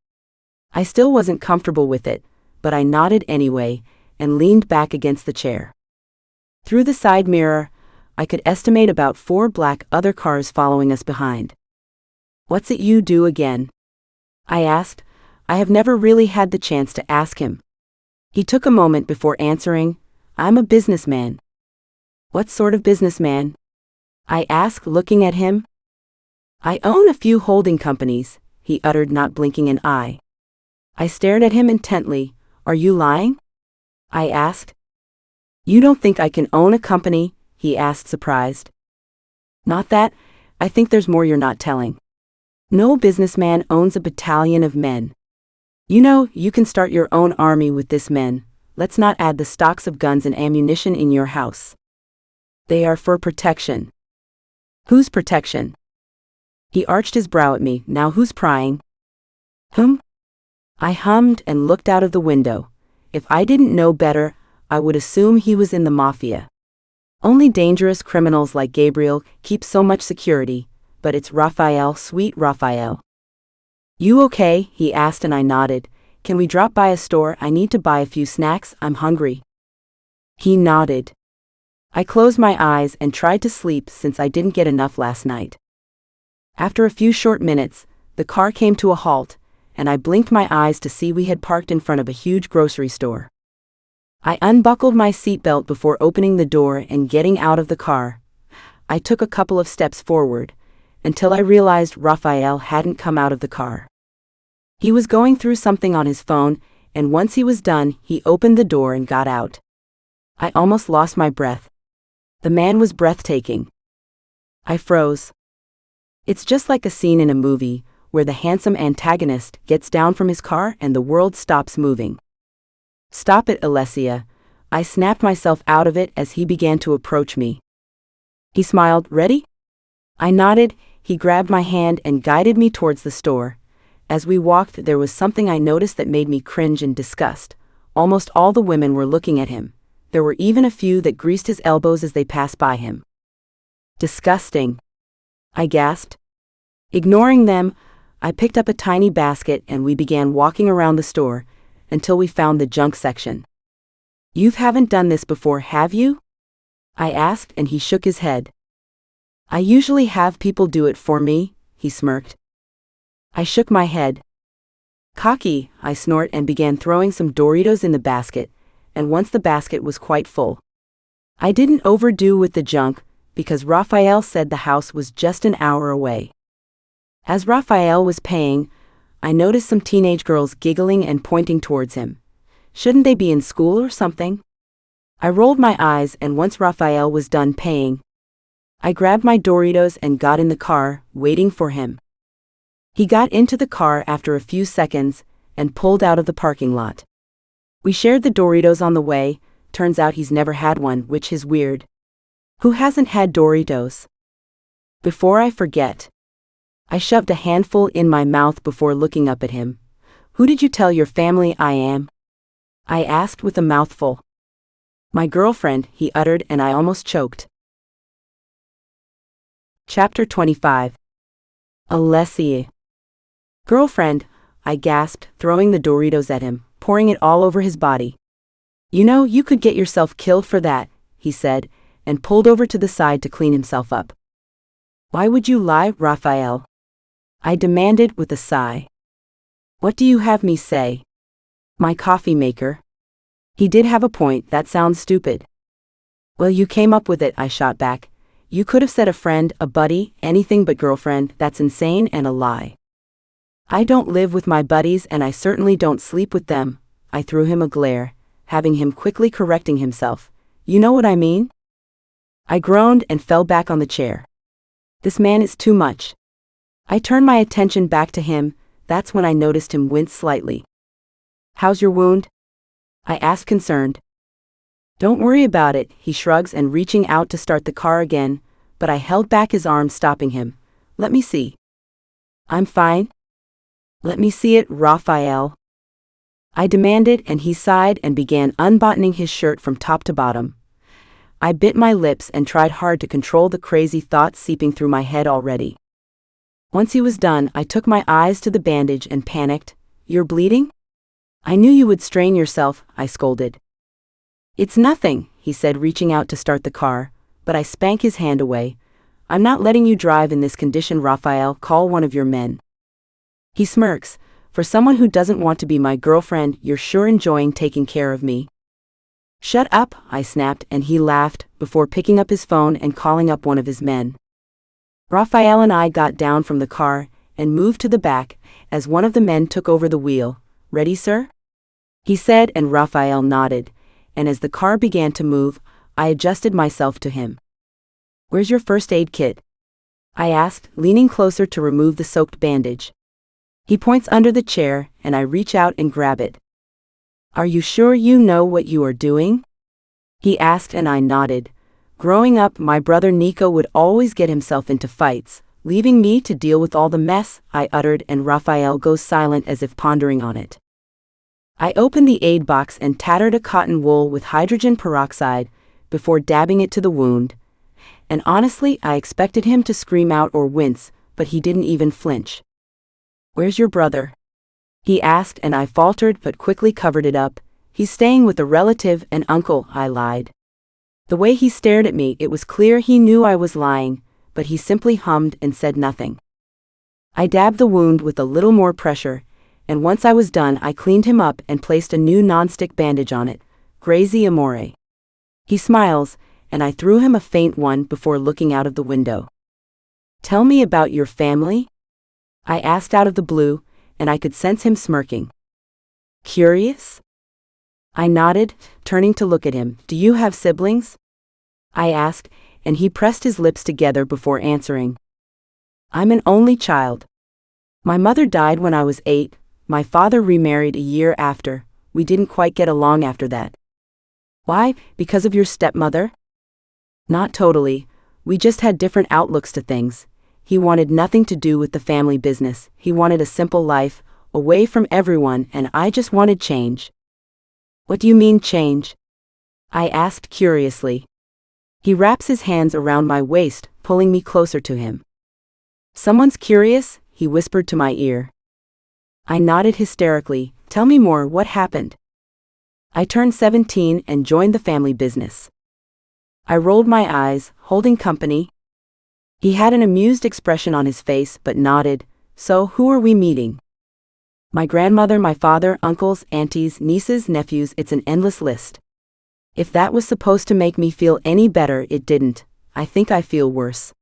I still wasn't comfortable with it, but I nodded anyway and leaned back against the chair. Through the side mirror, I could estimate about 4 black other cars following us behind. What's it you do again? I asked. I have never really had the chance to ask him. He took a moment before answering. I'm a businessman. What sort of businessman? I asked, looking at him. I own a few holding companies, he uttered, not blinking an eye. I stared at him intently. Are you lying? I asked. You don't think I can own a company? He asked, surprised. Not that. I think there's more you're not telling. No businessman owns a battalion of men. You know, you can start your own army with this men. Let's not add the stocks of guns and ammunition in your house. They are for protection. Whose protection? He arched his brow at me. Now who's prying? I hummed and looked out of the window. If I didn't know better, I would assume he was in the Mafia. Only dangerous criminals like Gabriel keep so much security, but it's Rafael, sweet Rafael. You okay? He asked and I nodded. Can we drop by a store? I need to buy a few snacks, I'm hungry. He nodded. I closed my eyes and tried to sleep since I didn't get enough last night. After a few short minutes, the car came to a halt, and I blinked my eyes to see we had parked in front of a huge grocery store. I unbuckled my seatbelt before opening the door and getting out of the car. I took a couple of steps forward, until I realized Rafael hadn't come out of the car. He was going through something on his phone, and once he was done, he opened the door and got out. I almost lost my breath. The man was breathtaking. I froze. It's just like a scene in a movie, where the handsome antagonist gets down from his car and the world stops moving. Stop it, Alessia. I snapped myself out of it as he began to approach me. He smiled. Ready? I nodded. He grabbed my hand and guided me towards the store. As we walked, there was something I noticed that made me cringe in disgust. Almost all the women were looking at him. There were even a few that greased his elbows as they passed by him. Disgusting, I gasped. Ignoring them, I picked up a tiny basket and we began walking around the store until we found the junk section. You haven't done this before, have you? I asked, and he shook his head. I usually have people do it for me, he smirked. I shook my head. Cocky, I snorted and began throwing some Doritos in the basket, and once the basket was quite full. I didn't overdo with the junk, because Rafael said the house was just an hour away. As Rafael was paying, I noticed some teenage girls giggling and pointing towards him. Shouldn't they be in school or something? I rolled my eyes, and once Rafael was done paying, I grabbed my Doritos and got in the car, waiting for him. He got into the car after a few seconds and pulled out of the parking lot. We shared the Doritos on the way. Turns out he's never had one, which is weird. Who hasn't had Doritos? Before I forget, I shoved a handful in my mouth before looking up at him. Who did you tell your family I am? I asked with a mouthful. My girlfriend, he uttered, and I almost choked. Chapter 25. Alessia. Girlfriend, I gasped, throwing the Doritos at him, pouring it all over his body. You know, you could get yourself killed for that, he said, and pulled over to the side to clean himself up. Why would you lie, Rafael? I demanded with a sigh. What do you have me say? My coffee maker. He did have a point, that sounds stupid. Well, you came up with it, I shot back. You could have said a friend, a buddy, anything but girlfriend. That's insane and a lie. I don't live with my buddies and I certainly don't sleep with them. I threw him a glare, having him quickly correcting himself. You know what I mean? I groaned and fell back on the chair. This man is too much. I turned my attention back to him. That's when I noticed him wince slightly. How's your wound? I asked, concerned. Don't worry about it, he shrugs and reaching out to start the car again, but I held back his arm, stopping him. Let me see. I'm fine. Let me see it, Rafael. I demanded, and he sighed and began unbuttoning his shirt from top to bottom. I bit my lips and tried hard to control the crazy thoughts seeping through my head already. Once he was done, I took my eyes to the bandage and panicked. You're bleeding? I knew you would strain yourself, I scolded. It's nothing, he said, reaching out to start the car, but I spanked his hand away. I'm not letting you drive in this condition, Rafael. Call one of your men. He smirks. For someone who doesn't want to be my girlfriend, you're sure enjoying taking care of me. Shut up, I snapped, and he laughed, before picking up his phone and calling up one of his men. Rafael and I got down from the car and moved to the back, as one of the men took over the wheel. Ready, sir? He said, and Rafael nodded, and as the car began to move, I adjusted myself to him. Where's your first aid kit? I asked, leaning closer to remove the soaked bandage. He points under the chair, and I reach out and grab it. Are you sure you know what you are doing? He asked, and I nodded. Growing up, my brother Nico would always get himself into fights, leaving me to deal with all the mess, I uttered, and Rafael goes silent as if pondering on it. I opened the aid box and tattered a cotton wool with hydrogen peroxide before dabbing it to the wound. And honestly, I expected him to scream out or wince, but he didn't even flinch. Where's your brother? He asked, and I faltered but quickly covered it up. He's staying with a relative, an uncle, I lied. The way he stared at me, it was clear he knew I was lying, but he simply hummed and said nothing. I dabbed the wound with a little more pressure, and once I was done, I cleaned him up and placed a new non-stick bandage on it. Grazie amore. He smiles, and I threw him a faint one before looking out of the window. Tell me about your family? I asked out of the blue, and I could sense him smirking. Curious? I nodded, turning to look at him. Do you have siblings? I asked, and he pressed his lips together before answering. I'm an only child. My mother died when I was 8. My father remarried a year after. We didn't quite get along after that. Why? Because of your stepmother? Not totally. We just had different outlooks to things. He wanted nothing to do with the family business. He wanted a simple life, away from everyone, and I just wanted change. What do you mean change? I asked curiously. He wraps his hands around my waist, pulling me closer to him. Someone's curious, he whispered to my ear. I nodded hysterically. Tell me more, what happened? I turned 17 and joined the family business. I rolled my eyes, holding company. He had an amused expression on his face but nodded. So, who are we meeting? My grandmother, my father, uncles, aunties, nieces, nephews, it's an endless list. If that was supposed to make me feel any better, it didn't. I think I feel worse.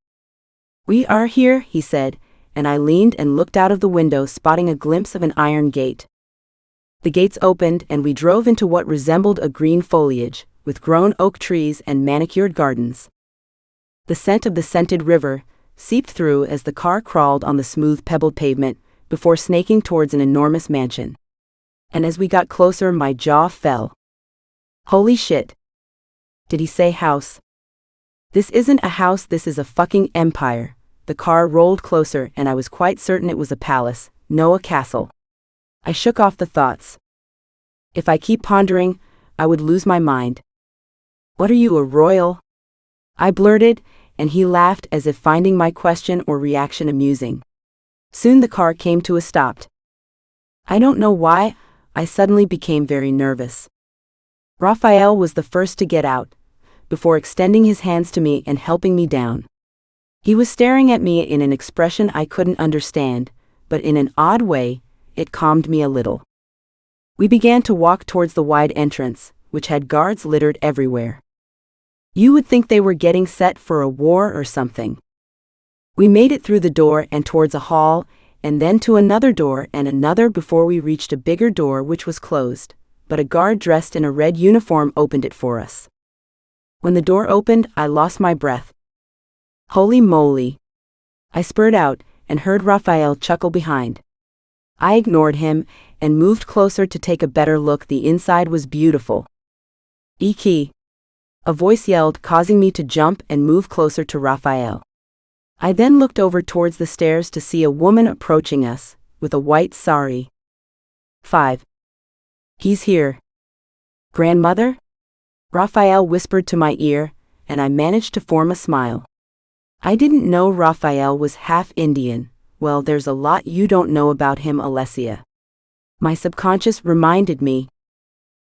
We are here, he said, and I leaned and looked out of the window, spotting a glimpse of an iron gate. The gates opened and we drove into what resembled a green foliage, with grown oak trees and manicured gardens. The scent of the scented river seeped through as the car crawled on the smooth pebbled pavement before snaking towards an enormous mansion. And as we got closer, my jaw fell. Holy shit. Did he say house? This isn't a house, this is a fucking empire. The car rolled closer and I was quite certain it was a palace, no a castle. I shook off the thoughts. If I keep pondering, I would lose my mind. What are you, a royal? I blurted, and he laughed as if finding my question or reaction amusing. Soon the car came to a stop. I don't know why, I suddenly became very nervous. Rafael was the first to get out, before extending his hands to me and helping me down. He was staring at me in an expression I couldn't understand, but in an odd way, it calmed me a little. We began to walk towards the wide entrance, which had guards littered everywhere. You would think they were getting set for a war or something. We made it through the door and towards a hall, and then to another door and another before we reached a bigger door which was closed, but a guard dressed in a red uniform opened it for us. When the door opened, I lost my breath. Holy moly! I spurred out and heard Rafael chuckle behind. I ignored him and moved closer to take a better look. The inside was beautiful. Iki! A voice yelled, causing me to jump and move closer to Rafael. I then looked over towards the stairs to see a woman approaching us, with a white sari. 5. He's here. Grandmother? Rafael whispered to my ear, and I managed to form a smile. I didn't know Rafael was half Indian. Well, there's a lot you don't know about him, Alessia. My subconscious reminded me.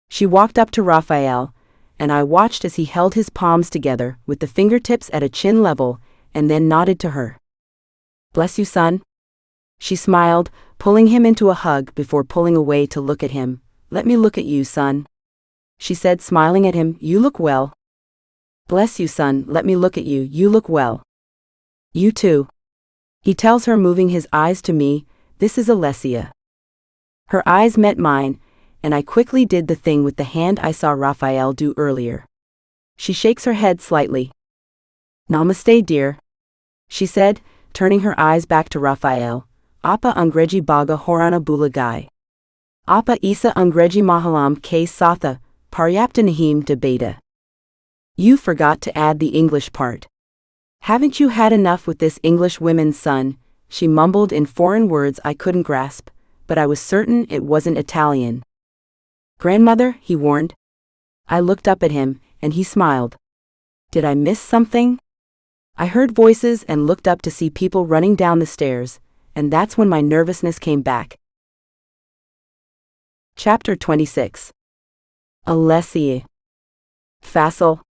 She walked up to Rafael, and I watched as he held his palms together with the fingertips at a chin level, and then nodded to her. Bless you, son. She smiled, pulling him into a hug before pulling away to look at him. Let me look at you, son. She said, smiling at him. You look well. Bless you, son. Let me look at you. You look well. You too. He tells her, moving his eyes to me. This is Alessia. Her eyes met mine, and I quickly did the thing with the hand I saw Rafael do earlier. She shakes her head slightly. Namaste, dear. She said, turning her eyes back to Rafael. Apa Angreji Baga Horana Bulagai. Apa Isa Angreji Mahalam K Satha, Paryapta Nahim de Beta. You forgot to add the English part. Haven't you had enough with this English women's son? She mumbled in foreign words I couldn't grasp, but I was certain it wasn't Italian. Grandmother, he warned. I looked up at him, and he smiled. Did I miss something? I heard voices and looked up to see people running down the stairs, and that's when my nervousness came back. Chapter 26. Alessia. Facile.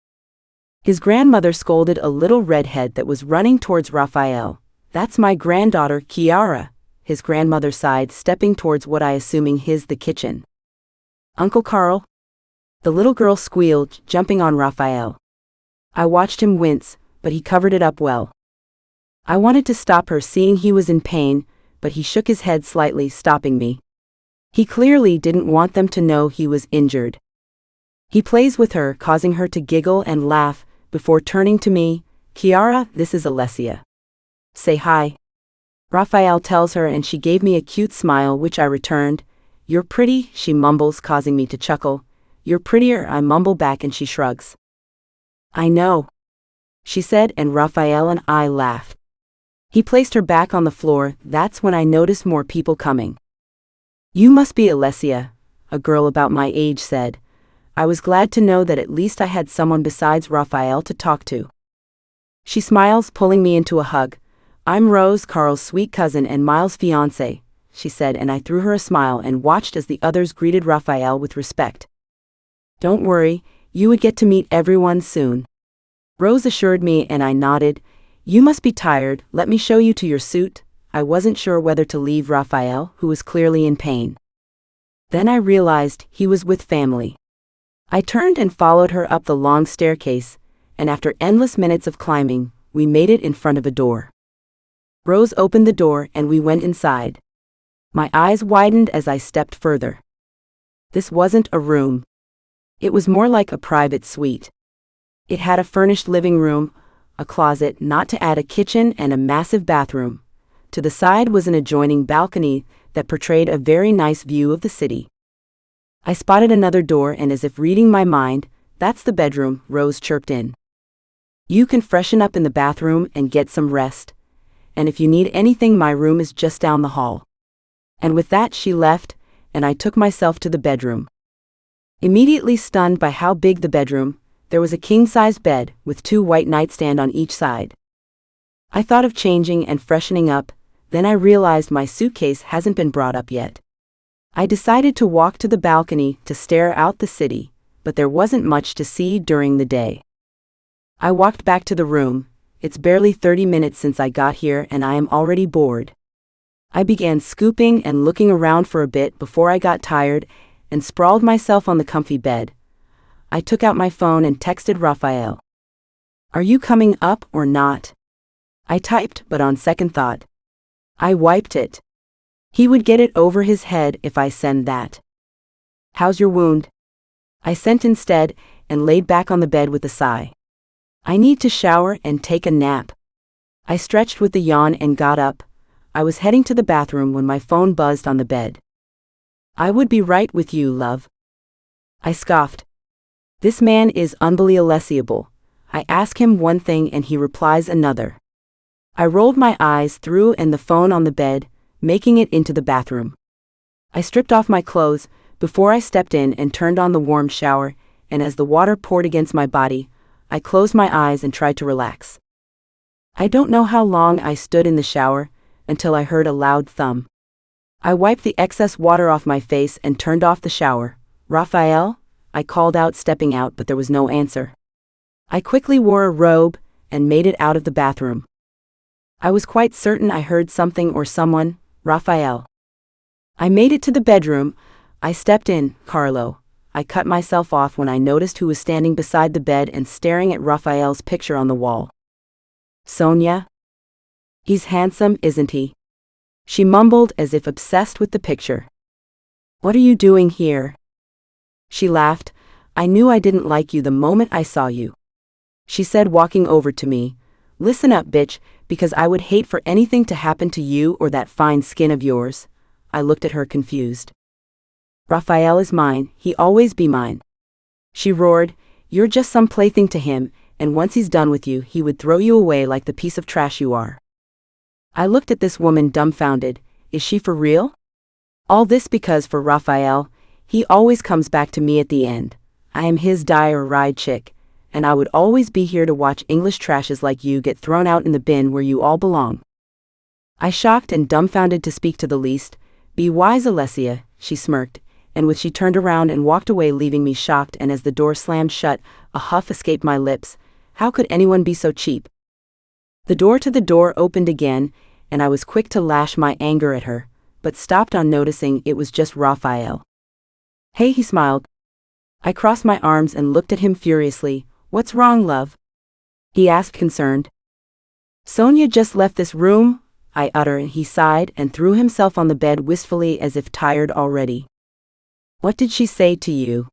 His grandmother scolded a little redhead that was running towards Rafael. That's my granddaughter, Chiara, his grandmother sighed, stepping towards what I assuming his the kitchen. Uncle Carl? The little girl squealed, jumping on Rafael. I watched him wince, but he covered it up well. I wanted to stop her, seeing he was in pain, but he shook his head slightly, stopping me. He clearly didn't want them to know he was injured. He plays with her, causing her to giggle and laugh, before turning to me. Chiara, this is Alessia. Say hi. Rafael tells her, and she gave me a cute smile which I returned. You're pretty, she mumbles, causing me to chuckle. You're prettier, I mumble back, and she shrugs. I know, she said, and Rafael and I laughed. He placed her back on the floor. That's when I noticed more people coming. "You must be Alessia," a girl about my age said. I was glad to know that at least I had someone besides Rafael to talk to. She smiles, pulling me into a hug. "I'm Rose, Carl's sweet cousin and Miles' fiancé," she said, and I threw her a smile and watched as the others greeted Rafael with respect. "Don't worry, you would get to meet everyone soon," Rose assured me, and I nodded. "You must be tired, let me show you to your suite." I wasn't sure whether to leave Rafael, who was clearly in pain. Then I realized he was with family. I turned and followed her up the long staircase, and after endless minutes of climbing, we made it in front of a door. Rose opened the door and we went inside. My eyes widened as I stepped further. This wasn't a room. It was more like a private suite. It had a furnished living room, a closet, not to add a kitchen, and a massive bathroom. To the side was an adjoining balcony that portrayed a very nice view of the city. I spotted another door, and as if reading my mind, "That's the bedroom," Rose chirped in. "You can freshen up in the bathroom and get some rest. And if you need anything, my room is just down the hall." And with that she left, and I took myself to the bedroom. Immediately stunned by how big the bedroom, there was a king-size bed with 2 white nightstands on each side. I thought of changing and freshening up, then I realized my suitcase hasn't been brought up yet. I decided to walk to the balcony to stare out the city, but there wasn't much to see during the day. I walked back to the room. It's barely 30 minutes since I got here and I am already bored. I began scooping and looking around for a bit before I got tired and sprawled myself on the comfy bed. I took out my phone and texted Rafael. "Are you coming up or not?" I typed, but on second thought, I wiped it. He would get it over his head if I send that. "How's your wound?" I sent instead, and laid back on the bed with a sigh. "I need to shower and take a nap." I stretched with a yawn and got up. I was heading to the bathroom when my phone buzzed on the bed. "I would be right with you, love." I scoffed. This man is unbelievable. I ask him one thing and he replies another. I rolled my eyes through and the phone on the bed, making it into the bathroom. I stripped off my clothes before I stepped in and turned on the warm shower, and as the water poured against my body, I closed my eyes and tried to relax. I don't know how long I stood in the shower, until I heard a loud thump. I wiped the excess water off my face and turned off the shower. "Rafael?" I called out, stepping out, but there was no answer. I quickly wore a robe and made it out of the bathroom. I was quite certain I heard something or someone. Rafael. I made it to the bedroom. I stepped in. "Carlo." I cut myself off when I noticed who was standing beside the bed and staring at Rafael's picture on the wall. "Sonia? He's handsome, isn't he?" She mumbled as if obsessed with the picture. "What are you doing here?" She laughed. "I knew I didn't like you the moment I saw you," she said, walking over to me. "Listen up, bitch, because I would hate for anything to happen to you or that fine skin of yours." I looked at her confused. "Rafael is mine, he always be mine," she roared. "You're just some plaything to him, and once he's done with you, he would throw you away like the piece of trash you are." I looked at this woman dumbfounded. Is she for real? All this because for Rafael, he always comes back to me at the end. I am his die or ride chick, and I would always be here to watch English trashes like you get thrown out in the bin where you all belong. I shocked and dumbfounded to speak to the least. "Be wise, Alessia," she smirked, and with she turned around and walked away, leaving me shocked, and as the door slammed shut, a huff escaped my lips. How could anyone be so cheap? The door to the door opened again, and I was quick to lash my anger at her, but stopped on noticing it was just Rafael. "Hey," he smiled. I crossed my arms and looked at him furiously. "What's wrong, love?" he asked, concerned. "Sonia just left this room," I uttered, and he sighed and threw himself on the bed wistfully as if tired already. "What did she say to you?"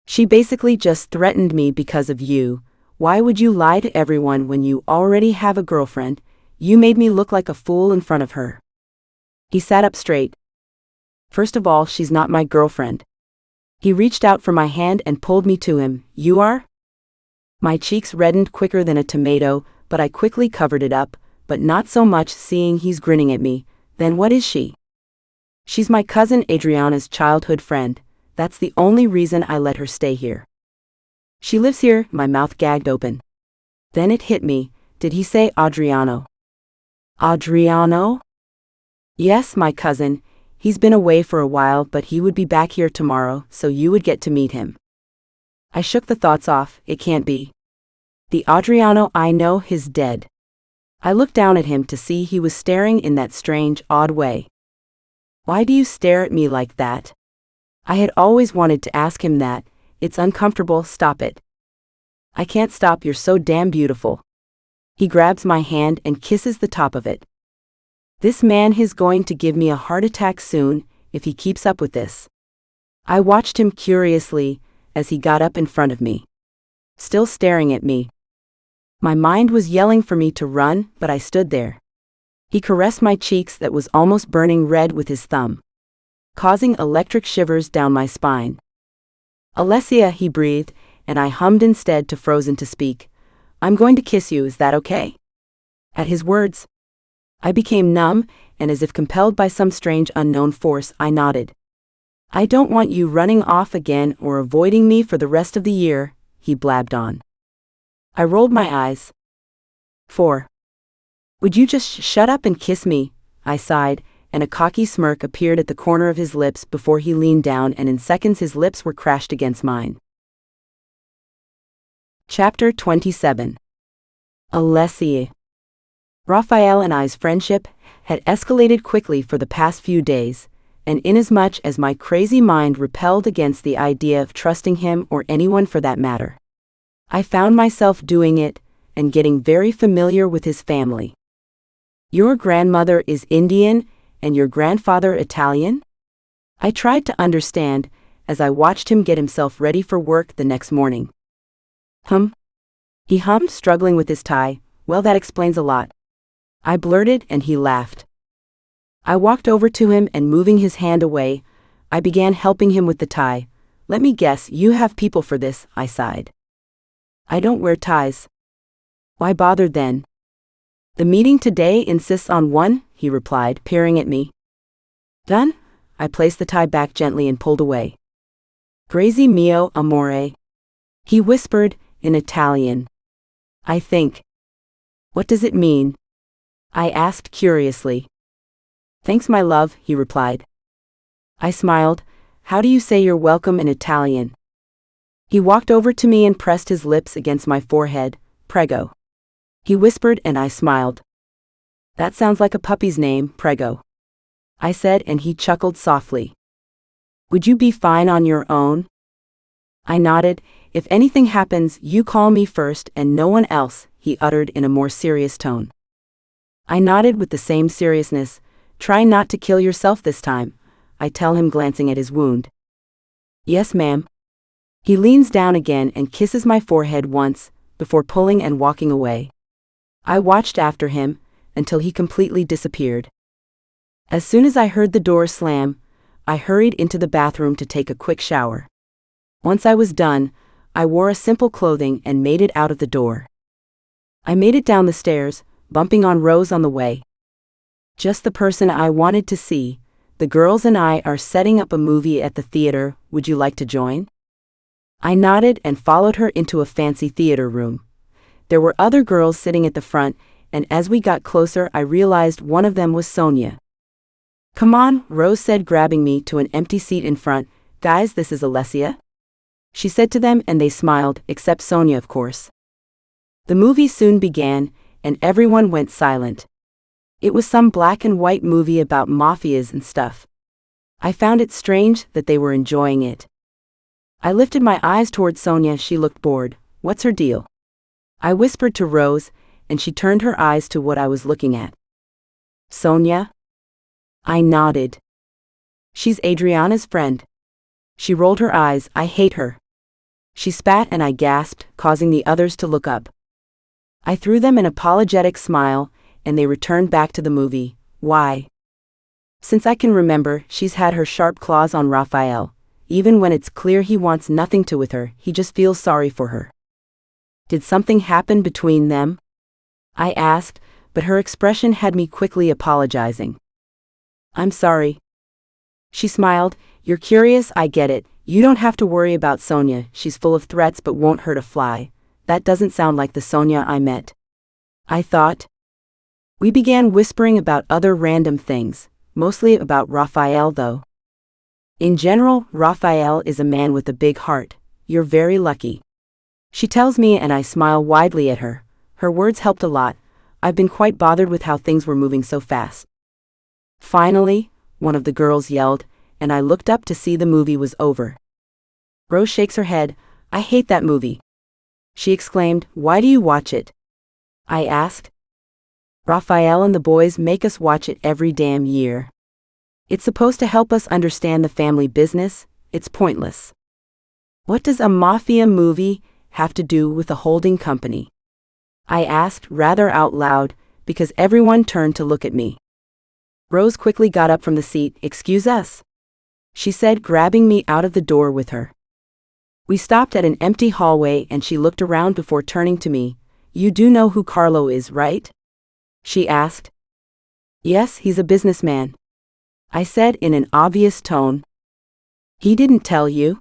"She basically just threatened me because of you. Why would you lie to everyone when you already have a girlfriend? You made me look like a fool in front of her." He sat up straight. "First of all, she's not my girlfriend." He reached out for my hand and pulled me to him. "You are?" My cheeks reddened quicker than a tomato, but I quickly covered it up. but not so much seeing he's grinning at me. Then what is she? She's my cousin Adriana's childhood friend. That's the only reason I let her stay here. She lives here, my mouth gagged open. Then it hit me, did he say Adriano? Adriano? Yes, my cousin. He's been away for a while, but he would be back here tomorrow, so you would get to meet him. I shook the thoughts off, it can't be. The Adriano I know is dead. I looked down at him to see he was staring in that strange, odd way. Why do you stare at me like that? I had always wanted to ask him that. It's uncomfortable, stop it. I can't stop, you're so damn beautiful. He grabs my hand and kisses the top of it. This man is going to give me a heart attack soon, if he keeps up with this. I watched him curiously, as he got up in front of me. Still staring at me. My mind was yelling for me to run, but I stood there. He caressed my cheeks that was almost burning red with his thumb, causing electric shivers down my spine. Alessia, he breathed, and I hummed instead, too frozen to speak. I'm going to kiss you, is that okay? At his words, I became numb, and as if compelled by some strange unknown force, I nodded. I don't want you running off again or avoiding me for the rest of the year, he blabbed on. I rolled my eyes. 4. Would you just shut up and kiss me? I sighed, and a cocky smirk appeared at the corner of his lips before he leaned down, and in seconds his lips were crashed against mine. Chapter 27. Alessia. Rafael and I's friendship had escalated quickly for the past few days, and inasmuch as my crazy mind repelled against the idea of trusting him or anyone for that matter, I found myself doing it and getting very familiar with his family. Your grandmother is Indian and your grandfather Italian? I tried to understand as I watched him get himself ready for work the next morning. He hummed, struggling with his tie. Well, that explains a lot. I blurted, and he laughed. I walked over to him and, moving his hand away, I began helping him with the tie. Let me guess, you have people for this, I sighed. I don't wear ties. Why bother then? The meeting today insists on one, he replied, peering at me. Done? I placed the tie back gently and pulled away. Grazie mio amore. He whispered, in Italian. I think. What does it mean? I asked curiously. Thanks, my love, he replied. I smiled. How do you say you're welcome in Italian? He walked over to me and pressed his lips against my forehead. Prego. He whispered, and I smiled. That sounds like a puppy's name, Prego. I said, and he chuckled softly. Would you be fine on your own? I nodded. If anything happens, you call me first and no one else, he uttered in a more serious tone. I nodded with the same seriousness. Try not to kill yourself this time, I tell him, glancing at his wound. Yes, ma'am. He leans down again and kisses my forehead once, before pulling and walking away. I watched after him, until he completely disappeared. As soon as I heard the door slam, I hurried into the bathroom to take a quick shower. Once I was done, I wore a simple clothing and made it out of the door. I made it down the stairs, bumping on Rose on the way. Just the person I wanted to see. The girls and I are setting up a movie at the theater, would you like to join? I nodded and followed her into a fancy theater room. There were other girls sitting at the front, and as we got closer I realized one of them was Sonia. Come on, Rose said, grabbing me to an empty seat in front. Guys, this is Alessia. She said to them, and they smiled, except Sonia, of course. The movie soon began, and everyone went silent. It was some black and white movie about mafias and stuff. I found it strange that they were enjoying it. I lifted my eyes toward Sonia. She looked bored. What's her deal? I whispered to Rose, and she turned her eyes to what I was looking at. Sonia? I nodded. She's Adriana's friend. She rolled her eyes. I hate her. She spat, and I gasped, causing the others to look up. I threw them an apologetic smile, and they returned back to the movie. Why? Since I can remember, she's had her sharp claws on Rafael. Even when it's clear he wants nothing to with her, he just feels sorry for her. Did something happen between them? I asked, but her expression had me quickly apologizing. "I'm sorry." She smiled. "You're curious, I get it. You don't have to worry about Sonia, she's full of threats but won't hurt a fly. That doesn't sound like the Sonia I met," I thought. We began whispering about other random things, mostly about Rafael though. "In general, Rafael is a man with a big heart. You're very lucky," she tells me, and I smile widely at her. Her words helped a lot. I've been quite bothered with how things were moving so fast. Finally, one of the girls yelled, and I looked up to see the movie was over. Rose shakes her head. "I hate that movie," she exclaimed. "Why do you watch it?" I asked. "Rafael and the boys make us watch it every damn year. It's supposed to help us understand the family business. It's pointless." "What does a mafia movie have to do with a holding company?" I asked rather out loud, because everyone turned to look at me. Rose quickly got up from the seat. "Excuse us," she said, grabbing me out of the door with her. We stopped at an empty hallway and she looked around before turning to me. "You do know who Carlo is, right?" she asked. "Yes, he's a businessman," I said in an obvious tone. "He didn't tell you?"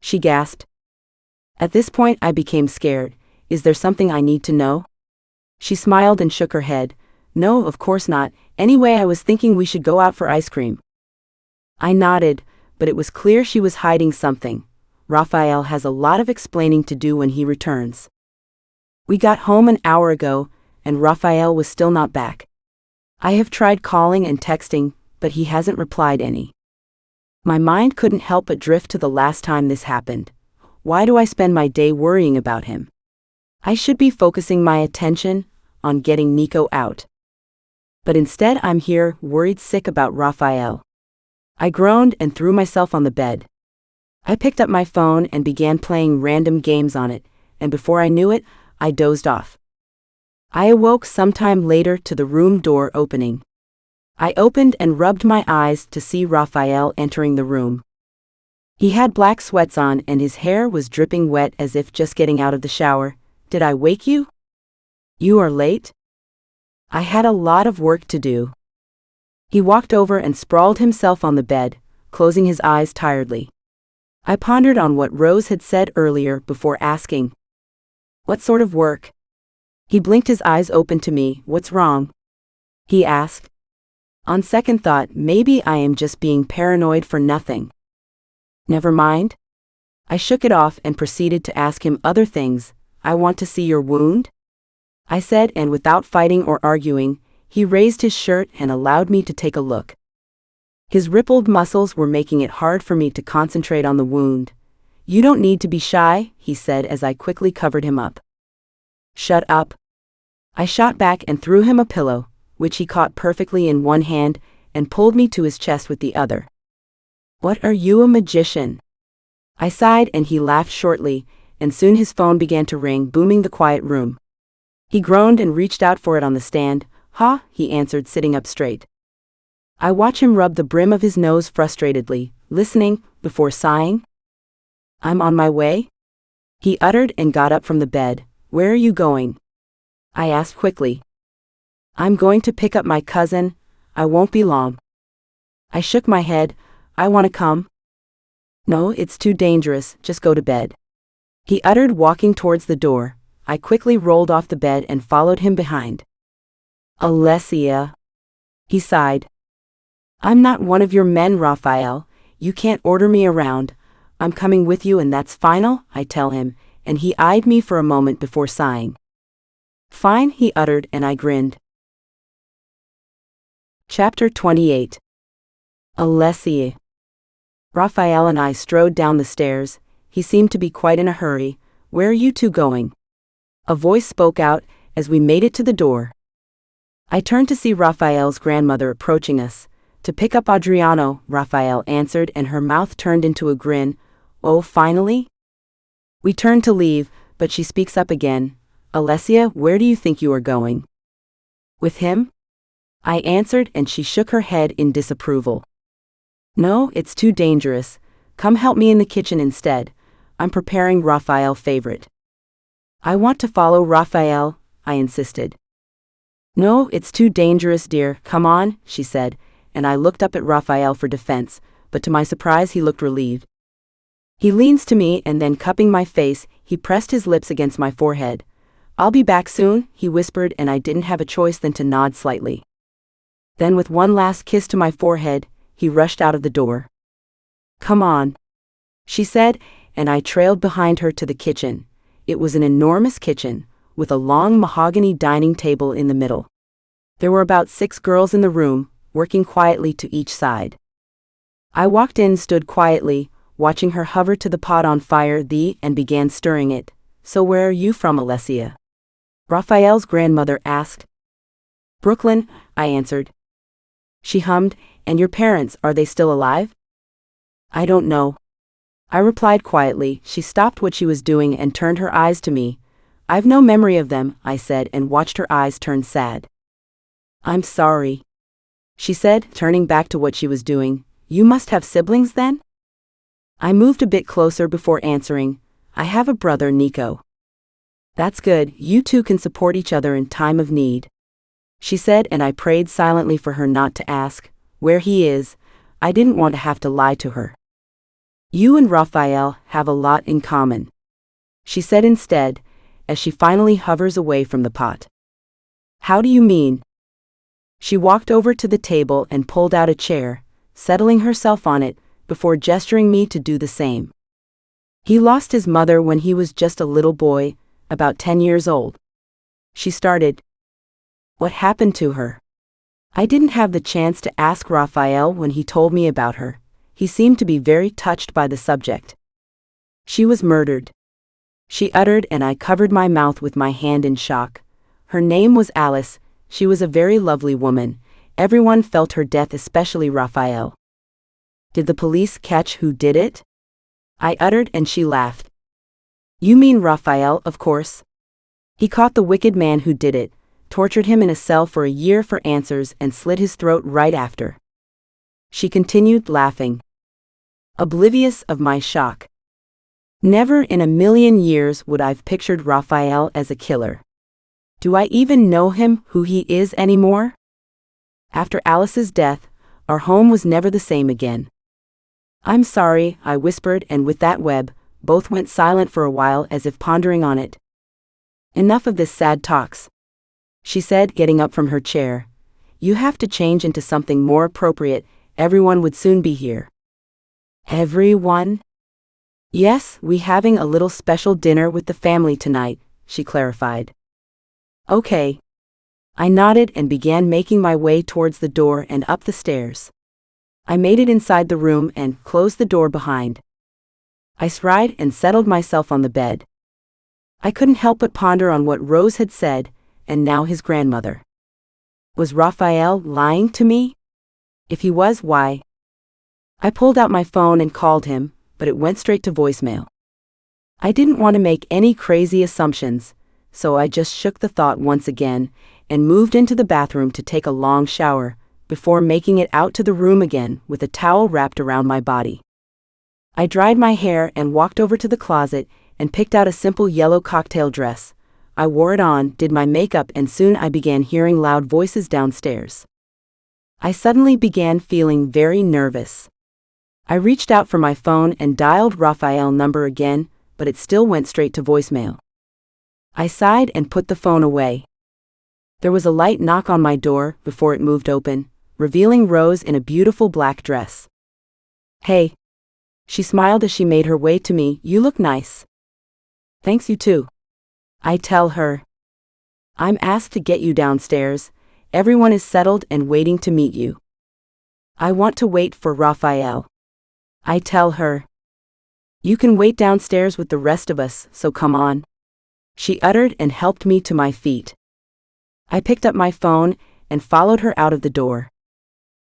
she gasped. At this point I became scared. "Is there something I need to know?" She smiled and shook her head. "No, of course not. Anyway, I was thinking we should go out for ice cream." I nodded, but it was clear she was hiding something. Rafael has a lot of explaining to do when he returns. We got home an hour ago, and Rafael was still not back. I have tried calling and texting, but he hasn't replied any. My mind couldn't help but drift to the last time this happened. Why do I spend my day worrying about him? I should be focusing my attention on getting Nico out. But instead I'm here, worried sick about Rafael. I groaned and threw myself on the bed. I picked up my phone and began playing random games on it, and before I knew it, I dozed off. I awoke sometime later to the room door opening. I opened and rubbed my eyes to see Rafael entering the room. He had black sweats on and his hair was dripping wet as if just getting out of the shower. "Did I wake you?" "You are late?" "I had a lot of work to do." He walked over and sprawled himself on the bed, closing his eyes tiredly. I pondered on what Rose had said earlier before asking, "What sort of work?" He blinked his eyes open to me. "What's wrong?" he asked. On second thought, maybe I am just being paranoid for nothing. "Never mind." I shook it off and proceeded to ask him other things. "I want to see your wound," I said, and without fighting or arguing, he raised his shirt and allowed me to take a look. His rippled muscles were making it hard for me to concentrate on the wound. "You don't need to be shy," he said as I quickly covered him up. "Shut up." I shot back and threw him a pillow, which he caught perfectly in one hand and pulled me to his chest with the other. "What, are you a magician?" I sighed and he laughed shortly, and soon his phone began to ring, booming the quiet room. He groaned and reached out for it on the stand. "Ha," he answered, sitting up straight. I watch him rub the brim of his nose frustratedly, listening, before sighing. "I'm on my way," he uttered and got up from the bed. "Where are you going?" I asked quickly. "I'm going to pick up my cousin. I won't be long." I shook my head. "I want to come." "No, it's too dangerous, just go to bed," he uttered, walking towards the door. I quickly rolled off the bed and followed him behind. "Alessia," he sighed. "I'm not one of your men, Rafael. You can't order me around. I'm coming with you and that's final," I tell him, and he eyed me for a moment before sighing. "Fine," he uttered, and I grinned. Chapter 28. Alessia. Rafael and I strode down the stairs. He seemed to be quite in a hurry. "Where are you two going?" a voice spoke out as we made it to the door. I turned to see Rafael's grandmother approaching us. "To pick up Adriano," Rafael answered, and her mouth turned into a grin. "Oh, finally?" We turned to leave, but she speaks up again. "Alessia, where do you think you are going?" "With him?" I answered, and she shook her head in disapproval. "No, it's too dangerous. Come help me in the kitchen instead. I'm preparing Rafael's favorite." "I want to follow Rafael," I insisted. No, it's too dangerous, dear. Come on, she said, and I looked up at Rafael for defense, but to my surprise he looked relieved. He leans to me and then cupping my face, he pressed his lips against my forehead. I'll be back soon, he whispered, and I didn't have a choice than to nod slightly. Then with one last kiss to my forehead, he rushed out of the door. Come on, she said, and I trailed behind her to the kitchen. It was an enormous kitchen, with a long mahogany dining table in the middle. There were about 6 girls in the room, working quietly to each side. I walked in, stood quietly, watching her hover to the pot on fire and began stirring it. So where are you from, Alessia? Rafael's grandmother asked. Brooklyn, I answered. She hummed, and your parents, are they still alive? I don't know. I replied quietly. She stopped what she was doing and turned her eyes to me. I've no memory of them, I said, and watched her eyes turn sad. I'm sorry, she said, turning back to what she was doing. You must have siblings then? I moved a bit closer before answering. I have a brother, Nico. That's good, you two can support each other in time of need, she said, and I prayed silently for her not to ask where he is. I didn't want to have to lie to her. You and Rafael have a lot in common, she said instead, as she finally hovers away from the pot. How do you mean? She walked over to the table and pulled out a chair, settling herself on it, before gesturing me to do the same. He lost his mother when he was just a little boy, about 10 years old. She started. What happened to her? I didn't have the chance to ask Rafael when he told me about her. He seemed to be very touched by the subject. She was murdered, she uttered, and I covered my mouth with my hand in shock. Her name was Alice. She was a very lovely woman. Everyone felt her death, especially Rafael. Did the police catch who did it? I uttered, and she laughed. You mean Rafael, of course. He caught the wicked man who did it, tortured him in a cell for a year for answers, and slit his throat right after. She continued, laughing, oblivious of my shock. Never in a million years would I've pictured Rafael as a killer. Do I even know him, who he is, anymore? After Alice's death, our home was never the same again. I'm sorry, I whispered, and with that both went silent for a while as if pondering on it. Enough of this sad talks, she said, getting up from her chair. You have to change into something more appropriate. Everyone would soon be here. Everyone? Yes, we having a little special dinner with the family tonight, she clarified. Okay. I nodded and began making my way towards the door and up the stairs. I made it inside the room and closed the door behind. I sighed and settled myself on the bed. I couldn't help but ponder on what Rose had said, and now his grandmother. Was Rafael lying to me? If he was, why? I pulled out my phone and called him, but it went straight to voicemail. I didn't want to make any crazy assumptions, so I just shook the thought once again and moved into the bathroom to take a long shower, before making it out to the room again with a towel wrapped around my body. I dried my hair and walked over to the closet and picked out a simple yellow cocktail dress. I wore it on, did my makeup, and soon I began hearing loud voices downstairs. I suddenly began feeling very nervous. I reached out for my phone and dialed Rafael's number again, but it still went straight to voicemail. I sighed and put the phone away. There was a light knock on my door before it moved open, revealing Rose in a beautiful black dress. Hey. She smiled as she made her way to me. You look nice. Thanks, you too. I tell her. I'm asked to get you downstairs. Everyone is settled and waiting to meet you. I want to wait for Rafael. I tell her. You can wait downstairs with the rest of us, so come on. She uttered and helped me to my feet. I picked up my phone and followed her out of the door.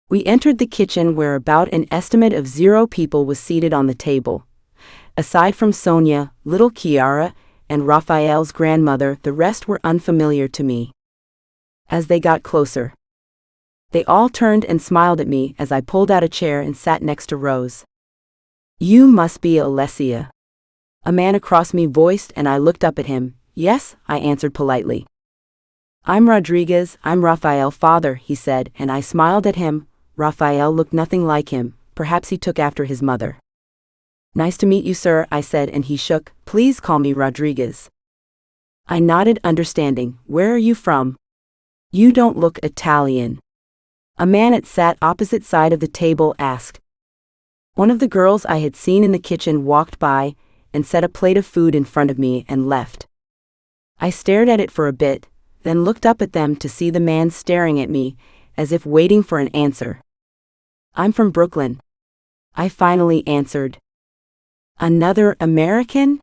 We entered the kitchen where about an estimate of 0 people was seated on the table. Aside from Sonia, little Kiara, and Rafael's grandmother, the rest were unfamiliar to me. As they got closer, they all turned and smiled at me as I pulled out a chair and sat next to Rose. You must be Alessia, a man across me voiced, and I looked up at him. Yes, I answered politely. I'm Rodriguez, I'm Rafael, father, he said, and I smiled at him. Rafael looked nothing like him, perhaps he took after his mother. Nice to meet you, sir, I said, and he shook. Please call me Rodriguez. I nodded, understanding. Where are you from? You don't look Italian. A man at sat opposite side of the table asked. One of the girls I had seen in the kitchen walked by and set a plate of food in front of me and left. I stared at it for a bit, then looked up at them to see the man staring at me, as if waiting for an answer. I'm from Brooklyn. I finally answered. Another American?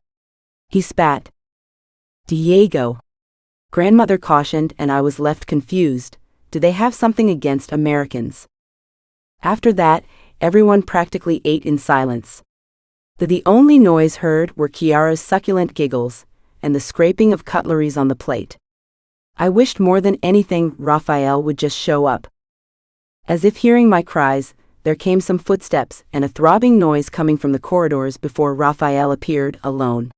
He spat. Diego. Grandmother cautioned, and I was left confused. Do they have something against Americans? After that, everyone practically ate in silence. The only noise heard were Kiara's succulent giggles and the scraping of cutleries on the plate. I wished more than anything Rafael would just show up. As if hearing my cries, there came some footsteps and a throbbing noise coming from the corridors before Rafael appeared, alone.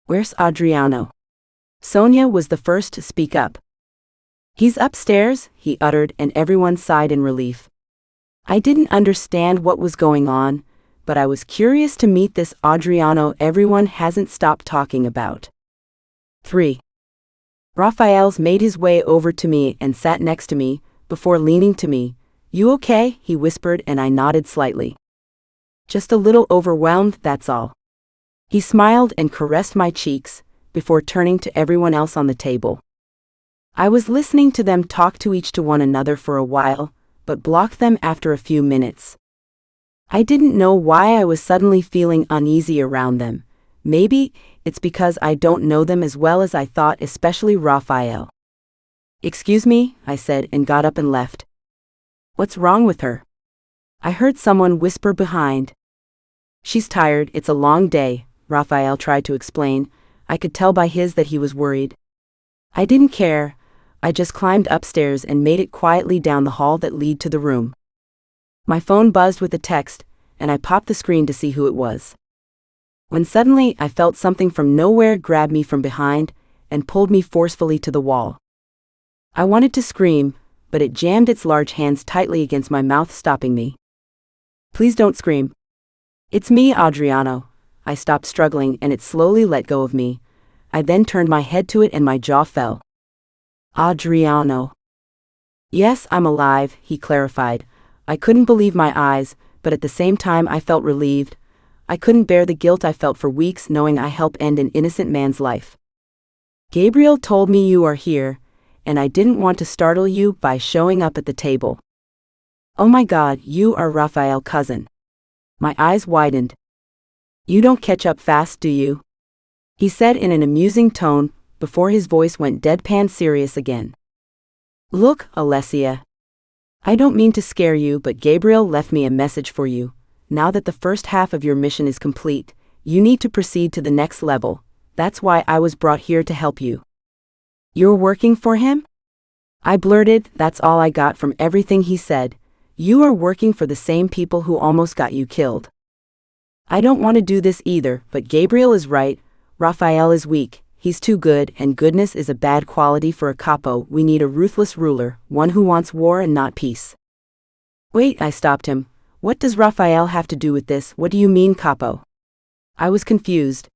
Where's Adriano? Sonia was the first to speak up. He's upstairs, he uttered, and everyone sighed in relief. I didn't understand what was going on, but I was curious to meet this Adriano everyone hasn't stopped talking about. 3. Rafael's made his way over to me and sat next to me, before leaning to me. You okay? He whispered, and I nodded slightly. Just a little overwhelmed, that's all. He smiled and caressed my cheeks, before turning to everyone else on the table. I was listening to them talk to one another for a while, but blocked them after a few minutes. I didn't know why I was suddenly feeling uneasy around them. Maybe it's because I don't know them as well as I thought, especially Rafael. Excuse me, I said, and got up and left. What's wrong with her? I heard someone whisper behind. She's tired, it's a long day, Rafael tried to explain. I could tell by his that he was worried. I didn't care. I just climbed upstairs and made it quietly down the hall that led to the room. My phone buzzed with a text, and I popped the screen to see who it was. When suddenly I felt something from nowhere grab me from behind and pulled me forcefully to the wall. I wanted to scream, but it jammed its large hands tightly against my mouth, stopping me. Please don't scream. It's me, Adriano. I stopped struggling and it slowly let go of me. I then turned my head to it and my jaw fell. Adriano. Yes, I'm alive, he clarified. I couldn't believe my eyes, but at the same time I felt relieved. I couldn't bear the guilt I felt for weeks knowing I helped end an innocent man's life. Gabriel told me you are here, and I didn't want to startle you by showing up at the table. Oh my God, you are Rafael's cousin. My eyes widened. You don't catch up fast, do you? He said in an amusing tone, before his voice went deadpan serious again. Look, Alessia. I don't mean to scare you, but Gabriel left me a message for you. Now that the first half of your mission is complete, you need to proceed to the next level. That's why I was brought here to help you. You're working for him? I blurted, that's all I got from everything he said. You are working for the same people who almost got you killed. I don't want to do this either, but Gabriel is right. Rafael is weak. He's too good, and goodness is a bad quality for a capo. We need a ruthless ruler, one who wants war and not peace. Wait, I stopped him. What does Rafael have to do with this? What do you mean, capo? I was confused.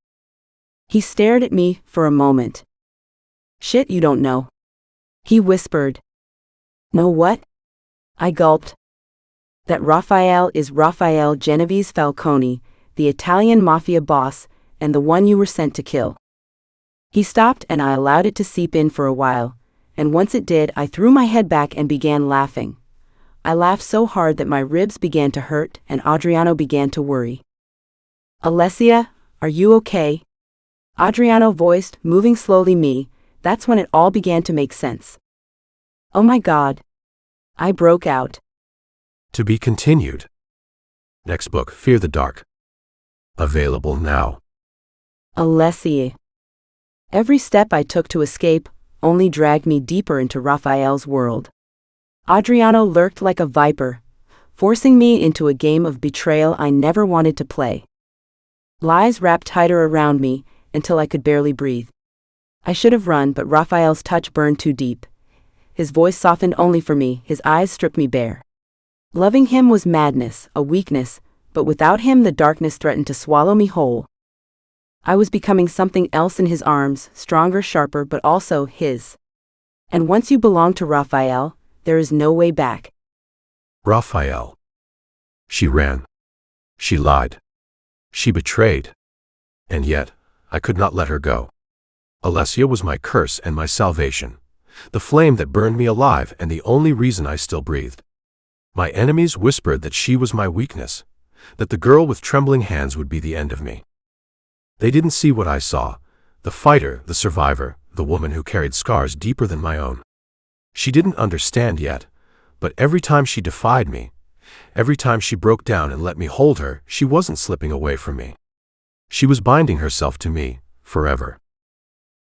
He stared at me for a moment. Shit, you don't know. He whispered. Know what? I gulped. That Rafael is Rafael Genovese Falcone, the Italian Mafia boss, and the one you were sent to kill. He stopped and I allowed it to seep in for a while, and once it did, I threw my head back and began laughing. I laughed so hard that my ribs began to hurt and Adriano began to worry. Alessia, are you okay? Adriano voiced, moving slowly me. That's when it all began to make sense. Oh my God. I broke out. To be continued. Next book, Fear the Dark. Available now. Alessia. Every step I took to escape only dragged me deeper into Rafael's world. Adriano lurked like a viper, forcing me into a game of betrayal I never wanted to play. Lies wrapped tighter around me until I could barely breathe. I should have run, but Raphael's touch burned too deep. His voice softened only for me, his eyes stripped me bare. Loving him was madness, a weakness, but without him the darkness threatened to swallow me whole. I was becoming something else in his arms, stronger, sharper, but also his. And once you belong to Raphael, there is no way back. Raphael. She ran. She lied. She betrayed. And yet, I could not let her go. Alessia was my curse and my salvation, the flame that burned me alive and the only reason I still breathed. My enemies whispered that she was my weakness, that the girl with trembling hands would be the end of me. They didn't see what I saw, the fighter, the survivor, the woman who carried scars deeper than my own. She didn't understand yet, but every time she defied me, every time she broke down and let me hold her, she wasn't slipping away from me. She was binding herself to me, forever.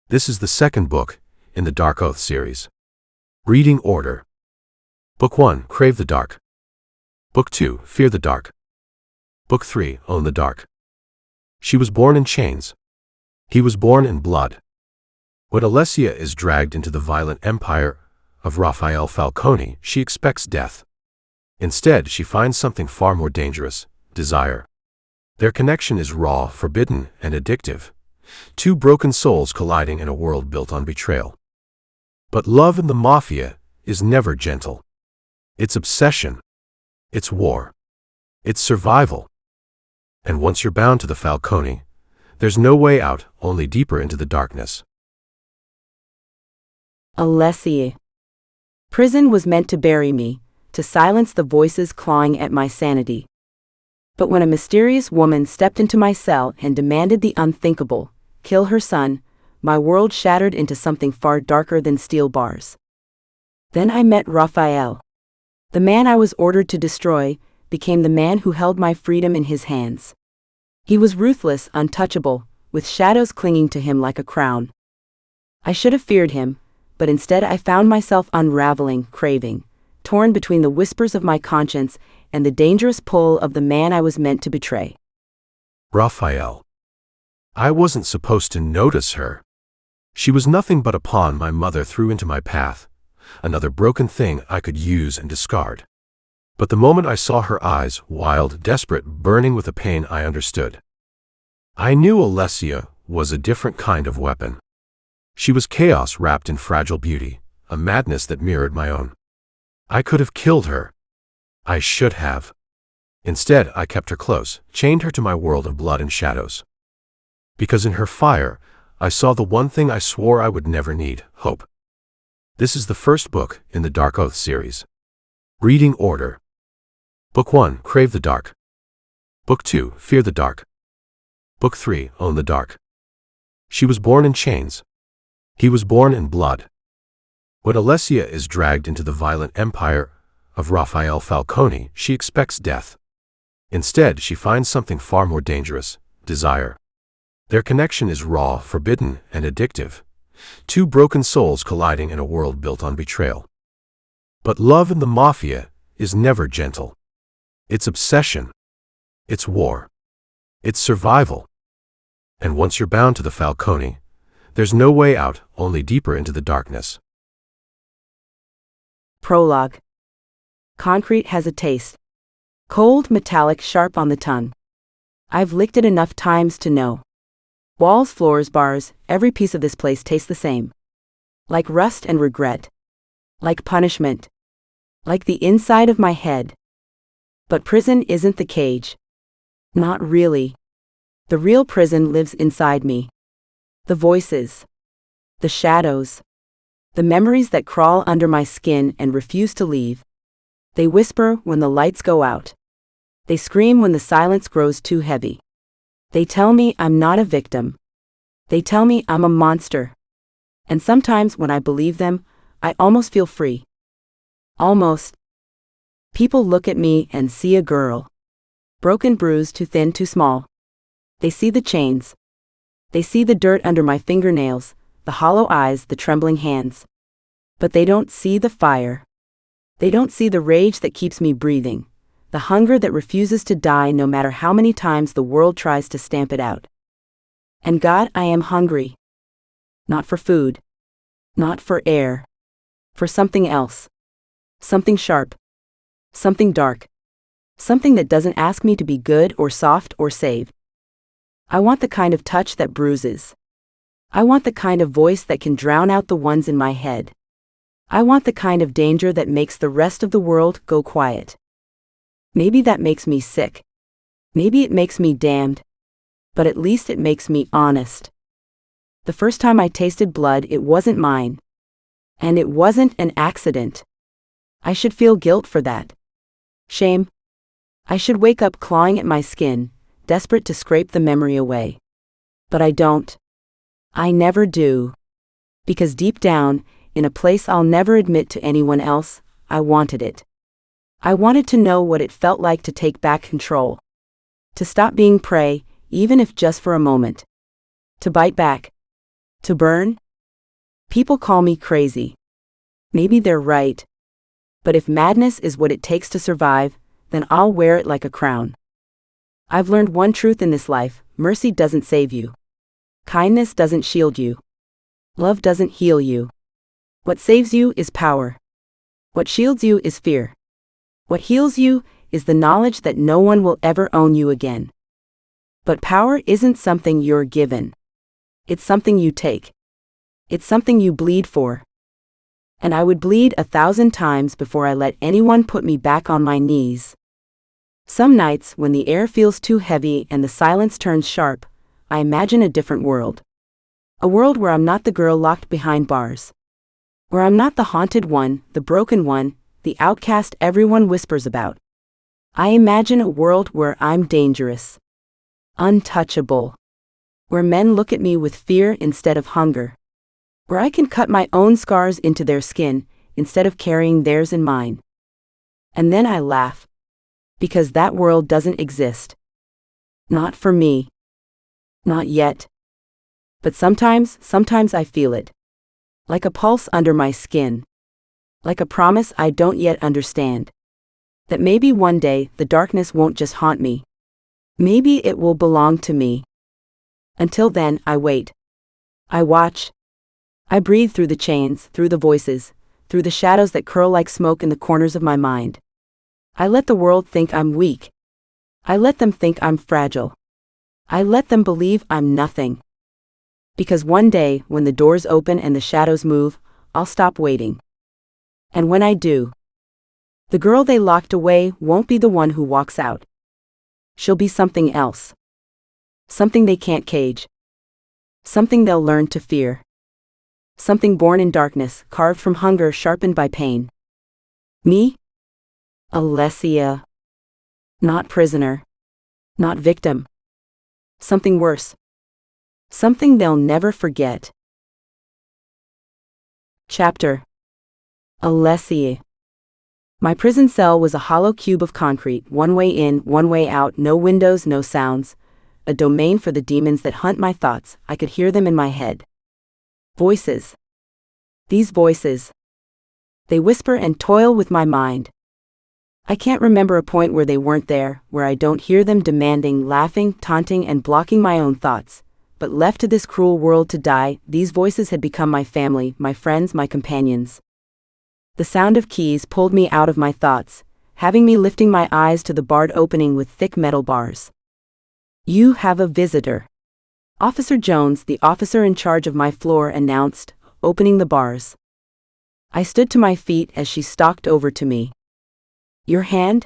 This is the second book in the Dark Oath series. Reading order. Book 1, Crave the Dark. Book 2, Fear the Dark. Book 3, Own the Dark. She was born in chains. He was born in blood. When Alessia is dragged into the violent empire of Rafael Falcone, she expects death. Instead, she finds something far more dangerous: desire. Their connection is raw, forbidden, and addictive. Two broken souls colliding in a world built on betrayal. But love in the Mafia is never gentle. It's obsession. It's war. It's survival. And once you're bound to the Falcone, there's no way out, only deeper into the darkness. Alessia. Prison was meant to bury me, to silence the voices clawing at my sanity. But when a mysterious woman stepped into my cell and demanded the unthinkable, kill her son, my world shattered into something far darker than steel bars. Then I met Raphael. The man I was ordered to destroy became the man who held my freedom in his hands. He was ruthless, untouchable, with shadows clinging to him like a crown. I should have feared him, but instead I found myself unraveling, craving, torn between the whispers of my conscience and the dangerous pull of the man I was meant to betray. Raphael. I wasn't supposed to notice her. She was nothing but a pawn my mother threw into my path, another broken thing I could use and discard. But the moment I saw her eyes, wild, desperate, burning with a pain, I understood. I knew Alessia was a different kind of weapon. She was chaos wrapped in fragile beauty, a madness that mirrored my own. I could have killed her. I should have. Instead, I kept her close, chained her to my world of blood and shadows. Because in her fire, I saw the one thing I swore I would never need: hope. This is the first book in the Dark Oath series. Reading order. Book 1, Crave the Dark. Book 2, Fear the Dark. Book 3, Own the Dark. She was born in chains. He was born in blood. When Alessia is dragged into the violent empire of Rafael Falcone, she expects death. Instead, she finds something far more dangerous: desire. Their connection is raw, forbidden, and addictive. Two broken souls colliding in a world built on betrayal. But love in the Mafia is never gentle. It's obsession. It's war. It's survival. And once you're bound to the Falcone, there's no way out, only deeper into the darkness. Prologue. Concrete has a taste. Cold, metallic, sharp on the tongue. I've licked it enough times to know. Walls, floors, bars, every piece of this place tastes the same. Like rust and regret. Like punishment. Like the inside of my head. But prison isn't the cage. Not really. The real prison lives inside me. The voices. The shadows. The memories that crawl under my skin and refuse to leave. They whisper when the lights go out. They scream when the silence grows too heavy. They tell me I'm not a victim. They tell me I'm a monster. And sometimes when I believe them, I almost feel free. Almost. People look at me and see a girl. Broken, bruised, too thin, too small. They see the chains. They see the dirt under my fingernails, the hollow eyes, the trembling hands. But they don't see the fire. They don't see the rage that keeps me breathing, the hunger that refuses to die no matter how many times the world tries to stamp it out. And God, I am hungry. Not for food. Not for air. For something else. Something sharp. Something dark. Something that doesn't ask me to be good or soft or save. I want the kind of touch that bruises. I want the kind of voice that can drown out the ones in my head. I want the kind of danger that makes the rest of the world go quiet. Maybe that makes me sick. Maybe it makes me damned. But at least it makes me honest. The first time I tasted blood, it wasn't mine. And it wasn't an accident. I should feel guilt for that. Shame. I should wake up clawing at my skin, desperate to scrape the memory away. But I don't. I never do. Because deep down, in a place I'll never admit to anyone else, I wanted it. I wanted to know what it felt like to take back control. To stop being prey, even if just for a moment. To bite back. To burn? People call me crazy. Maybe they're right. But if madness is what it takes to survive, then I'll wear it like a crown. I've learned one truth in this life: mercy doesn't save you. Kindness doesn't shield you. Love doesn't heal you. What saves you is power. What shields you is fear. What heals you is the knowledge that no one will ever own you again. But power isn't something you're given. It's something you take. It's something you bleed for. And I would bleed 1,000 times before I let anyone put me back on my knees. Some nights, when the air feels too heavy and the silence turns sharp, I imagine a different world. A world where I'm not the girl locked behind bars. Where I'm not the haunted one, the broken one, the outcast everyone whispers about. I imagine a world where I'm dangerous. Untouchable. Where men look at me with fear instead of hunger. Where I can cut my own scars into their skin, instead of carrying theirs in mine. And then I laugh. Because that world doesn't exist. Not for me. Not yet. But sometimes I feel it. Like a pulse under my skin. Like a promise I don't yet understand. That maybe one day the darkness won't just haunt me. Maybe it will belong to me. Until then, I wait. I watch. I breathe through the chains, through the voices, through the shadows that curl like smoke in the corners of my mind. I let the world think I'm weak. I let them think I'm fragile. I let them believe I'm nothing. Because one day, when the doors open and the shadows move, I'll stop waiting. And when I do, the girl they locked away won't be the one who walks out. She'll be something else. Something they can't cage. Something they'll learn to fear. Something born in darkness, carved from hunger, sharpened by pain. Me? Alessia. Not prisoner. Not victim. Something worse. Something they'll never forget. Chapter. Alessia. My prison cell was a hollow cube of concrete, one way in, one way out, no windows, no sounds. A domain for the demons that hunt my thoughts. I could hear them in my head. Voices. These voices. They whisper and toil with my mind. I can't remember a point where they weren't there, where I don't hear them demanding, laughing, taunting, and blocking my own thoughts. But left to this cruel world to die, these voices had become my family, my friends, my companions. The sound of keys pulled me out of my thoughts, having me lifting my eyes to the barred opening with thick metal bars. You have a visitor. Officer Jones, the officer in charge of my floor, announced, opening the bars. I stood to my feet as she stalked over to me. Your hand?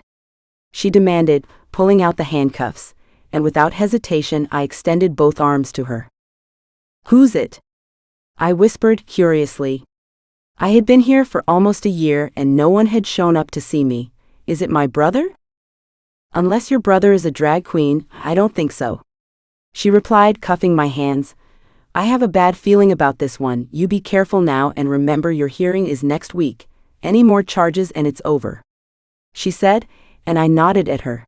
She demanded, pulling out the handcuffs, and without hesitation I extended both arms to her. Who's it? I whispered curiously. I had been here for almost a year and no one had shown up to see me. Is it my brother? Unless your brother is a drag queen, I don't think so. She replied, cuffing my hands. I have a bad feeling about this one. You be careful now and remember your hearing is next week. Any more charges and it's over. She said, and I nodded at her.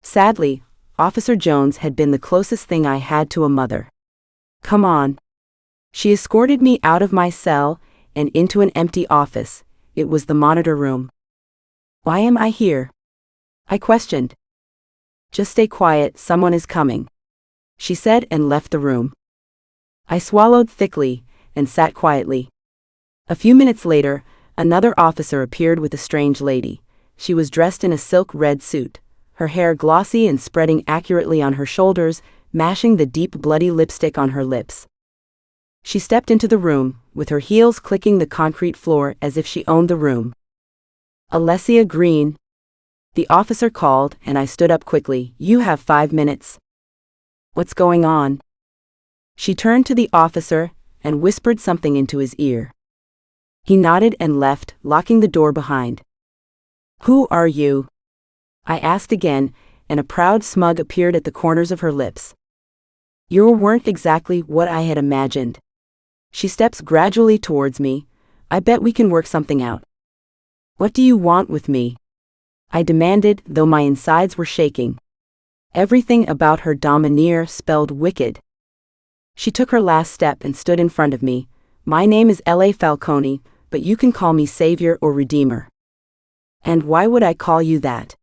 Sadly, Officer Jones had been the closest thing I had to a mother. Come on. She escorted me out of my cell and into an empty office. It was the monitor room. Why am I here? I questioned. Just stay quiet, someone is coming. She said and left the room. I swallowed thickly, and sat quietly. A few minutes later, another officer appeared with a strange lady. She was dressed in a silk red suit, her hair glossy and spreading accurately on her shoulders, mashing the deep bloody lipstick on her lips. She stepped into the room, with her heels clicking the concrete floor as if she owned the room. "Alessia Green," the officer called, and I stood up quickly. "You have 5 minutes." "What's going on?" She turned to the officer and whispered something into his ear. He nodded and left, locking the door behind. "Who are you?" I asked again, and a proud smug appeared at the corners of her lips. "You weren't exactly what I had imagined." She steps gradually towards me. "I bet we can work something out." "What do you want with me?" I demanded, though my insides were shaking. Everything about her domineer spelled wicked. She took her last step and stood in front of me. "My name is Rafael Falcone, but you can call me Savior or Redeemer." "And why would I call you that?"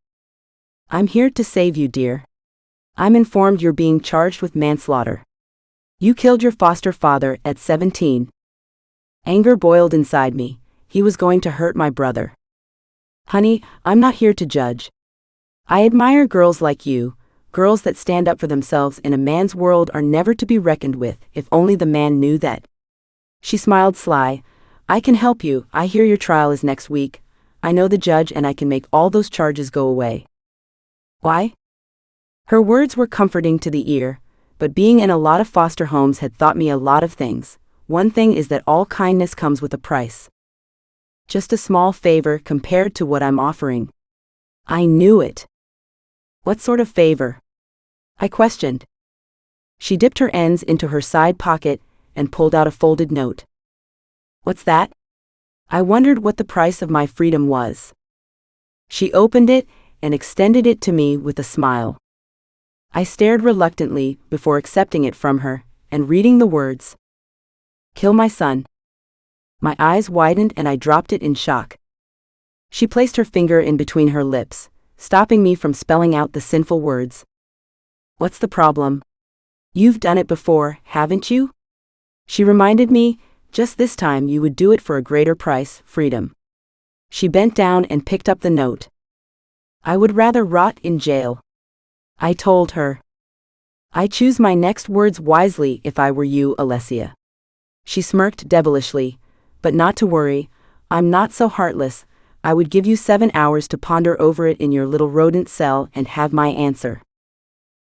"I'm here to save you, dear. I'm informed you're being charged with manslaughter. You killed your foster father at 17. Anger boiled inside me. He was going to hurt my brother. "Honey, I'm not here to judge. I admire girls like you. Girls that stand up for themselves in a man's world are never to be reckoned with, if only the man knew that." She smiled sly. "I can help you. I hear your trial is next week. I know the judge and I can make all those charges go away." "Why?" Her words were comforting to the ear, but being in a lot of foster homes had taught me a lot of things. One thing is that all kindness comes with a price. Just a small favor compared to what I'm offering. I knew it. "What sort of favor?" I questioned. She dipped her ends into her side pocket and pulled out a folded note. "What's that?" I wondered what the price of my freedom was. She opened it and extended it to me with a smile. I stared reluctantly before accepting it from her and reading the words. "Kill my son." My eyes widened and I dropped it in shock. She placed her finger in between her lips, stopping me from spelling out the sinful words. "What's the problem? You've done it before, haven't you?" She reminded me, "Just this time you would do it for a greater price, freedom." She bent down and picked up the note. "I would rather rot in jail," I told her. "I choose my next words wisely if I were you, Alessia." She smirked devilishly. "But not to worry, I'm not so heartless. I would give you 7 hours to ponder over it in your little rodent cell and have my answer."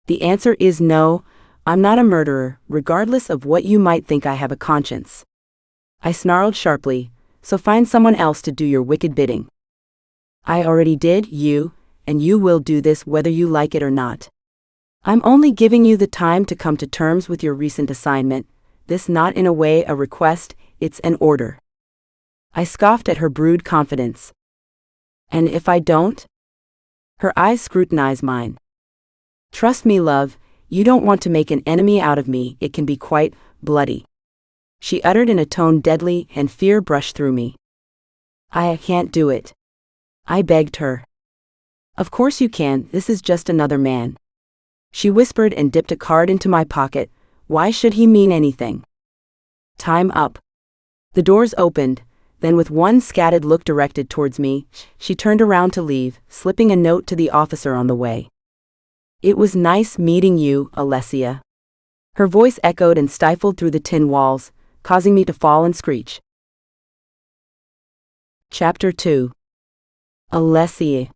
"The answer is no, I'm not a murderer, regardless of what you might think. I have a conscience." I snarled sharply, "So find someone else to do your wicked bidding." "I already did, and you will do this whether you like it or not. I'm only giving you the time to come to terms with your recent assignment, this not in a way a request, it's an order." I scoffed at her brood confidence. "And if I don't?" Her eyes scrutinized mine. "Trust me, love, you don't want to make an enemy out of me. It can be quite bloody," she uttered in a tone deadly, and fear brushed through me. "I can't do it," I begged her. "Of course you can, this is just another man," she whispered and dipped a card into my pocket. "Why should he mean anything?" "Time up." The doors opened, then with one scattered look directed towards me, she turned around to leave, slipping a note to the officer on the way. "It was nice meeting you, Alessia." Her voice echoed and stifled through the tin walls, causing me to fall and screech. Chapter 2. Alessia.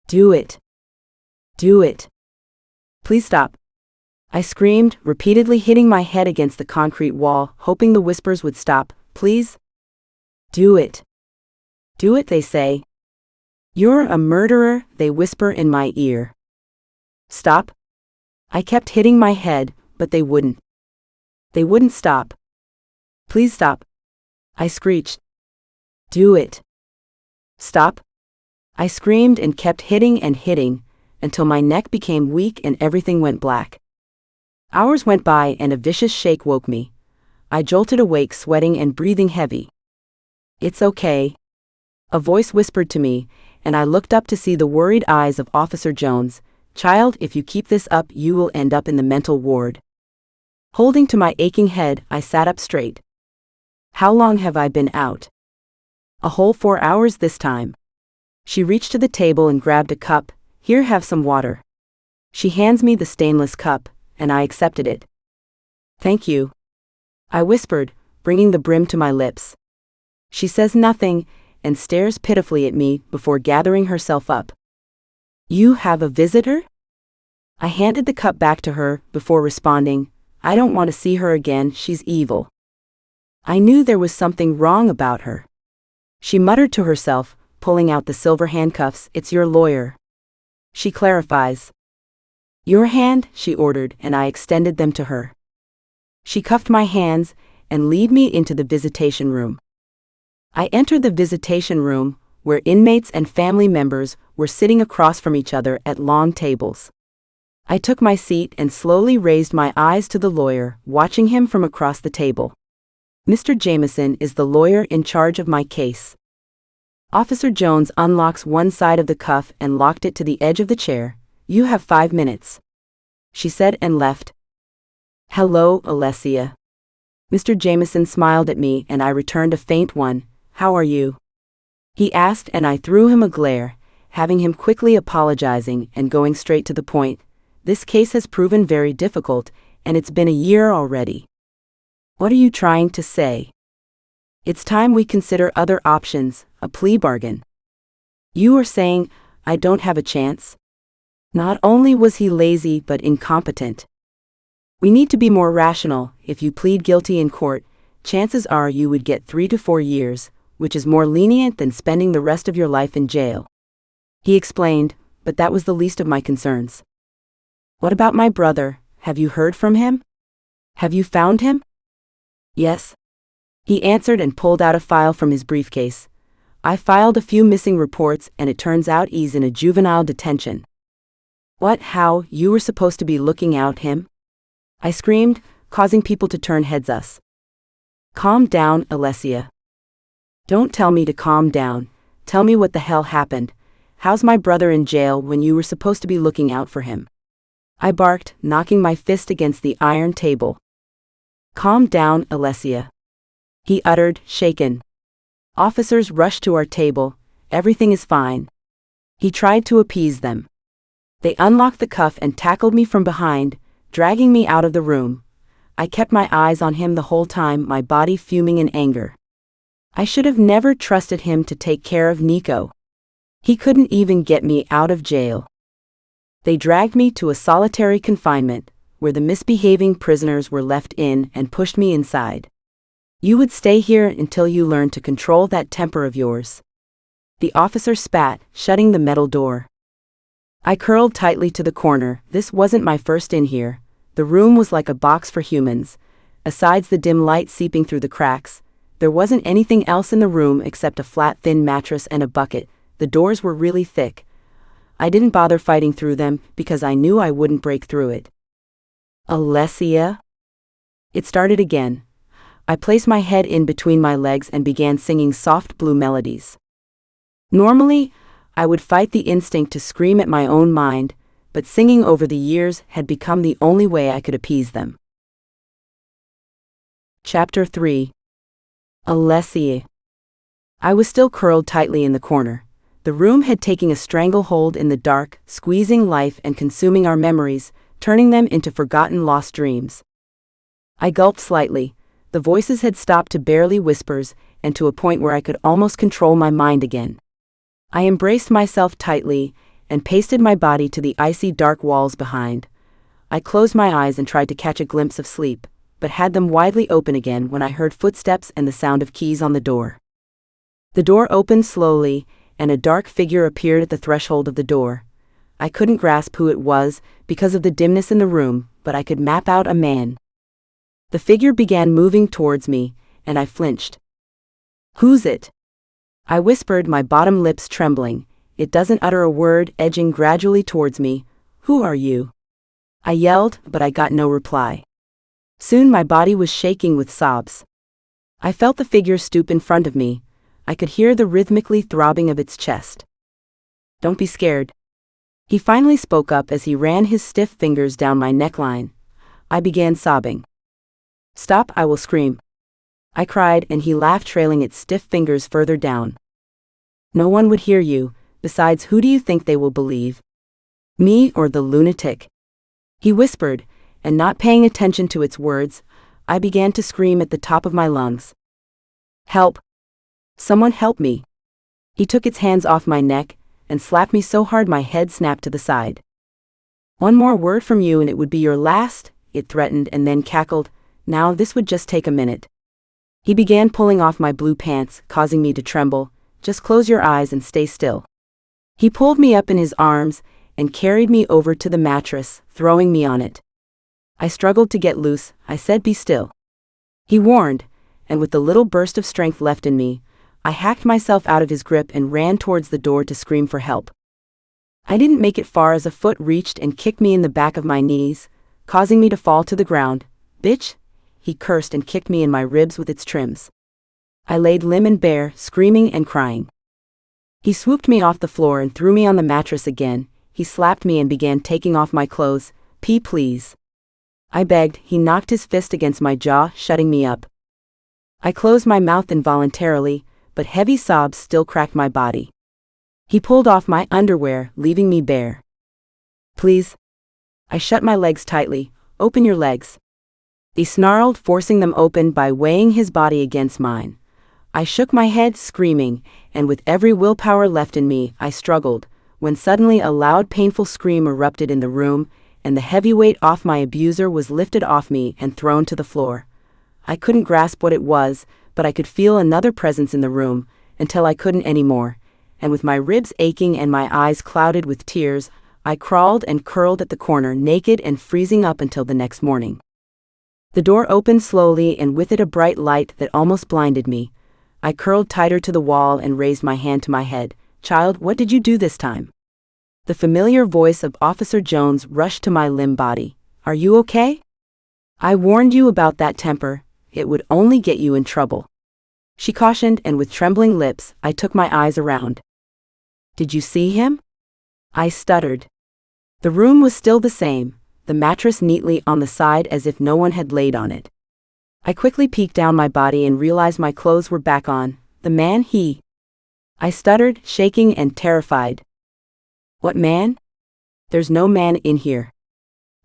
Do it. Do it. Please stop. I screamed, repeatedly hitting my head against the concrete wall, hoping the whispers would stop. Please? Do it. Do it, they say. You're a murderer, they whisper in my ear. Stop. I kept hitting my head, but they wouldn't. They wouldn't stop. Please stop. I screeched. Do it. Stop. I screamed and kept hitting and hitting, until my neck became weak and everything went black. Hours went by and a vicious shake woke me. I jolted awake, sweating and breathing heavy. It's okay. A voice whispered to me, and I looked up to see the worried eyes of Officer Jones. Child, if you keep this up, you will end up in the mental ward. Holding to my aching head, I sat up straight. How long have I been out? A whole 4 hours this time. She reached to the table and grabbed a cup. Here, have some water. She hands me the stainless cup, and I accepted it. Thank you, I whispered, bringing the brim to my lips. She says nothing and stares pitifully at me before gathering herself up. You have a visitor? I handed the cup back to her before responding, I don't want to see her again, she's evil. I knew there was something wrong about her. She muttered to herself, pulling out the silver handcuffs, it's your lawyer. She clarifies. Your hand, she ordered, and I extended them to her. She cuffed my hands and led me into the visitation room. I entered the visitation room, where inmates and family members were sitting across from each other at long tables. I took my seat and slowly raised my eyes to the lawyer, watching him from across the table. Mr. Jameson is the lawyer in charge of my case. Officer Jones unlocks one side of the cuff and locked it to the edge of the chair. You have 5 minutes, she said and left. Hello, Alessia. Mr. Jameson smiled at me and I returned a faint one. How are you? He asked, and I threw him a glare, having him quickly apologizing and going straight to the point. This case has proven very difficult, and it's been a year already. What are you trying to say? It's time we consider other options, a plea bargain. You are saying, I don't have a chance? Not only was he lazy but incompetent. We need to be more rational. If you plead guilty in court, chances are you would get 3 to 4 years, which is more lenient than spending the rest of your life in jail. He explained, but that was the least of my concerns. What about my brother? Have you heard from him? Have you found him? Yes, he answered and pulled out a file from his briefcase. I filed a few missing reports and it turns out he's in a juvenile detention. What? How? You were supposed to be looking out him? I screamed, causing people to turn heads us. Calm down, Alessia. Don't tell me to calm down. Tell me what the hell happened. How's my brother in jail when you were supposed to be looking out for him? I barked, knocking my fist against the iron table. Calm down, Alessia, he uttered, shaken. Officers rushed to our table. Everything is fine. He tried to appease them. They unlocked the cuff and tackled me from behind, dragging me out of the room. I kept my eyes on him the whole time, my body fuming in anger. I should have never trusted him to take care of Nico. He couldn't even get me out of jail. They dragged me to a solitary confinement, where the misbehaving prisoners were left in and pushed me inside. You would stay here until you learn to control that temper of yours. The officer spat, shutting the metal door. I curled tightly to the corner. This wasn't my first in here. The room was like a box for humans. Asides the dim light seeping through the cracks, there wasn't anything else in the room except a flat, thin mattress and a bucket. The doors were really thick. I didn't bother fighting through them because I knew I wouldn't break through it. Alessia? It started again. I placed my head in between my legs and began singing soft blue melodies. Normally, I would fight the instinct to scream at my own mind, but singing over the years had become the only way I could appease them. Chapter 3. Alessia. I was still curled tightly in the corner. The room had taken a stranglehold in the dark, squeezing life and consuming our memories, turning them into forgotten lost dreams. I gulped slightly. The voices had stopped to barely whispers and to a point where I could almost control my mind again. I embraced myself tightly and pasted my body to the icy dark walls behind. I closed my eyes and tried to catch a glimpse of sleep, but had them widely open again when I heard footsteps and the sound of keys on the door. The door opened slowly, and a dark figure appeared at the threshold of the door. I couldn't grasp who it was because of the dimness in the room, but I could map out a man. The figure began moving towards me, and I flinched. Who's it? I whispered, my bottom lips trembling. It doesn't utter a word, edging gradually towards me. Who are you? I yelled, but I got no reply. Soon my body was shaking with sobs. I felt the figure stoop in front of me. I could hear the rhythmically throbbing of its chest. Don't be scared. He finally spoke up as he ran his stiff fingers down my neckline. I began sobbing. Stop, I will scream. I cried, and he laughed, trailing its stiff fingers further down. No one would hear you. Besides, who do you think they will believe? Me or the lunatic? He whispered, and not paying attention to its words, I began to scream at the top of my lungs. Help! Someone help me! He took its hands off my neck and slapped me so hard my head snapped to the side. One more word from you and it would be your last, it threatened, and then cackled. Now this would just take a minute. He began pulling off my blue pants, causing me to tremble. Just close your eyes and stay still. He pulled me up in his arms and carried me over to the mattress, throwing me on it. I struggled to get loose. I said, be still. He warned, and with the little burst of strength left in me, I hacked myself out of his grip and ran towards the door to scream for help. I didn't make it far as a foot reached and kicked me in the back of my knees, causing me to fall to the ground. Bitch! He cursed and kicked me in my ribs with its trims. I laid limp and bare, screaming and crying. He swooped me off the floor and threw me on the mattress again. He slapped me and began taking off my clothes. Pee, please. I begged. He knocked his fist against my jaw, shutting me up. I closed my mouth involuntarily, but heavy sobs still cracked my body. He pulled off my underwear, leaving me bare. Please. I shut my legs tightly. Open your legs. He snarled, forcing them open by weighing his body against mine. I shook my head, screaming, and with every willpower left in me, I struggled, when suddenly a loud, painful scream erupted in the room, and the heavy weight off my abuser was lifted off me and thrown to the floor. I couldn't grasp what it was, but I could feel another presence in the room, until I couldn't anymore, and with my ribs aching and my eyes clouded with tears, I crawled and curled at the corner, naked and freezing up until the next morning. The door opened slowly, and with it a bright light that almost blinded me. I curled tighter to the wall and raised my hand to my head. Child, what did you do this time? The familiar voice of Officer Jones rushed to my limp body. Are you okay? I warned you about that temper. It would only get you in trouble. She cautioned, and with trembling lips, I took my eyes around. Did you see him? I stuttered. The room was still the same, the mattress neatly on the side as if no one had laid on it. I quickly peeked down my body and realized my clothes were back on. The man, he. I stuttered, shaking and terrified. What man? There's no man in here.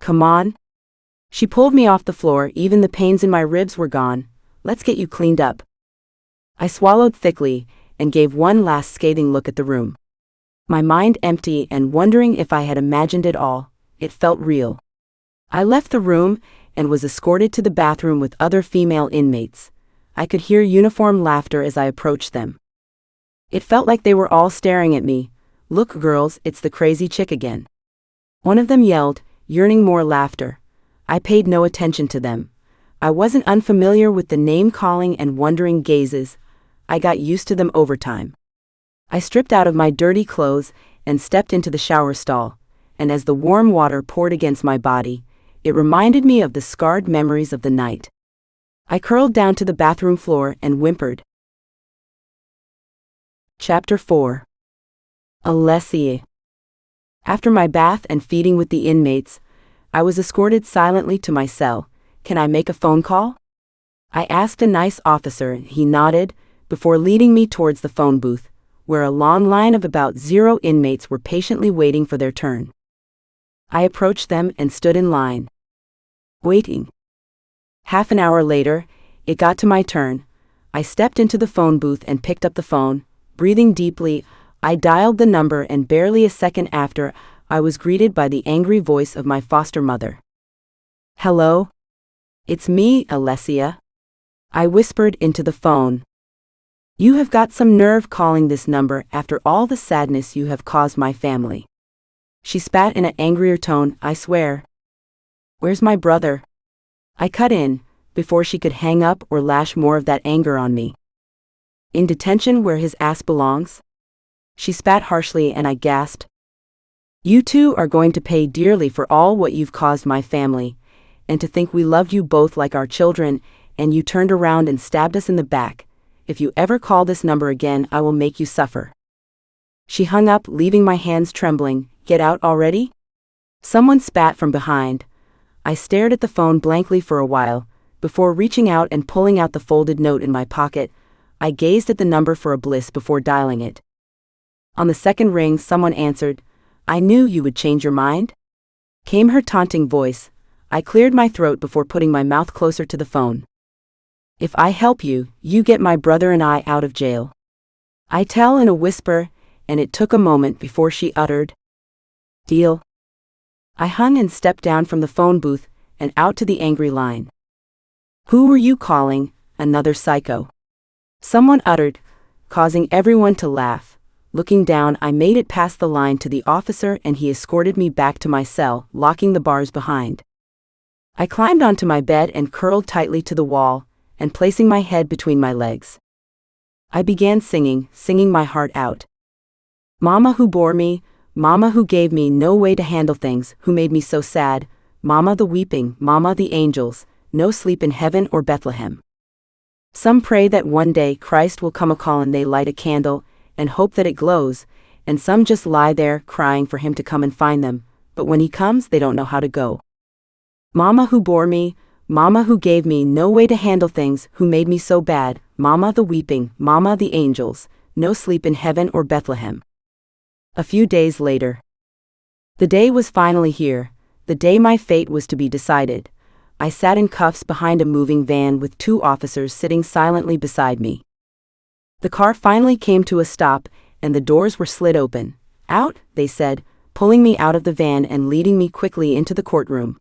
Come on. She pulled me off the floor. Even the pains in my ribs were gone. Let's get you cleaned up. I swallowed thickly and gave one last scathing look at the room. My mind empty and wondering if I had imagined it all. It felt real. I left the room and was escorted to the bathroom with other female inmates. I could hear uniform laughter as I approached them. It felt like they were all staring at me. Look, girls, it's the crazy chick again. One of them yelled, yearning more laughter. I paid no attention to them. I wasn't unfamiliar with the name-calling and wondering gazes. I got used to them over time. I stripped out of my dirty clothes and stepped into the shower stall, and as the warm water poured against my body, it reminded me of the scarred memories of the night. I curled down to the bathroom floor and whimpered. Chapter 4. Alessia. After my bath and feeding with the inmates, I was escorted silently to my cell. Can I make a phone call? I asked a nice officer. He nodded, before leading me towards the phone booth, where a long line of about 0 inmates were patiently waiting for their turn. I approached them and stood in line, waiting. Half an hour later, it got to my turn. I stepped into the phone booth and picked up the phone. Breathing deeply, I dialed the number, and barely a second after, I was greeted by the angry voice of my foster mother. Hello? It's me, Alessia. I whispered into the phone. You have got some nerve calling this number after all the sadness you have caused my family. She spat in an angrier tone. I swear. Where's my brother? I cut in, before she could hang up or lash more of that anger on me. In detention where his ass belongs? She spat harshly and I gasped. You two are going to pay dearly for all what you've caused my family, and to think we loved you both like our children, and you turned around and stabbed us in the back. If you ever call this number again, I will make you suffer. She hung up, leaving my hands trembling. Get out already? Someone spat from behind. I stared at the phone blankly for a while, Before reaching out and pulling out the folded note in my pocket, I gazed at the number for a bliss before dialing it. On the second ring, someone answered. "I knew you would change your mind," came her taunting voice. I cleared my throat before putting my mouth closer to the phone. "If I help you, you get my brother and I out of jail," I tell in a whisper, and it took a moment before she uttered, "Deal." I hung and stepped down from the phone booth and out to the angry line. "Who were you calling? Another psycho?" someone uttered, causing everyone to laugh. Looking down, I made it past the line to the officer and he escorted me back to my cell, locking the bars behind. I climbed onto my bed and curled tightly to the wall, and placing my head between my legs, I began singing my heart out. Mama who bore me, Mama who gave me no way to handle things, who made me so sad, Mama the weeping, Mama the angels, no sleep in heaven or Bethlehem. Some pray that one day Christ will come a-call and they light a candle, and hope that it glows, and some just lie there crying for him to come and find them, but when he comes they don't know how to go. Mama who bore me, Mama who gave me no way to handle things, who made me so bad, Mama the weeping, Mama the angels, no sleep in heaven or Bethlehem. A few days later. The day was finally here, the day my fate was to be decided. I sat in cuffs behind a moving van with 2 officers sitting silently beside me. The car finally came to a stop, and the doors were slid open. "Out," they said, pulling me out of the van and leading me quickly into the courtroom.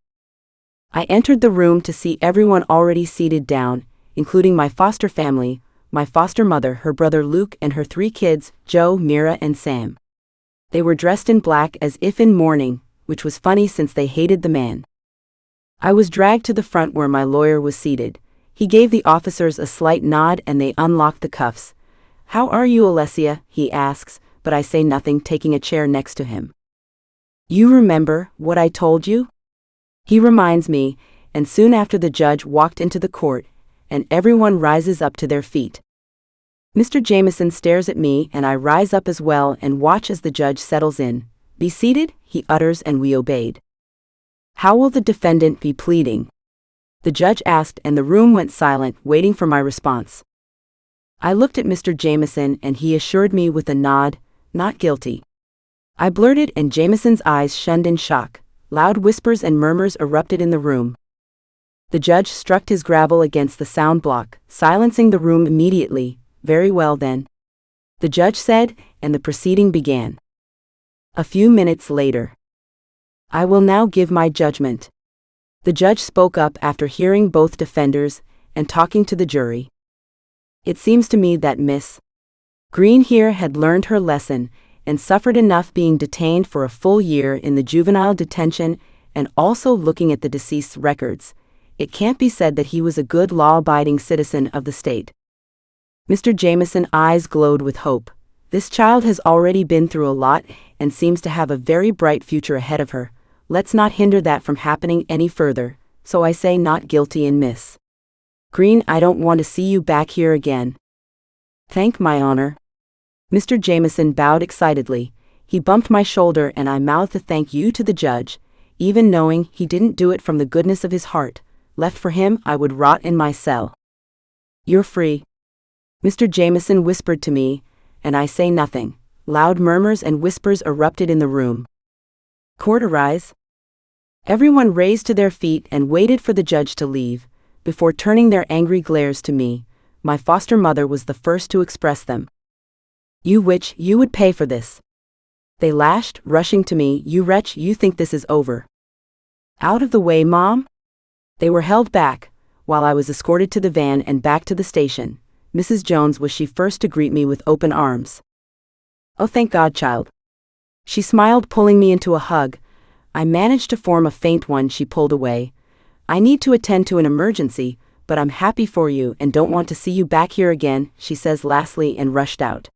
I entered the room to see everyone already seated down, including my foster family, my foster mother, her brother Luke, and her 3 kids, Joe, Mira, and Sam. They were dressed in black as if in mourning, which was funny since they hated the man. I was dragged to the front where my lawyer was seated. He gave the officers a slight nod and they unlocked the cuffs. "How are you, Alessia?" he asks, but I say nothing, taking a chair next to him. "You remember what I told you?" he reminds me, and soon after the judge walked into the court, and everyone rises up to their feet. Mr. Jameson stares at me and I rise up as well and watch as the judge settles in. "Be seated," he utters, and we obeyed. "How will the defendant be pleading?" the judge asked, and the room went silent, waiting for my response. I looked at Mr. Jameson and he assured me with a nod, "Not guilty." I blurted and Jameson's eyes shone in shock. Loud whispers and murmurs erupted in the room. The judge struck his gavel against the sound block, silencing the room immediately. "Very well then," the judge said, and the proceeding began. A few minutes later. "I will now give my judgment." The judge spoke up after hearing both defenders and talking to the jury. "It seems to me that Miss Green here had learned her lesson and suffered enough being detained for a full year in the juvenile detention and also looking at the deceased's records. It can't be said that he was a good law-abiding citizen of the state." Mr. Jameson's eyes glowed with hope. "This child has already been through a lot and seems to have a very bright future ahead of her. Let's not hinder that from happening any further, so I say not guilty in Miss Green. I don't want to see you back here again." "Thank my honor." Mr. Jameson bowed excitedly. He bumped my shoulder and I mouthed a thank you to the judge, even knowing he didn't do it from the goodness of his heart. Left for him, I would rot in my cell. "You're free," Mr. Jameson whispered to me, and I say nothing. Loud murmurs and whispers erupted in the room. "Court arise." Everyone raised to their feet and waited for the judge to leave. Before turning their angry glares to me, my foster mother was the first to express them. "You witch, you would pay for this." They lashed, rushing to me. "You wretch, you think this is over." "Out of the way, Mom." They were held back, while I was escorted to the van and back to the station. Mrs. Jones was she first to greet me with open arms. "Oh, thank God, child." She smiled, pulling me into a hug. I managed to form a faint one. She pulled away. "I need to attend to an emergency, but I'm happy for you and don't want to see you back here again," she says lastly, and rushed out.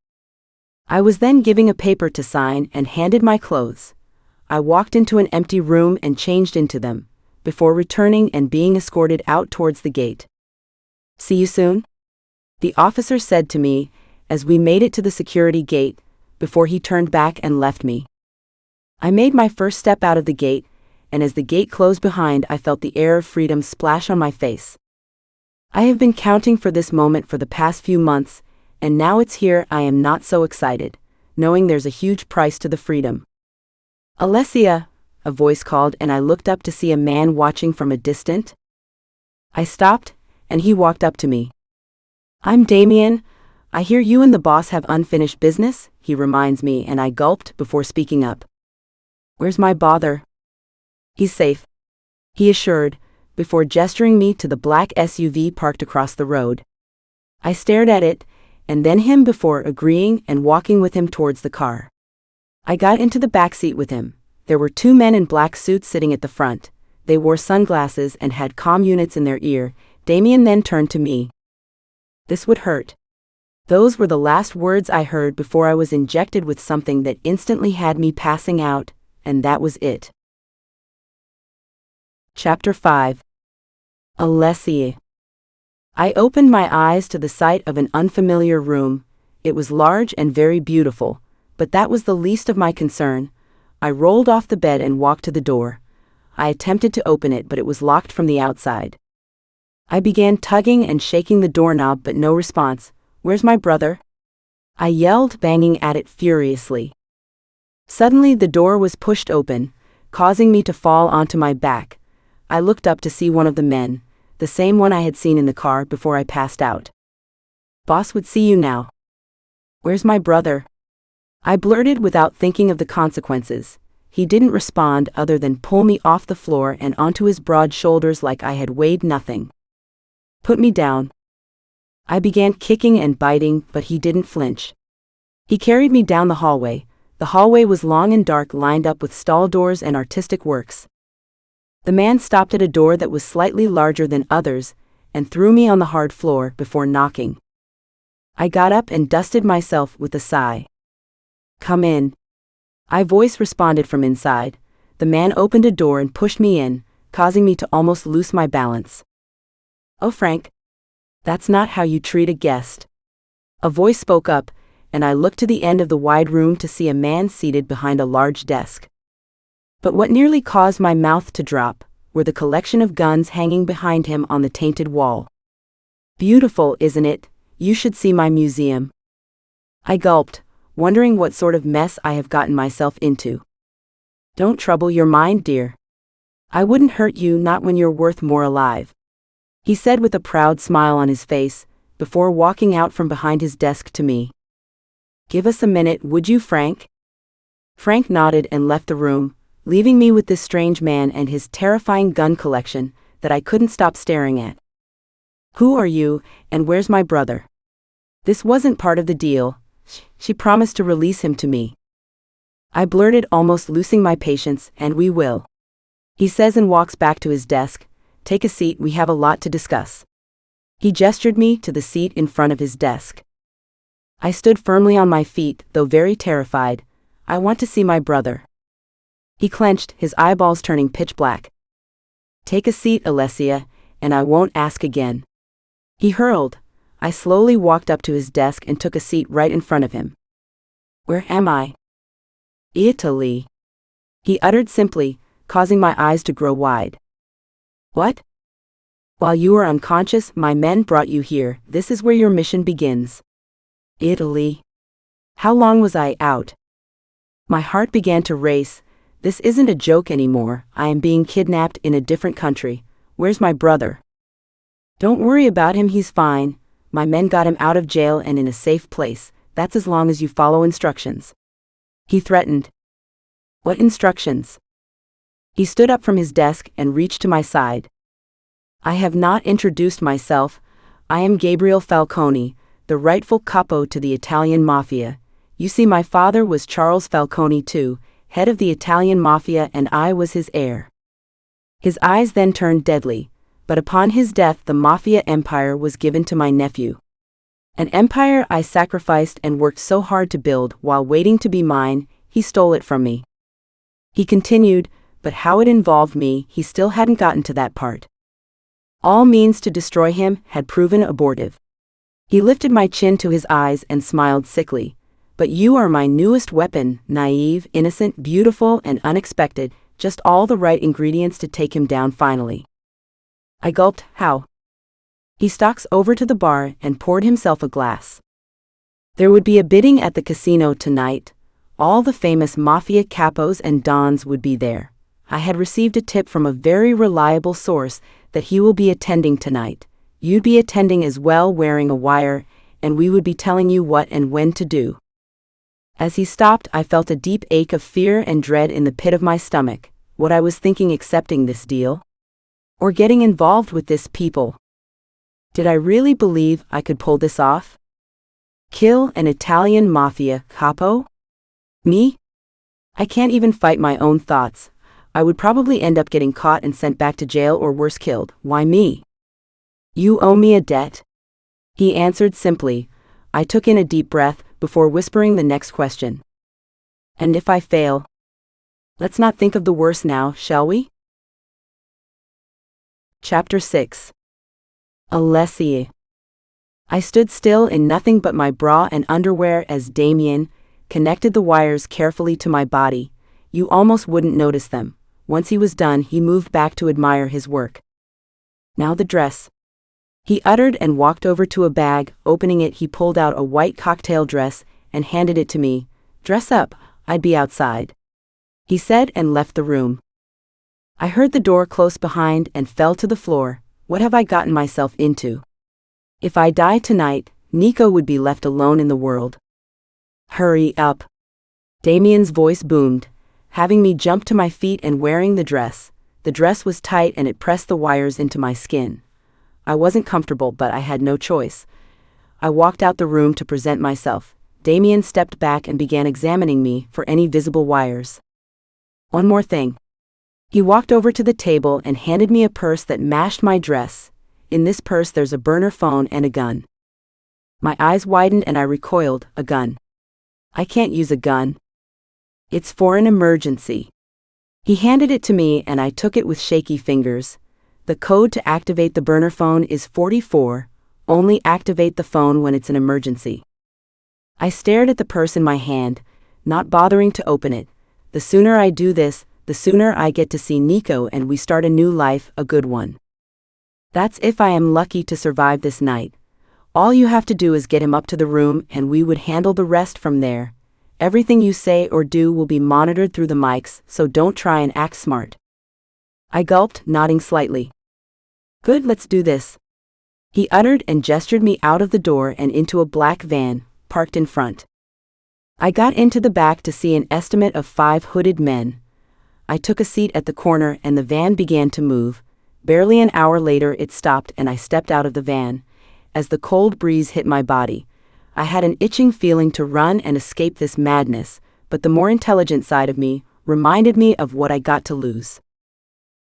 I was then given a paper to sign and handed my clothes. I walked into an empty room and changed into them, before returning and being escorted out towards the gate. "See you soon?" the officer said to me, as we made it to the security gate, before he turned back and left me. I made my first step out of the gate, and as the gate closed behind, I felt the air of freedom splash on my face. I have been counting for this moment for the past few months, and now it's here. I am not so excited, knowing there's a huge price to the freedom. Alessia, a voice called, and I looked up to see a man watching from a distance. I stopped, and he walked up to me. I'm Damien. I hear you and the boss have unfinished business, he reminds me, and I gulped before speaking up. Where's my bother? He's safe, he assured, before gesturing me to the black SUV parked across the road. I stared at it, and then him before agreeing and walking with him towards the car. I got into the back seat with him. There were two men in black suits sitting at the front. They wore sunglasses and had comm units in their ear. Damien then turned to me. This would hurt. Those were the last words I heard before I was injected with something that instantly had me passing out, and that was it. Chapter 5. Alessia. I opened my eyes to the sight of an unfamiliar room. It was large and very beautiful, but that was the least of my concern. I rolled off the bed and walked to the door. I attempted to open it, but it was locked from the outside. I began tugging and shaking the doorknob, but no response. Where's my brother? I yelled, banging at it furiously. Suddenly the door was pushed open, causing me to fall onto my back. I looked up to see one of the men, the same one I had seen in the car before I passed out. Boss would see you now. Where's my brother? I blurted without thinking of the consequences. He didn't respond other than pull me off the floor and onto his broad shoulders like I had weighed nothing. Put me down. I began kicking and biting, but he didn't flinch. He carried me down the hallway. The hallway was long and dark, lined up with stall doors and artistic works. The man stopped at a door that was slightly larger than others, and threw me on the hard floor before knocking. I got up and dusted myself with a sigh. Come in. My voice responded from inside. The man opened a door and pushed me in, causing me to almost lose my balance. Oh, Frank. That's not how you treat a guest. A voice spoke up, and I looked to the end of the wide room to see a man seated behind a large desk. But what nearly caused my mouth to drop were the collection of guns hanging behind him on the tainted wall. Beautiful, isn't it? You should see my museum. I gulped, wondering what sort of mess I have gotten myself into. Don't trouble your mind, dear. I wouldn't hurt you, not when you're worth more alive, he said with a proud smile on his face, before walking out from behind his desk to me. Give us a minute, would you, Frank? Frank nodded and left the room, leaving me with this strange man and his terrifying gun collection that I couldn't stop staring at. Who are you, and where's my brother? This wasn't part of the deal. She promised to release him to me. I blurted, almost losing my patience, and we will. He says and walks back to his desk. Take a seat, we have a lot to discuss. He gestured me to the seat in front of his desk. I stood firmly on my feet, though very terrified. I want to see my brother. He clenched, his eyeballs turning pitch black. Take a seat, Alessia, and I won't ask again. He hurled. I slowly walked up to his desk and took a seat right in front of him. Where am I? Italy, he uttered simply, causing my eyes to grow wide. What? While you were unconscious, my men brought you here. This is where your mission begins. Italy. How long was I out? My heart began to race. This isn't a joke anymore. I am being kidnapped in a different country. Where's my brother? Don't worry about him, he's fine. My men got him out of jail and in a safe place. That's as long as you follow instructions. He threatened. What instructions? He stood up from his desk and reached to my side. I have not introduced myself. I am Rafael Falcone, the rightful capo to the Italian Mafia. You see, my father was Charles Falcone too, head of the Italian Mafia, and I was his heir. His eyes then turned deadly, but upon his death the Mafia empire was given to my nephew. An empire I sacrificed and worked so hard to build. While waiting to be mine, he stole it from me. He continued, but how it involved me, he still hadn't gotten to that part. All means to destroy him had proven abortive. He lifted my chin to his eyes and smiled sickly. But you are my newest weapon, naive, innocent, beautiful, and unexpected, just all the right ingredients to take him down finally. I gulped. How? He stalks over to the bar and poured himself a glass. There would be a bidding at the casino tonight. All the famous Mafia capos and dons would be there. I had received a tip from a very reliable source that he will be attending tonight. You'd be attending as well, wearing a wire, and we would be telling you what and when to do. As he stopped, I felt a deep ache of fear and dread in the pit of my stomach. What I was thinking, accepting this deal? Or getting involved with this people? Did I really believe I could pull this off? Kill an Italian mafia capo? Me? I can't even fight my own thoughts. I would probably end up getting caught and sent back to jail, or worse, killed. Why me? You owe me a debt? He answered simply. I took in a deep breath before whispering the next question. And if I fail? Let's not think of the worst now, shall we? Chapter 6. Alessia. I stood still in nothing but my bra and underwear as Damien connected the wires carefully to my body. You almost wouldn't notice them. Once he was done, he moved back to admire his work. Now the dress, he uttered and walked over to a bag. Opening it, he pulled out a white cocktail dress and handed it to me. Dress up, I'd be outside, he said, and left the room. I heard the door close behind and fell to the floor. What have I gotten myself into? If I die tonight, Nico would be left alone in the world. Hurry up, Damien's voice boomed, having me jump to my feet and wearing the dress. The dress was tight and it pressed the wires into my skin. I wasn't comfortable, but I had no choice. I walked out the room to present myself. Damien stepped back and began examining me for any visible wires. One more thing. He walked over to the table and handed me a purse that matched my dress. In this purse there's a burner phone and a gun. My eyes widened and I recoiled. A gun? I can't use a gun. It's for an emergency. He handed it to me and I took it with shaky fingers. The code to activate the burner phone is 44. Only activate the phone when it's an emergency. I stared at the purse in my hand, not bothering to open it. The sooner I do this, the sooner I get to see Nico and we start a new life, a good one. That's if I am lucky to survive this night. All you have to do is get him up to the room and we would handle the rest from there. Everything you say or do will be monitored through the mics, so don't try and act smart. I gulped, nodding slightly. Good, let's do this, he uttered and gestured me out of the door and into a black van, parked in front. I got into the back to see an estimate of 5 hooded men. I took a seat at the corner and the van began to move. Barely an hour later it stopped and I stepped out of the van. As the cold breeze hit my body, I had an itching feeling to run and escape this madness, but the more intelligent side of me reminded me of what I got to lose.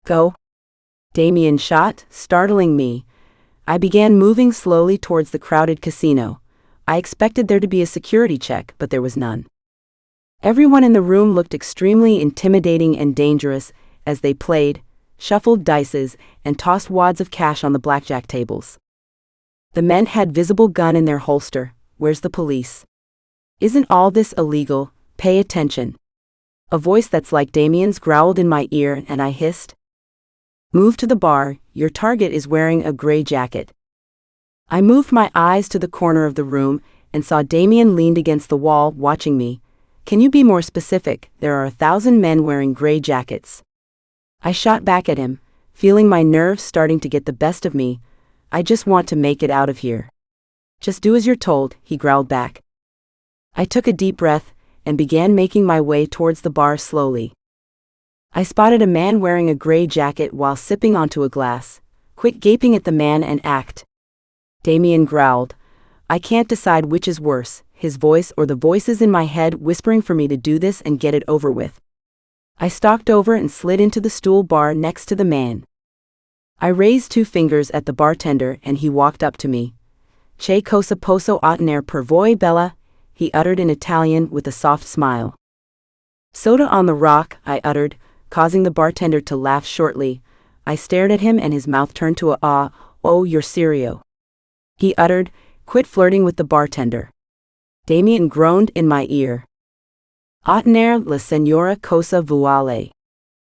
Go, Damien shot, startling me. I began moving slowly towards the crowded casino. I expected there to be a security check, but there was none. Everyone in the room looked extremely intimidating and dangerous as they played, shuffled dices, and tossed wads of cash on the blackjack tables. The men had visible gun in their holster. Where's the police? Isn't all this illegal? Pay attention. A voice that's like Damien's growled in my ear and I hissed. Move to the bar, your target is wearing a gray jacket. I moved my eyes to the corner of the room and saw Damien leaned against the wall watching me. Can you be more specific? There are 1,000 men wearing gray jackets. I shot back at him, feeling my nerves starting to get the best of me. I just want to make it out of here. Just do as you're told, he growled back. I took a deep breath and began making my way towards the bar slowly. I spotted a man wearing a gray jacket while sipping onto a glass. Quit gaping at the man and act, Damien growled. I can't decide which is worse, his voice or the voices in my head whispering for me to do this and get it over with. I stalked over and slid into the stool bar next to the man. I raised 2 fingers at the bartender and he walked up to me. Che cosa posso ottenere per voi, Bella? He uttered in Italian with a soft smile. Soda on the rock, I uttered, causing the bartender to laugh shortly. I stared at him and his mouth turned to a ah, oh, you're serio, he uttered. Quit flirting with the bartender, Damien groaned in my ear. Ottenere la signora cosa vuole,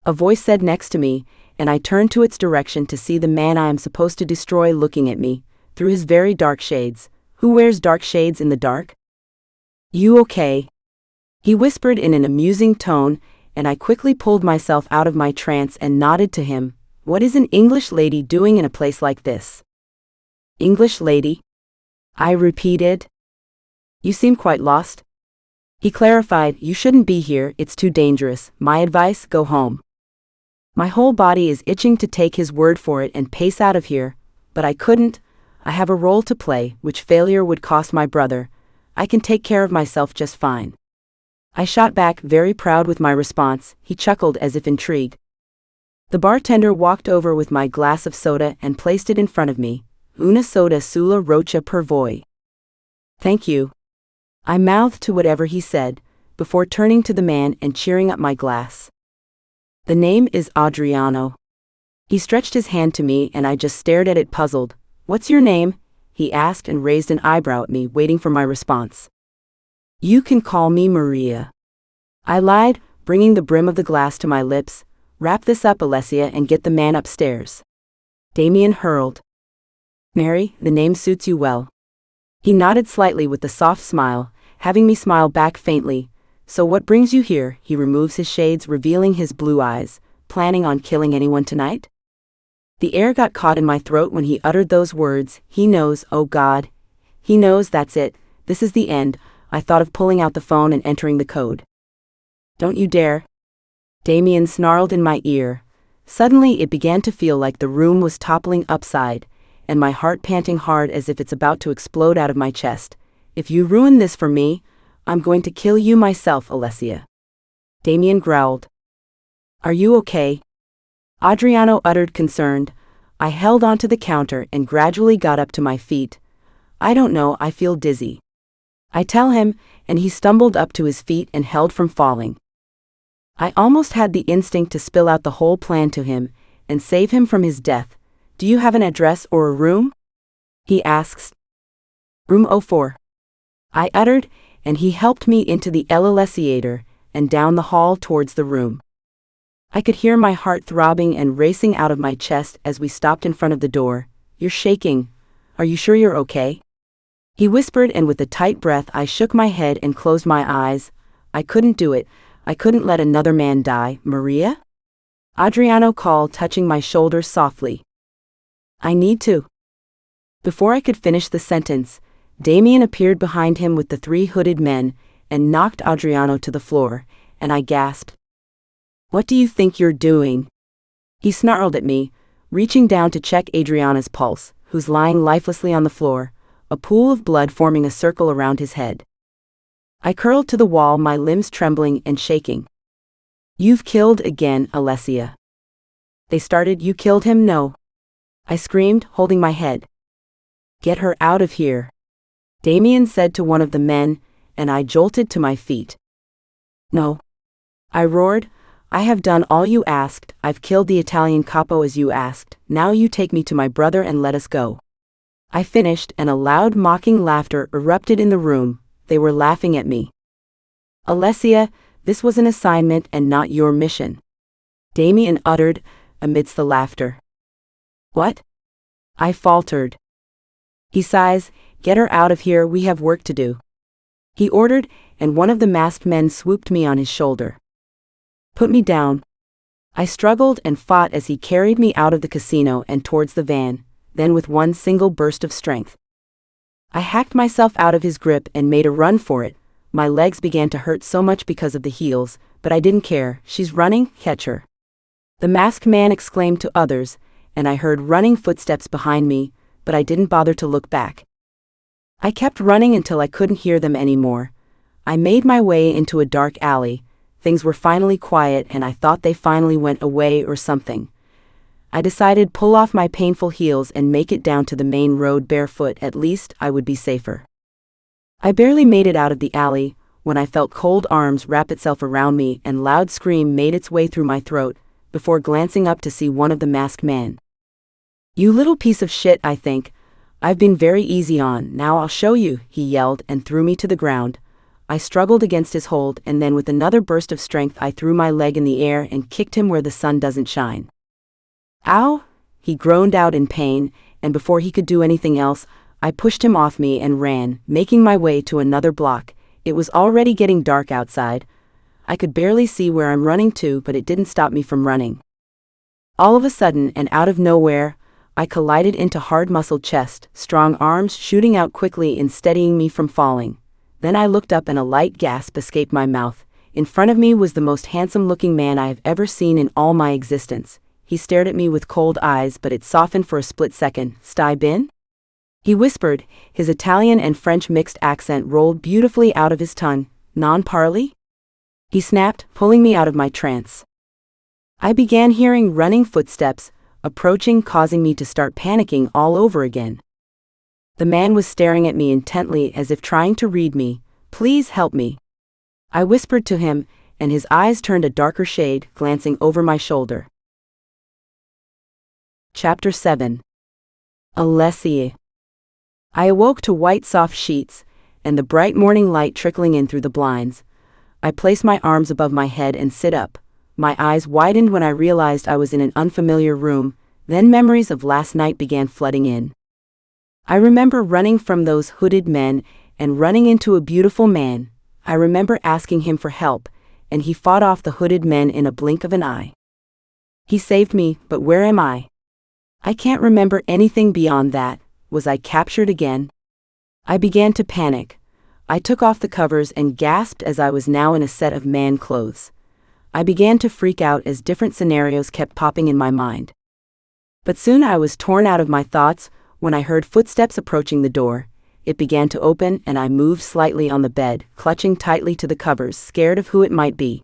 a voice said next to me, and I turned to its direction to see the man I am supposed to destroy looking at me, through his very dark shades. Who wears dark shades in the dark? You okay? He whispered in an amusing tone, and I quickly pulled myself out of my trance and nodded to him. What is an English lady doing in a place like this? English lady? I repeated. You seem quite lost. He clarified, you shouldn't be here, it's too dangerous. My advice, go home. My whole body is itching to take his word for it and pace out of here, but I couldn't. I have a role to play, which failure would cost my brother. I can take care of myself just fine. I shot back, very proud with my response. He chuckled as if intrigued. The bartender walked over with my glass of soda and placed it in front of me. Una soda sulla rocha per voi. Thank you. I mouthed to whatever he said, before turning to the man and cheering up my glass. The name is Adriano. He stretched his hand to me and I just stared at it puzzled. What's your name? He asked and raised an eyebrow at me, waiting for my response. You can call me Maria. I lied, bringing the brim of the glass to my lips. Wrap this up, Alessia, and get the man upstairs. Damien hurled. Mary, the name suits you well. He nodded slightly with a soft smile, having me smile back faintly. So what brings you here? He removes his shades, revealing his blue eyes. Planning on killing anyone tonight? The air got caught in my throat when he uttered those words. He knows, oh God. He knows, that's it. This is the end. I thought of pulling out the phone and entering the code. Don't you dare. Damien snarled in my ear. Suddenly it began to feel like the room was toppling upside, and my heart panting hard as if it's about to explode out of my chest. If you ruin this for me, I'm going to kill you myself, Alessia. Damien growled. Are you okay? Adriano uttered concerned. I held onto the counter and gradually got up to my feet. I don't know, I feel dizzy. I tell him, and he stumbled up to his feet and held from falling. I almost had the instinct to spill out the whole plan to him and save him from his death. Do you have an address or a room? He asks. Room 04. I uttered, and he helped me into the elevator and down the hall towards the room. I could hear my heart throbbing and racing out of my chest as we stopped in front of the door. You're shaking. Are you sure you're okay? He whispered, and with a tight breath I shook my head and closed my eyes. I couldn't do it. I couldn't let another man die. Maria? Adriano called, touching my shoulder softly. I need to. Before I could finish the sentence, Damien appeared behind him with the 3 hooded men and knocked Adriano to the floor, and I gasped. What do you think you're doing? He snarled at me, reaching down to check Adriana's pulse, who's lying lifelessly on the floor, a pool of blood forming a circle around his head. I curled to the wall, my limbs trembling and shaking. You've killed again, Alessia. They started. You killed him? No. I screamed, holding my head. Get her out of here, Damien said to one of the men, and I jolted to my feet. No. I roared. I have done all you asked. I've killed the Italian capo as you asked. Now you take me to my brother and let us go. I finished, and a loud mocking laughter erupted in the room. They were laughing at me. Alessia, this was an assignment and not your mission, Damien uttered, amidst the laughter. What? I faltered. He sighs. Get her out of here, we have work to do, he ordered, and one of the masked men swooped me on his shoulder. Put me down. I struggled and fought as he carried me out of the casino and towards the van, then with one single burst of strength, I hacked myself out of his grip and made a run for it. My legs began to hurt so much because of the heels, but I didn't care. She's running, catch her, the masked man exclaimed to others, and I heard running footsteps behind me, but I didn't bother to look back. I kept running until I couldn't hear them anymore. I made my way into a dark alley. Things were finally quiet and I thought they finally went away or something. I decided pull off my painful heels and make it down to the main road barefoot. At least I would be safer. I barely made it out of the alley when I felt cold arms wrap itself around me and loud scream made its way through my throat, before glancing up to see one of the masked men. You little piece of shit, I think. I've been very easy on, now I'll show you, he yelled and threw me to the ground. I struggled against his hold and then with another burst of strength I threw my leg in the air and kicked him where the sun doesn't shine. Ow! He groaned out in pain, and before he could do anything else, I pushed him off me and ran, making my way to another block. It was already getting dark outside. I could barely see where I'm running to, but it didn't stop me from running. All of a sudden, and out of nowhere, I collided into hard-muscled chest, strong arms shooting out quickly and steadying me from falling. Then I looked up and a light gasp escaped my mouth. In front of me was the most handsome-looking man I have ever seen in all my existence. He stared at me with cold eyes, but it softened for a split second. "Stai bin?" He whispered, his Italian and French mixed accent rolled beautifully out of his tongue. "Non parli?" He snapped, pulling me out of my trance. I began hearing running footsteps, approaching, causing me to start panicking all over again. The man was staring at me intently as if trying to read me. "Please help me." I whispered to him, and his eyes turned a darker shade, glancing over my shoulder. Chapter 7. Alessia. I awoke to white soft sheets, and the bright morning light trickling in through the blinds. I placed my arms above my head and sit up. My eyes widened when I realized I was in an unfamiliar room, then memories of last night began flooding in. I remember running from those hooded men and running into a beautiful man. I remember asking him for help, and he fought off the hooded men in a blink of an eye. He saved me, but where am I? I can't remember anything beyond that. Was I captured again? I began to panic. I took off the covers and gasped as I was now in a set of man clothes. I began to freak out as different scenarios kept popping in my mind. But soon I was torn out of my thoughts when I heard footsteps approaching the door. It began to open and I moved slightly on the bed, clutching tightly to the covers, scared of who it might be.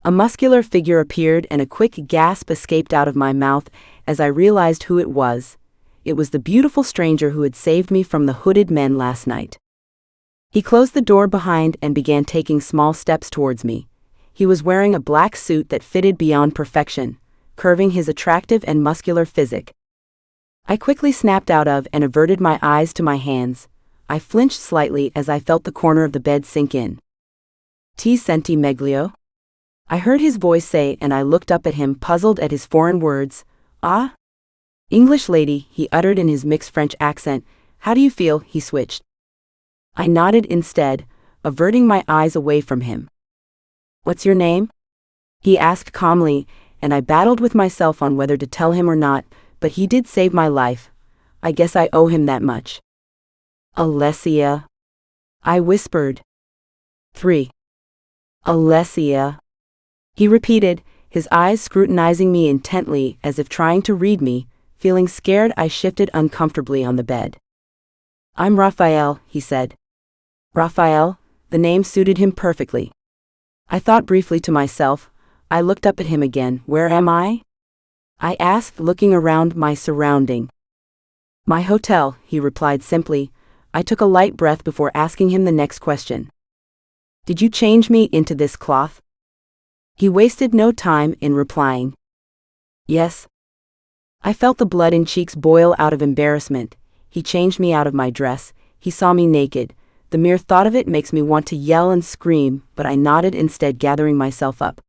A muscular figure appeared and a quick gasp escaped out of my mouth as I realized who it was. It was the beautiful stranger who had saved me from the hooded men last night. He closed the door behind and began taking small steps towards me. He was wearing a black suit that fitted beyond perfection, curving his attractive and muscular physique. I quickly snapped out of and averted my eyes to my hands. I flinched slightly as I felt the corner of the bed sink in. "Ti senti meglio?" I heard his voice say, and I looked up at him, puzzled at his foreign words. "Ah? English lady," he uttered in his mixed French accent. "How do you feel?" He switched. I nodded instead, averting my eyes away from him. "What's your name?" he asked calmly, and I battled with myself on whether to tell him or not, but he did save my life. I guess I owe him that much. "Alessia," I whispered. 3. "Alessia," he repeated, his eyes scrutinizing me intently as if trying to read me. Feeling scared, I shifted uncomfortably on the bed. "I'm Rafael," he said. Rafael, the name suited him perfectly. I thought briefly to myself. I looked up at him again. "Where am I?" I asked, looking around my surrounding. "My hotel," he replied simply. I took a light breath before asking him the next question. "Did you change me into this cloth?" He wasted no time in replying. "Yes." I felt the blood in cheeks boil out of embarrassment. He changed me out of my dress. He saw me naked. The mere thought of it makes me want to yell and scream, but I nodded instead, gathering myself up.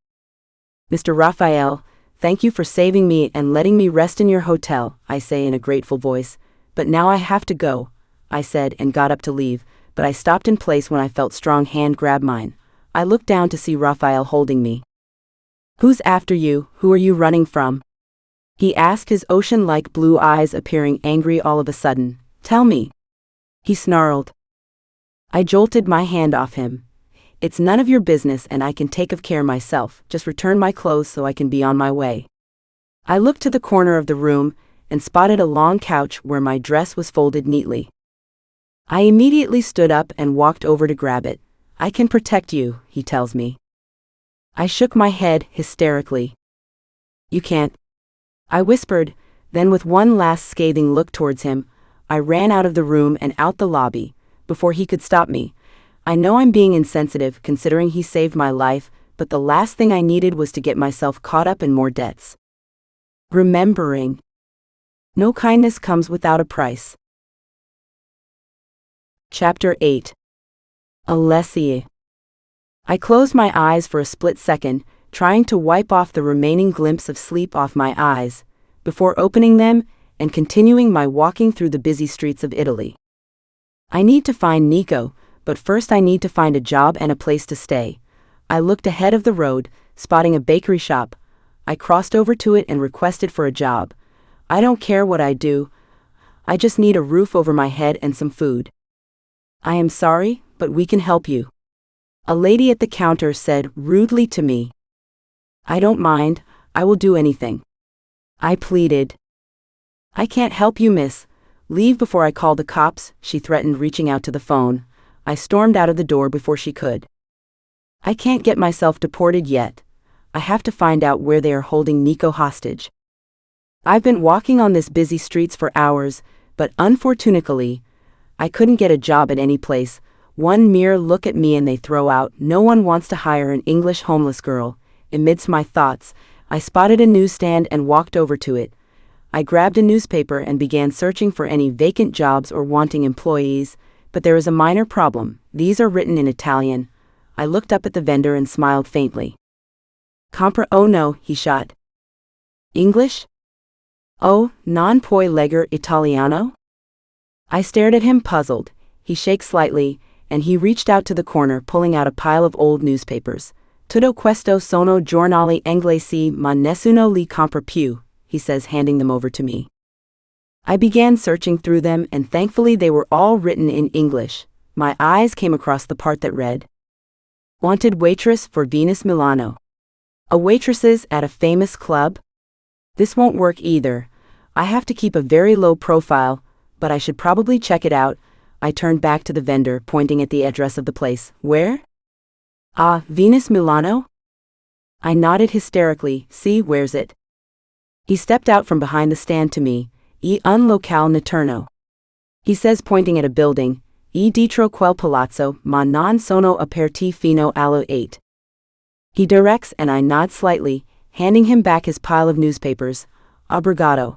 "Mr. Rafael, thank you for saving me and letting me rest in your hotel," I say in a grateful voice. "But now I have to go," I said and got up to leave, but I stopped in place when I felt strong hand grab mine. I looked down to see Rafael holding me. "Who's after you? Who are you running from?" he asked, his ocean-like blue eyes appearing angry all of a sudden. "Tell me," he snarled. I jolted my hand off him. "It's none of your business and I can take care of myself. Just return my clothes so I can be on my way." I looked to the corner of the room and spotted a long couch where my dress was folded neatly. I immediately stood up and walked over to grab it. "I can protect you," he tells me. I shook my head hysterically. "You can't," I whispered, then with one last scathing look towards him, I ran out of the room and out the lobby, before he could stop me. I know I'm being insensitive considering he saved my life, but the last thing I needed was to get myself caught up in more debts. Remembering. No kindness comes without a price. Chapter 8. Alessia. I closed my eyes for a split second, trying to wipe off the remaining glimpse of sleep off my eyes, before opening them and continuing my walking through the busy streets of Italy. I need to find Nico, but first I need to find a job and a place to stay. I looked ahead of the road, spotting a bakery shop. I crossed over to it and requested for a job. I don't care what I do. I just need a roof over my head and some food. I am sorry, but we can help you. A lady at the counter said rudely to me. I don't mind, I will do anything. I pleaded. I can't help you, miss. Leave before I call the cops, she threatened, reaching out to the phone. I stormed out of the door before she could. I can't get myself deported yet. I have to find out where they are holding Nico hostage. I've been walking on this busy streets for hours, but unfortunately, I couldn't get a job at any place. One mere look at me and they throw out, no one wants to hire an English homeless girl. Amidst my thoughts, I spotted a newsstand and walked over to it. I grabbed a newspaper and began searching for any vacant jobs or wanting employees, but there is a minor problem. These are written in Italian. I looked up at the vendor and smiled faintly. Compra? Oh no, he shot. English? Oh, non puoi leggere Italiano? I stared at him, puzzled. He shook slightly, and he reached out to the corner, pulling out a pile of old newspapers. Tutto questo sono giornali inglesi, ma nessuno li compra più, he says, handing them over to me. I began searching through them, and thankfully they were all written in English. My eyes came across the part that read, Wanted waitress for Venus Milano. A waitress at a famous club? This won't work either. I have to keep a very low profile, but I should probably check it out. I turned back to the vendor, pointing at the address of the place. Where? Ah, Venus Milano? I nodded hysterically. See, where's it? He stepped out from behind the stand to me. Un locale notturno. He says, pointing at a building. Dietro quel palazzo, ma non sono aperti fino alle 8. He directs, and I nod slightly, handing him back his pile of newspapers. Obrigado.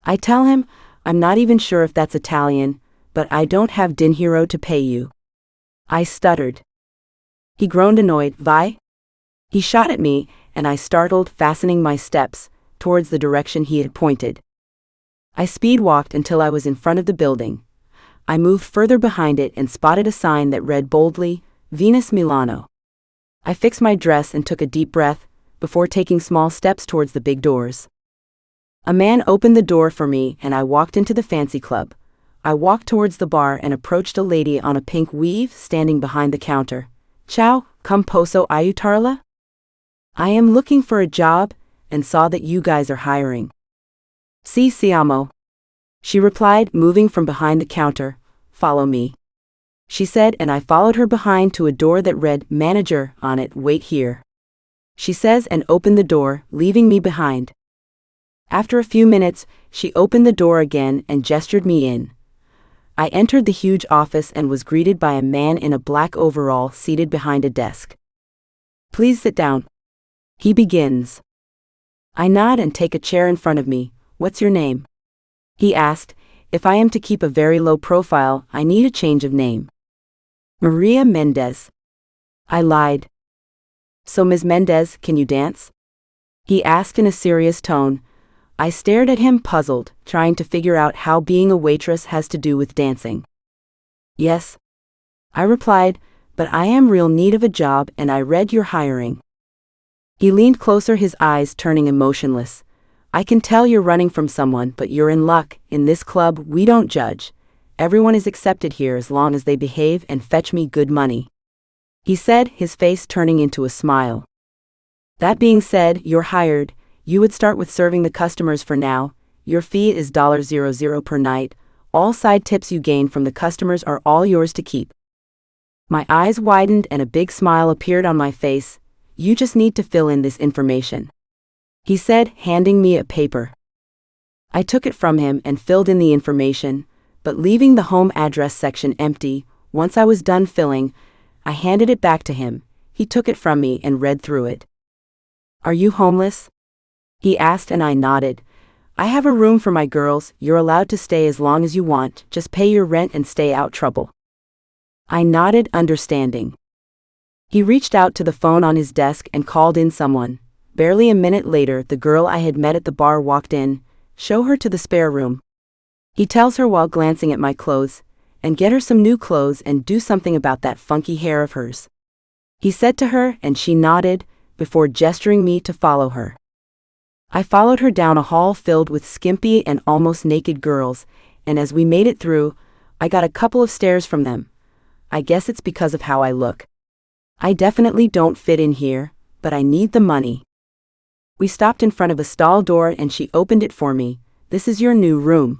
I tell him, I'm not even sure if that's Italian, but I don't have dinheiro to pay you. I stuttered. He groaned, annoyed. Vai? He shot at me, and I startled, fastening my steps towards the direction he had pointed. I speed walked until I was in front of the building. I moved further behind it and spotted a sign that read boldly, Venus Milano. I fixed my dress and took a deep breath, before taking small steps towards the big doors. A man opened the door for me and I walked into the fancy club. I walked towards the bar and approached a lady on a pink weave standing behind the counter. Ciao, come posso aiutarla? I am looking for a job, and saw that you guys are hiring. Sì, siamo. She replied, moving from behind the counter. Follow me. She said, and I followed her behind to a door that read, Manager, on it. Wait here. She says, and opened the door, leaving me behind. After a few minutes, she opened the door again and gestured me in. I entered the huge office and was greeted by a man in a black overall seated behind a desk. Please sit down. He begins. I nod and take a chair in front of me. What's your name? He asked. If I am to keep a very low profile, I need a change of name. Maria Mendez. I lied. So Ms. Mendez, can you dance? He asked in a serious tone. I stared at him, puzzled, trying to figure out how being a waitress has to do with dancing. Yes. I replied, but I am real need of a job and I read you're hiring. He leaned closer, his eyes turning emotionless. I can tell you're running from someone, but you're in luck. In this club, we don't judge. Everyone is accepted here as long as they behave and fetch me good money. He said, his face turning into a smile. That being said, you're hired. You would start with serving the customers for now. Your fee is $00 per night. All side tips you gain from the customers are all yours to keep. My eyes widened and a big smile appeared on my face. You just need to fill in this information. He said, handing me a paper. I took it from him and filled in the information, but leaving the home address section empty. Once I was done filling, I handed it back to him. He took it from me and read through it. Are you homeless? He asked and I nodded. I have a room for my girls. You're allowed to stay as long as you want. Just pay your rent and stay out trouble. I nodded, understanding. He reached out to the phone on his desk and called in someone. Barely a minute later, the girl I had met at the bar walked in. Show her to the spare room, he tells her while glancing at my clothes, and get her some new clothes and do something about that funky hair of hers. He said to her, and she nodded, before gesturing me to follow her. I followed her down a hall filled with skimpy and almost naked girls, and as we made it through, I got a couple of stares from them. I guess it's because of how I look. I definitely don't fit in here, but I need the money. We stopped in front of a stall door and she opened it for me. This is your new room,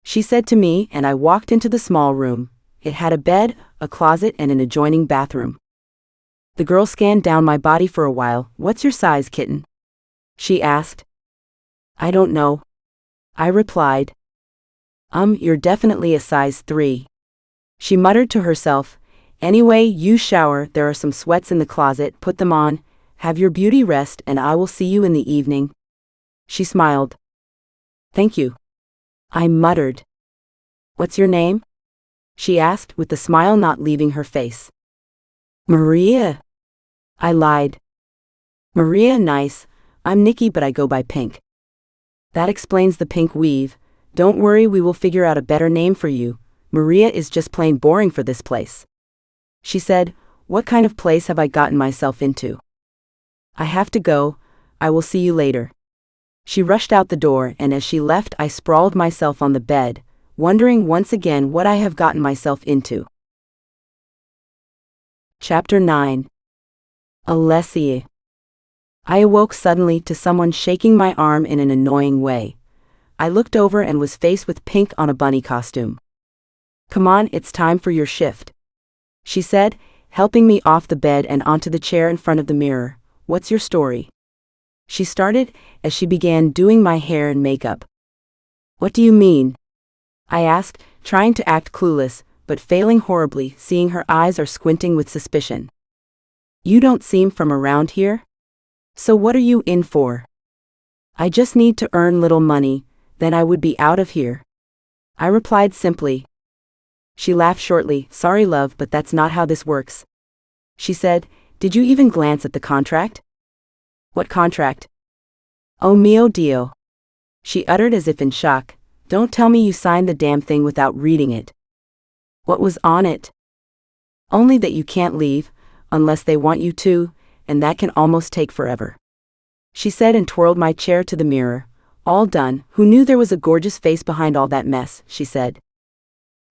she said to me, and I walked into the small room. It had a bed, a closet, and an adjoining bathroom. The girl scanned down my body for a while. What's your size, kitten? She asked. I don't know, I replied. You're definitely a size 3. She muttered to herself. Anyway, you shower, there are some sweats in the closet, put them on, have your beauty rest, and I will see you in the evening. She smiled. Thank you, I muttered. What's your name? She asked, with the smile not leaving her face. Maria, I lied. Maria, nice. I'm Nikki, but I go by Pink. That explains the pink weave. Don't worry, we will figure out a better name for you. Maria is just plain boring for this place. She said, what kind of place have I gotten myself into? I have to go. I will see you later. She rushed out the door, and as she left, I sprawled myself on the bed, wondering once again what I have gotten myself into. Chapter 9. Alessia. I awoke suddenly to someone shaking my arm in an annoying way. I looked over and was faced with Pink on a bunny costume. Come on, it's time for your shift, she said, helping me off the bed and onto the chair in front of the mirror. What's your story? She started, as she began doing my hair and makeup. What do you mean? I asked, trying to act clueless, but failing horribly, seeing her eyes are squinting with suspicion. You don't seem from around here? So what are you in for? I just need to earn little money, then I would be out of here, I replied simply. She laughed shortly. Sorry, love, but that's not how this works, she said. Did you even glance at the contract? What contract? Oh mio Dio, she uttered as if in shock. Don't tell me you signed the damn thing without reading it. What was on it? Only that you can't leave, unless they want you to, and that can almost take forever, she said, and twirled my chair to the mirror. All done. Who knew there was a gorgeous face behind all that mess, she said.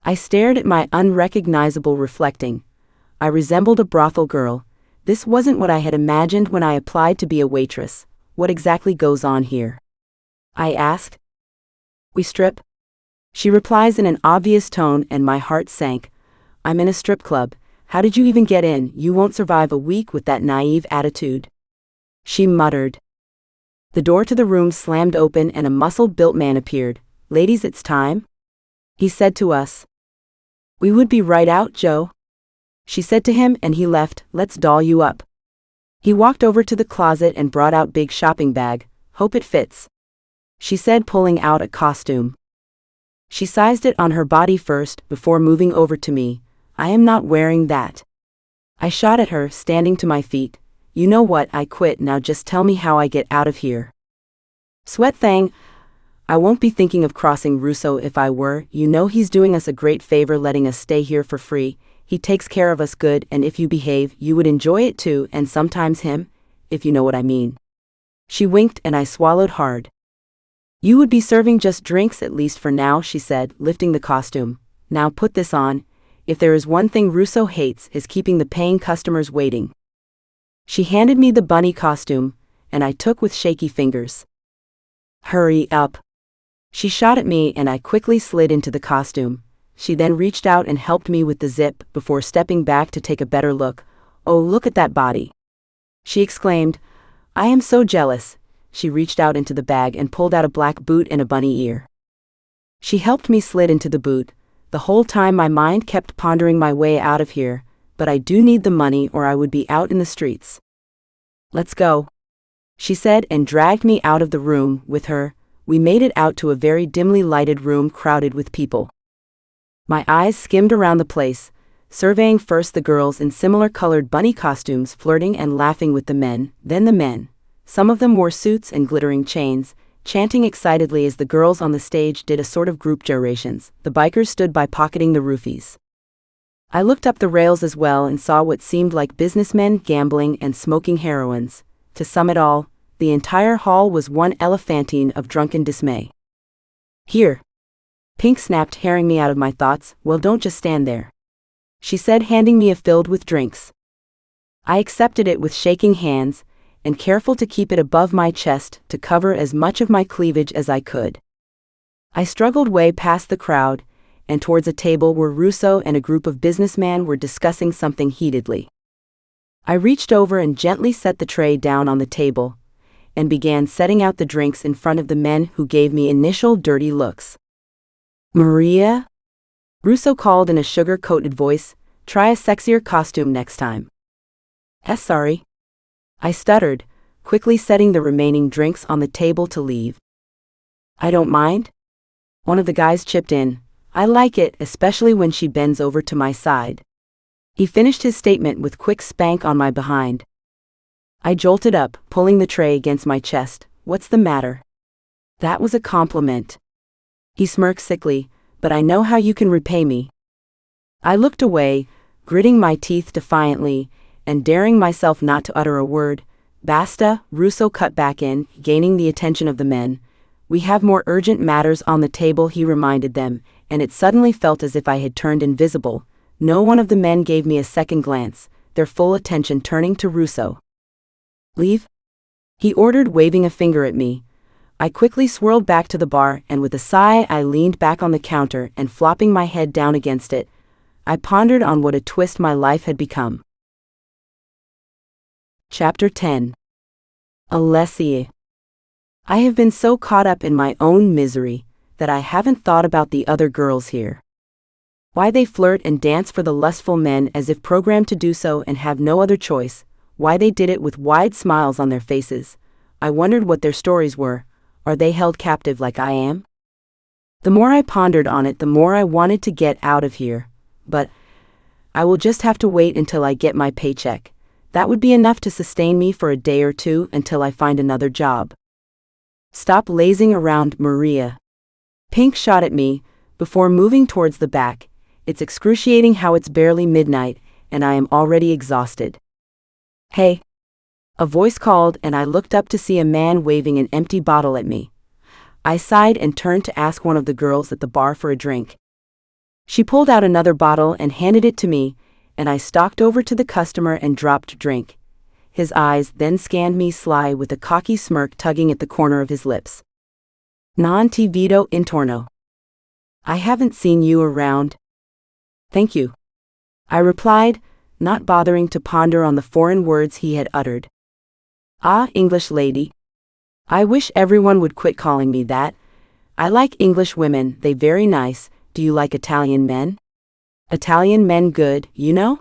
I stared at my unrecognizable reflecting. I resembled a brothel girl. This wasn't what I had imagined when I applied to be a waitress. What exactly goes on here? I asked. We strip, she replies in an obvious tone, and my heart sank. I'm in a strip club. How did you even get in? You won't survive a week with that naive attitude, she muttered. The door to the room slammed open and a muscle-built man appeared. Ladies, it's time, he said to us. We would be right out, Joe, she said to him, and he left. Let's doll you up. He walked over to the closet and brought out big shopping bag. Hope it fits, she said, pulling out a costume. She sized it on her body first, before moving over to me. I am not wearing that, I shot at her, standing to my feet. You know what, I quit. Now just tell me how I get out of here. Sweat thing. I won't be thinking of crossing Russo if I were. You know he's doing us a great favor letting us stay here for free. He takes care of us good, and if you behave, you would enjoy it too, and sometimes him, if you know what I mean. She winked and I swallowed hard. You would be serving just drinks at least for now, she said, lifting the costume. Now put this on. If there is one thing Russo hates, is keeping the paying customers waiting. She handed me the bunny costume, and I took with shaky fingers. Hurry up, she shot at me, and I quickly slid into the costume. She then reached out and helped me with the zip, before stepping back to take a better look. Oh, look at that body, she exclaimed. I am so jealous. She reached out into the bag and pulled out a black boot and a bunny ear. She helped me slid into the boot. The whole time my mind kept pondering my way out of here, but I do need the money or I would be out in the streets. Let's go, she said, and dragged me out of the room with her. We made it out to a very dimly lighted room crowded with people. My eyes skimmed around the place, surveying first the girls in similar colored bunny costumes flirting and laughing with the men, then the men, Some of them wore suits and glittering chains, chanting excitedly as the girls on the stage did a sort of group gyrations. The bikers stood by pocketing the roofies. I looked up the rails as well and saw what seemed like businessmen gambling and smoking heroines. To sum it all, the entire hall was one elephantine of drunken dismay. "Here." Pink snapped, herring me out of my thoughts. "Well, don't just stand there," she said, handing me a filled with drinks. I accepted it with shaking hands, and careful to keep it above my chest to cover as much of my cleavage as I could. I struggled way past the crowd, and towards a table where Russo and a group of businessmen were discussing something heatedly. I reached over and gently set the tray down on the table, and began setting out the drinks in front of the men who gave me initial dirty looks. "Maria?" Russo called in a sugar-coated voice. "Try a sexier costume next time." Sorry," I stuttered, quickly setting the remaining drinks on the table to leave. "I don't mind," one of the guys chipped in. "I like it, especially when she bends over to my side." He finished his statement with quick spank on my behind. I jolted up, pulling the tray against my chest. "What's the matter?" "That was a compliment." He smirked sickly. "But I know how you can repay me." I looked away, gritting my teeth defiantly, and daring myself not to utter a word. "Basta," Russo cut back in, gaining the attention of the men. "We have more urgent matters on the table," he reminded them, and it suddenly felt as if I had turned invisible. No one of the men gave me a second glance, their full attention turning to Russo. "Leave," he ordered, waving a finger at me. I quickly swirled back to the bar, and with a sigh I leaned back on the counter, and flopping my head down against it, I pondered on what a twist my life had become. Chapter 10. Alessia. I have been so caught up in my own misery that I haven't thought about the other girls here. Why they flirt and dance for the lustful men as if programmed to do so and have no other choice, why they did it with wide smiles on their faces. I wondered what their stories were. Are they held captive like I am? The more I pondered on it, the more I wanted to get out of here. But I will just have to wait until I get my paycheck. That would be enough to sustain me for a day or two until I find another job. "Stop lazing around, Maria." Pink shot at me, before moving towards the back. "It's excruciating how it's barely midnight, and I am already exhausted." "Hey," a voice called, and I looked up to see a man waving an empty bottle at me. I sighed and turned to ask one of the girls at the bar for a drink. She pulled out another bottle and handed it to me, and I stalked over to the customer and dropped drink. His eyes then scanned me sly with a cocky smirk tugging at the corner of his lips. "Non ti vedo intorno." "I haven't seen you around." "Thank you," I replied, not bothering to ponder on the foreign words he had uttered. "Ah, English lady. I wish everyone would quit calling me that. I like English women, they very nice. Do you like Italian men? Italian men good, you know?"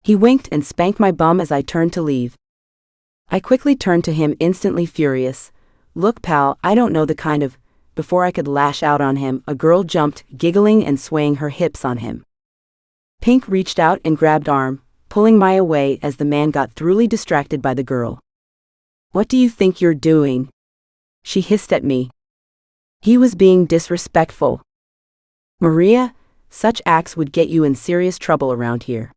He winked and spanked my bum as I turned to leave. I quickly turned to him, instantly furious. "Look, pal, I don't know the kind of..." Before I could lash out on him, a girl jumped, giggling and swaying her hips on him. Pink reached out and grabbed arm, pulling my away as the man got thoroughly distracted by the girl. "What do you think you're doing?" she hissed at me. He was being disrespectful. "Maria, such acts would get you in serious trouble around here,"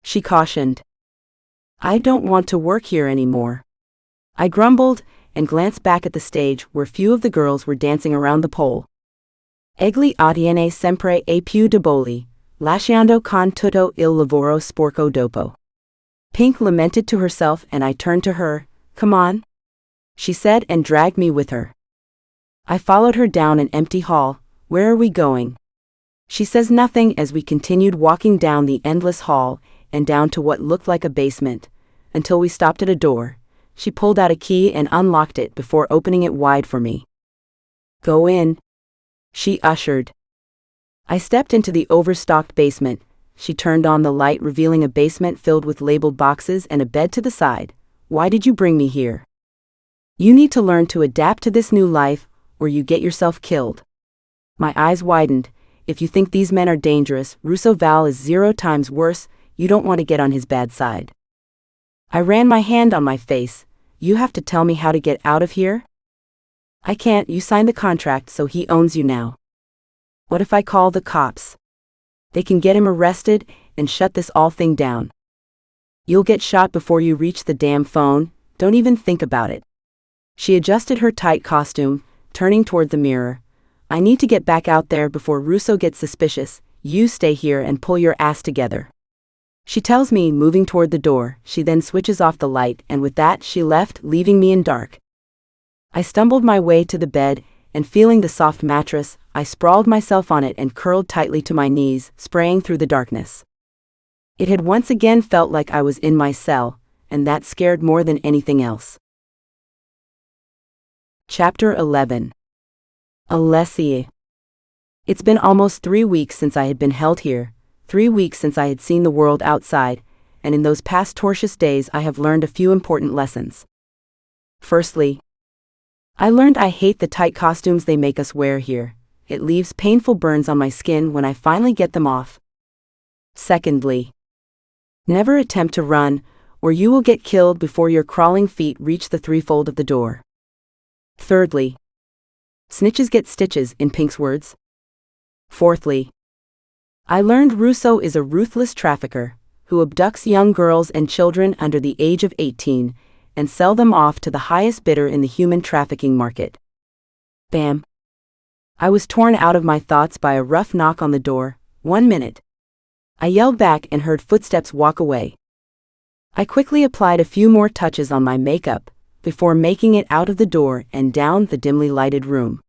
she cautioned. "I don't want to work here anymore," I grumbled, and glanced back at the stage where few of the girls were dancing around the pole. "Egli attiene sempre a più deboli, lasciando con tutto il lavoro sporco dopo." Pink lamented to herself, and I turned to her. "Come on," she said, and dragged me with her. I followed her down an empty hall. "Where are we going?" She says nothing as we continued walking down the endless hall and down to what looked like a basement, until we stopped at a door. She pulled out a key and unlocked it before opening it wide for me. "Go in," she ushered. I stepped into the overstocked basement. She turned on the light, revealing a basement filled with labeled boxes and a bed to the side. "Why did you bring me here?" "You need to learn to adapt to this new life, or you get yourself killed." My eyes widened. "If you think these men are dangerous, Russo Val is 0 times worse. You don't want to get on his bad side." I ran my hand on my face. You have to tell me how to get out of here? I can't, you signed the contract, so he owns you now. What if I call the cops? They can get him arrested and shut this all thing down. You'll get shot before you reach the damn phone, don't even think about it. She adjusted her tight costume, turning toward the mirror. I need to get back out there before Russo gets suspicious. You stay here and pull your ass together. She tells me, moving toward the door. She then switches off the light, and with that she left, leaving me in dark. I stumbled my way to the bed, and feeling the soft mattress, I sprawled myself on it and curled tightly to my knees, spraying through the darkness. It had once again felt like I was in my cell, and that scared more than anything else. Chapter 11. Alessia. It's been almost 3 weeks since I had been held here, 3 weeks since I had seen the world outside, and in those past tortuous days I have learned a few important lessons. Firstly, I learned I hate the tight costumes they make us wear here. It leaves painful burns on my skin when I finally get them off. Secondly, never attempt to run, or you will get killed before your crawling feet reach the threefold of the door. Thirdly, snitches get stitches, in Pink's words. Fourthly, I learned Russo is a ruthless trafficker who abducts young girls and children under the age of 18 and sell them off to the highest bidder in the human trafficking market. Bam. I was torn out of my thoughts by a rough knock on the door. 1 minute. I yelled back and heard footsteps walk away. I quickly applied a few more touches on my makeup before making it out of the door and down the dimly lighted room.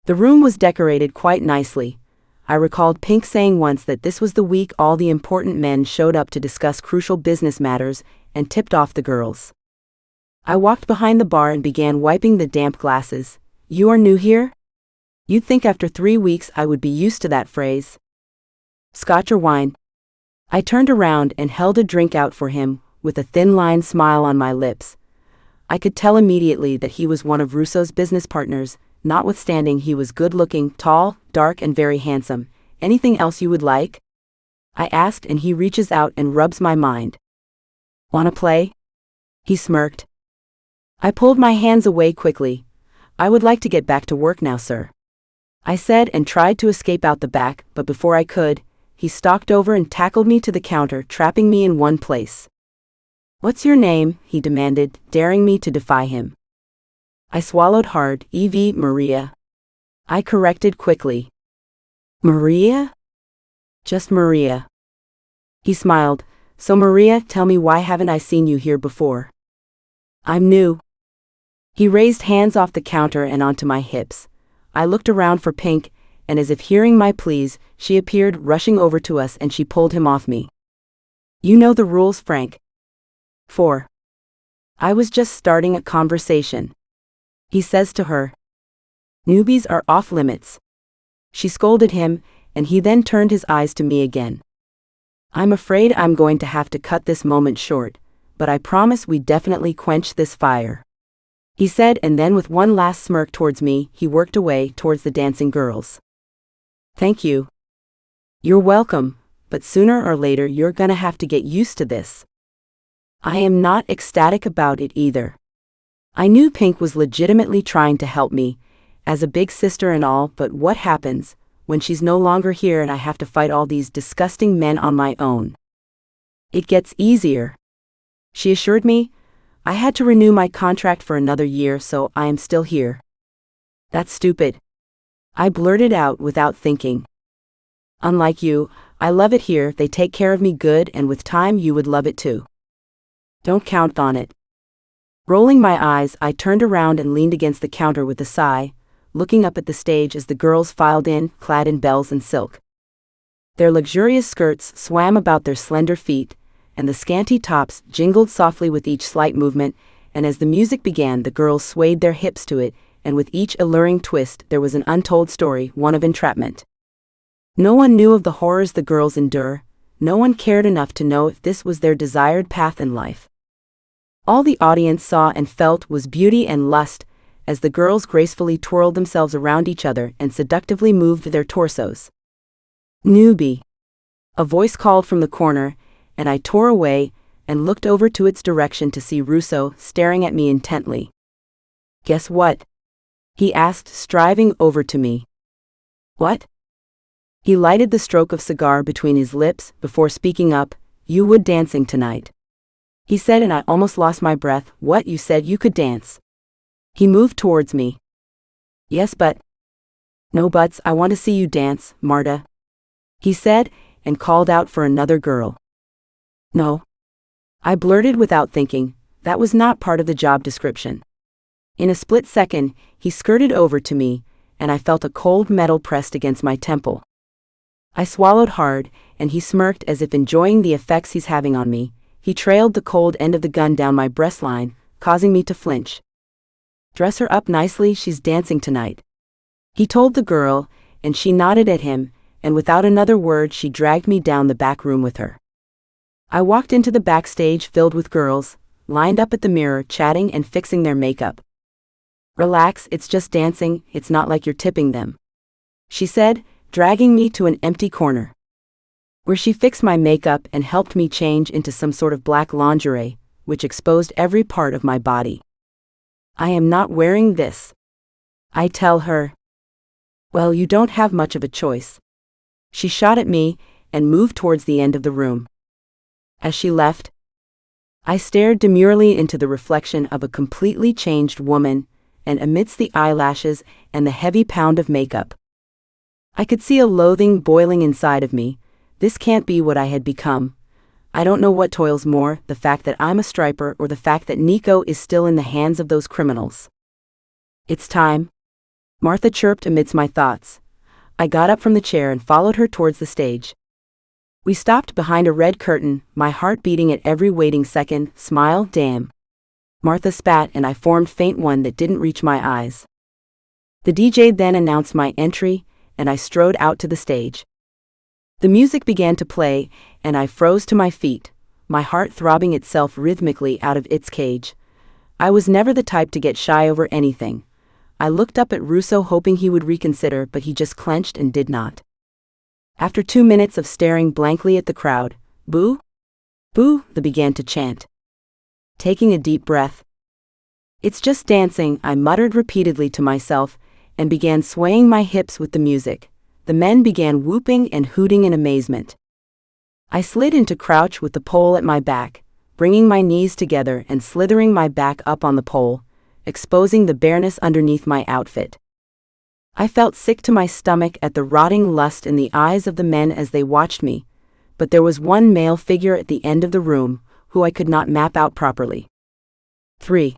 The room was decorated quite nicely. I recalled Pink saying once that this was the week all the important men showed up to discuss crucial business matters and tipped off the girls. I walked behind the bar and began wiping the damp glasses. You are new here? You'd think after 3 weeks I would be used to that phrase. Scotch or wine? I turned around and held a drink out for him, with a thin-lined smile on my lips. I could tell immediately that he was one of Russo's business partners, notwithstanding he was good-looking, tall, dark and very handsome. Anything else you would like? I asked, and he reaches out and rubs my mind. Wanna play? He smirked. I pulled my hands away quickly. I would like to get back to work now, sir, I said, and tried to escape out the back, but before I could, he stalked over and tackled me to the counter, trapping me in one place. What's your name? He demanded, daring me to defy him. I swallowed hard. E.V. Maria. I corrected quickly. Maria? Just Maria. He smiled. So Maria, tell me, why haven't I seen you here before? I'm new. He raised hands off the counter and onto my hips. I looked around for Pink, and as if hearing my pleas, she appeared, rushing over to us, and she pulled him off me. You know the rules, Frank. 4. I was just starting a conversation. He says to her. Newbies are off limits. She scolded him, and he then turned his eyes to me again. I'm afraid I'm going to have to cut this moment short, but I promise we definitely quench this fire, he said, and then with one last smirk towards me, he worked away towards the dancing girls. Thank you. You're welcome, but sooner or later you're gonna have to get used to this. I am not ecstatic about it either. I knew Pink was legitimately trying to help me, as a big sister and all, but what happens when she's no longer here and I have to fight all these disgusting men on my own? It gets easier, she assured me. I had to renew my contract for another year, so I am still here. That's stupid, I blurted out without thinking. Unlike you, I love it here. They take care of me good, and with time you would love it too. Don't count on it. Rolling my eyes, I turned around and leaned against the counter with a sigh, looking up at the stage as the girls filed in, clad in bells and silk. Their luxurious skirts swam about their slender feet, and the scanty tops jingled softly with each slight movement, and as the music began the girls swayed their hips to it, and with each alluring twist there was an untold story, one of entrapment. No one knew of the horrors the girls endure, no one cared enough to know if this was their desired path in life. All the audience saw and felt was beauty and lust, as the girls gracefully twirled themselves around each other and seductively moved their torsos. Newbie, a voice called from the corner, and I tore away, and looked over to its direction to see Russo staring at me intently. "Guess what?" he asked, striving over to me. "What?" He lighted the stroke of cigar between his lips before speaking up. "You would dancing tonight," he said, and I almost lost my breath. "What, you said you could dance?" He moved towards me. "Yes, but..." "No buts, I want to see you dance, Marta," he said, and called out for another girl. "No," I blurted without thinking. That was not part of the job description. In a split second, he skirted over to me, and I felt a cold metal pressed against my temple. I swallowed hard, and he smirked as if enjoying the effects he's having on me. He trailed the cold end of the gun down my breastline, causing me to flinch. "Dress her up nicely, she's dancing tonight," he told the girl, and she nodded at him, and without another word she dragged me down the back room with her. I walked into the backstage filled with girls, lined up at the mirror chatting and fixing their makeup. "Relax, it's just dancing, it's not like you're tipping them," she said, dragging me to an empty corner, where she fixed my makeup and helped me change into some sort of black lingerie, which exposed every part of my body. "I am not wearing this," I tell her. "Well, you don't have much of a choice." She shot at me and moved towards the end of the room. As she left, I stared demurely into the reflection of a completely changed woman, and amidst the eyelashes and the heavy pound of makeup, I could see a loathing boiling inside of me. This can't be what I had become. I don't know what toils more, the fact that I'm a striper or the fact that Nico is still in the hands of those criminals. "It's time," Martha chirped amidst my thoughts. I got up from the chair and followed her towards the stage. We stopped behind a red curtain, my heart beating at every waiting second. "Smile, damn." Martha spat and I formed faint one that didn't reach my eyes. The DJ then announced my entry, and I strode out to the stage. The music began to play, and I froze to my feet, my heart throbbing itself rhythmically out of its cage. I was never the type to get shy over anything. I looked up at Russo hoping he would reconsider, but he just clenched and did not. After 2 minutes of staring blankly at the crowd, "Boo! Boo!" they began to chant. Taking a deep breath, "It's just dancing," I muttered repeatedly to myself, and began swaying my hips with the music. The men began whooping and hooting in amazement. I slid into crouch with the pole at my back, bringing my knees together and slithering my back up on the pole, exposing the bareness underneath my outfit. I felt sick to my stomach at the rotting lust in the eyes of the men as they watched me, but there was one male figure at the end of the room, who I could not map out properly. 3.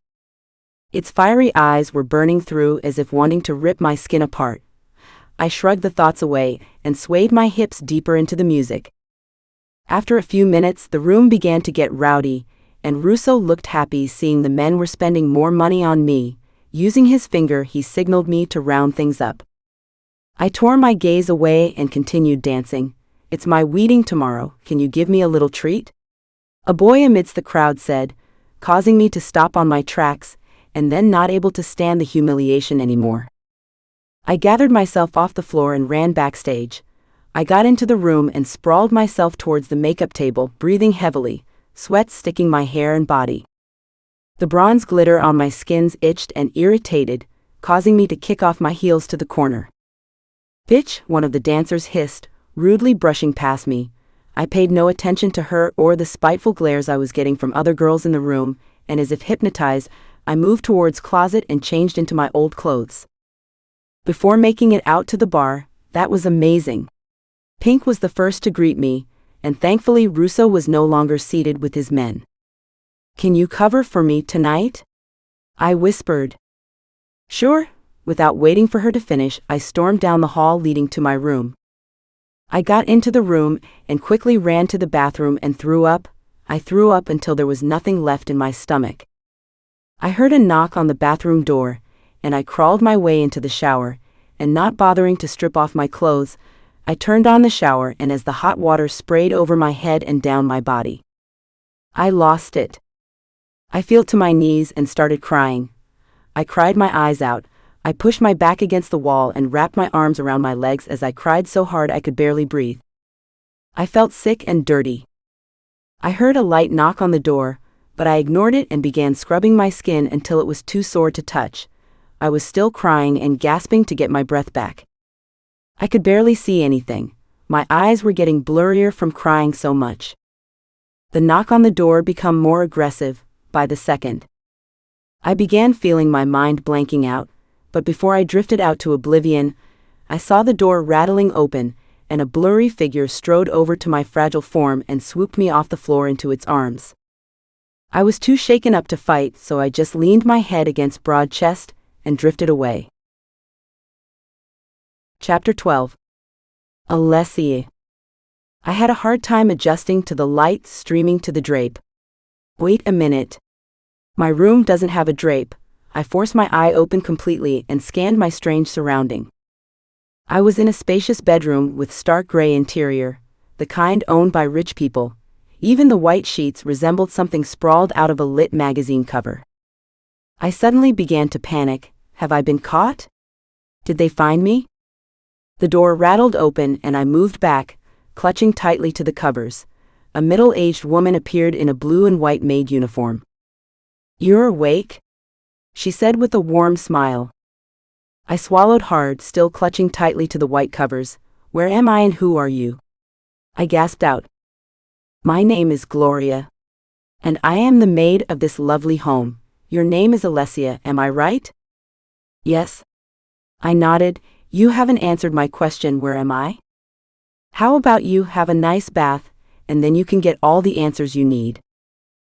Its fiery eyes were burning through as if wanting to rip my skin apart. I shrugged the thoughts away and swayed my hips deeper into the music. After a few minutes, the room began to get rowdy, and Russo looked happy seeing the men were spending more money on me. Using his finger, he signaled me to round things up. I tore my gaze away and continued dancing. "It's my wedding tomorrow, can you give me a little treat?" a boy amidst the crowd said, causing me to stop on my tracks, and then not able to stand the humiliation anymore. I gathered myself off the floor and ran backstage. I got into the room and sprawled myself towards the makeup table, breathing heavily, sweat sticking my hair and body. The bronze glitter on my skins itched and irritated, causing me to kick off my heels to the corner. "Bitch," one of the dancers hissed, rudely brushing past me. I paid no attention to her or the spiteful glares I was getting from other girls in the room, and as if hypnotized, I moved towards closet and changed into my old clothes. Before making it out to the bar, that was amazing. Pink was the first to greet me, and thankfully Russo was no longer seated with his men. "Can you cover for me tonight?" I whispered. "Sure." Without waiting for her to finish, I stormed down the hall leading to my room. I got into the room and quickly ran to the bathroom and threw up. I threw up until there was nothing left in my stomach. I heard a knock on the bathroom door, and I crawled my way into the shower, and not bothering to strip off my clothes, I turned on the shower, and as the hot water sprayed over my head and down my body, I lost it. I fell to my knees and started crying. I cried my eyes out. I pushed my back against the wall and wrapped my arms around my legs as I cried so hard I could barely breathe. I felt sick and dirty. I heard a light knock on the door, but I ignored it and began scrubbing my skin until it was too sore to touch. I was still crying and gasping to get my breath back. I could barely see anything. My eyes were getting blurrier from crying so much. The knock on the door became more aggressive by the second. I began feeling my mind blanking out, but before I drifted out to oblivion, I saw the door rattling open, and a blurry figure strode over to my fragile form and swooped me off the floor into its arms. I was too shaken up to fight, so I just leaned my head against broad chest and drifted away. Chapter 12. Alessia. I had a hard time adjusting to the light streaming to the drape. Wait a minute. My room doesn't have a drape. I forced my eye open completely and scanned my strange surrounding. I was in a spacious bedroom with stark gray interior, the kind owned by rich people. Even the white sheets resembled something sprawled out of a lit magazine cover. I suddenly began to panic. Have I been caught? Did they find me? The door rattled open and I moved back, clutching tightly to the covers. A middle-aged woman appeared in a blue and white maid uniform. "You're awake?" she said with a warm smile. I swallowed hard, still clutching tightly to the white covers. "Where am I and who are you?" I gasped out. "My name is Gloria. And I am the maid of this lovely home. Your name is Alessia, am I right?" "Yes." I nodded. "You haven't answered my question, where am I? How about you have a nice bath, and then you can get all the answers you need,"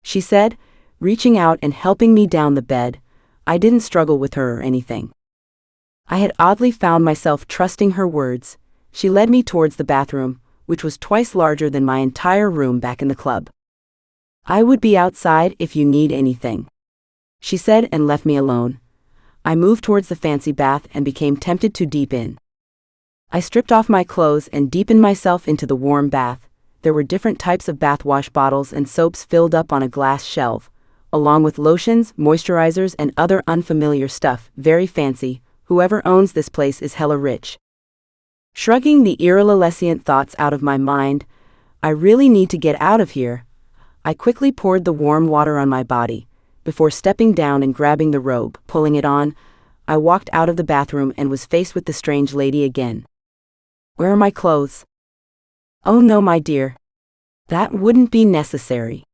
she said, reaching out and helping me down the bed. I didn't struggle with her or anything. I had oddly found myself trusting her words. She led me towards the bathroom, which was twice larger than my entire room back in the club. "I would be outside if you need anything," she said and left me alone. I moved towards the fancy bath and became tempted to deep in. I stripped off my clothes and deepened myself into the warm bath. There were different types of bath wash bottles and soaps filled up on a glass shelf, along with lotions, moisturizers, and other unfamiliar stuff. Very fancy. Whoever owns this place is hella rich. Shrugging the irrelevant thoughts out of my mind, I really need to get out of here. I quickly poured the warm water on my body. Before stepping down and grabbing the robe, pulling it on, I walked out of the bathroom and was faced with the strange lady again. "Where are my clothes?" "Oh no, my dear. That wouldn't be necessary,"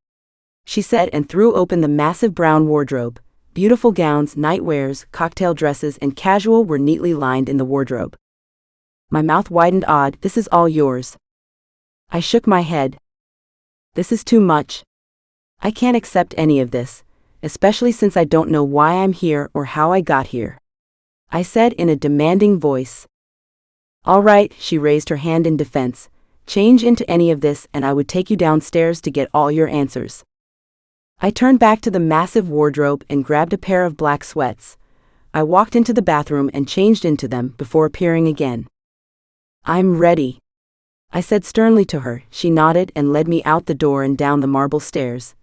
she said and threw open the massive brown wardrobe. Beautiful gowns, nightwears, cocktail dresses, and casual were neatly lined in the wardrobe. My mouth widened. "Odd, this is all yours." I shook my head. "This is too much. I can't accept any of this, especially since I don't know why I'm here or how I got here," I said in a demanding voice. "All right," she raised her hand in defense. "Change into any of this and I would take you downstairs to get all your answers." I turned back to the massive wardrobe and grabbed a pair of black sweats. I walked into the bathroom and changed into them before appearing again. "I'm ready," I said sternly to her. She nodded and led me out the door and down the marble stairs.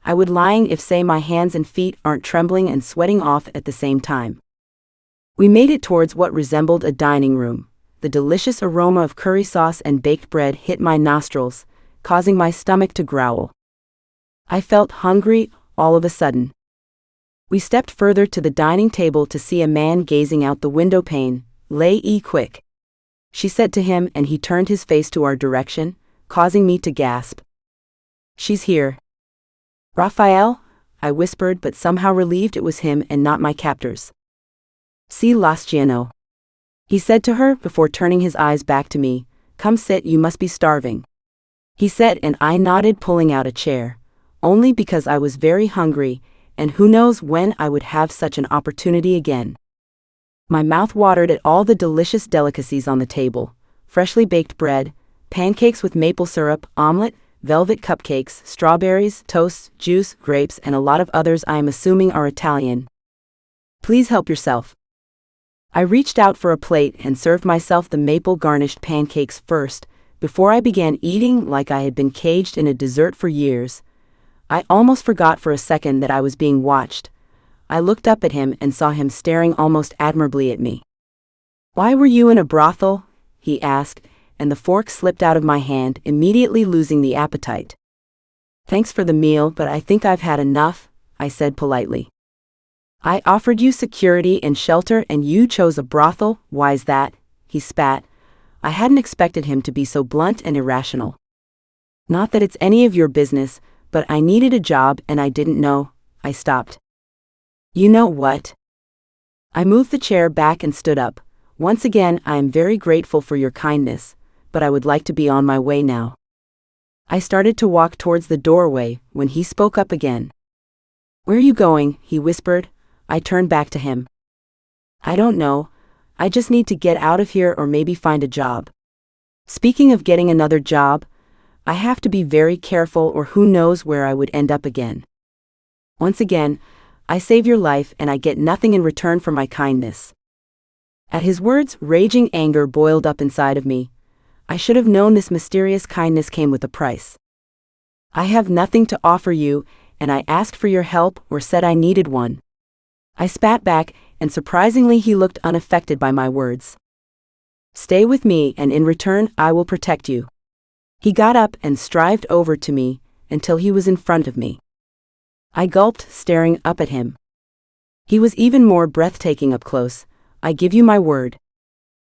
I would lying if say my hands and feet aren't trembling and sweating off at the same time. We made it towards what resembled a dining room. The delicious aroma of curry sauce and baked bread hit my nostrils, causing my stomach to growl. I felt hungry all of a sudden. We stepped further to the dining table to see a man gazing out the window pane. "Lay quick," she said to him, and he turned his face to our direction, causing me to gasp. "She's here." "Rafael?" I whispered, but somehow relieved it was him and not my captors. "Si Lastiano," he said to her before turning his eyes back to me. "Come sit, you must be starving," he said, and I nodded, pulling out a chair. Only because I was very hungry, and who knows when I would have such an opportunity again. My mouth watered at all the delicious delicacies on the table: freshly baked bread, pancakes with maple syrup, omelet, velvet cupcakes, strawberries, toast, juice, grapes, and a lot of others I am assuming are Italian. "Please help yourself." I reached out for a plate and served myself the maple-garnished pancakes first, before I began eating like I had been caged in a dessert for years. I almost forgot for a second that I was being watched. I looked up at him and saw him staring almost admirably at me. "Why were you in a brothel?" he asked, and the fork slipped out of my hand, immediately losing the appetite. Thanks for the meal, but I think I've had enough, I said politely. I offered you security and shelter and you chose a brothel, why's that? He spat. I hadn't expected him to be so blunt and irrational. Not that it's any of your business, but I needed a job and I didn't know. I stopped. You know what? I moved the chair back and stood up. Once again, I am very grateful for your kindness, but I would like to be on my way now. I started to walk towards the doorway when he spoke up again. Where are you going? He whispered. I turned back to him. I don't know. I just need to get out of here or maybe find a job. Speaking of getting another job, I have to be very careful or who knows where I would end up again. Once again, I save your life and I get nothing in return for my kindness. At his words, raging anger boiled up inside of me. I should have known this mysterious kindness came with a price. I have nothing to offer you, and I asked for your help or said I needed one. I spat back, and surprisingly he looked unaffected by my words. Stay with me, and in return I will protect you. He got up and strived over to me, until he was in front of me. I gulped, staring up at him. He was even more breathtaking up close. I give you my word.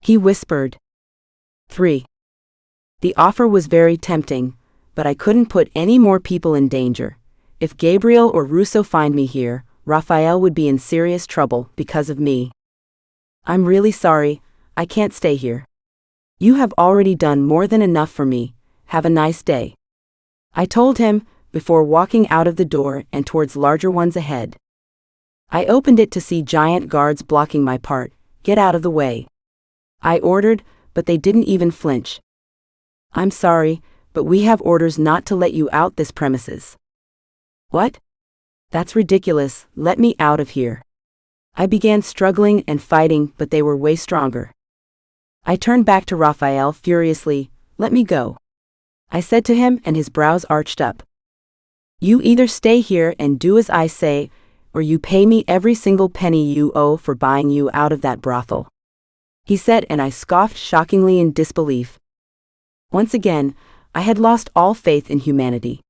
He whispered. 3. The offer was very tempting, but I couldn't put any more people in danger. If Gabriel or Russo find me here, Rafael would be in serious trouble because of me. I'm really sorry, I can't stay here. You have already done more than enough for me. Have a nice day. I told him, before walking out of the door and towards larger ones ahead. I opened it to see giant guards blocking my path. Get out of the way. I ordered, but they didn't even flinch. I'm sorry, but we have orders not to let you out this premises. What? That's ridiculous, let me out of here. I began struggling and fighting, but they were way stronger. I turned back to Rafael furiously. Let me go. I said to him, and his brows arched up. You either stay here and do as I say, or you pay me every single penny you owe for buying you out of that brothel. He said, and I scoffed shockingly in disbelief. Once again, I had lost all faith in humanity.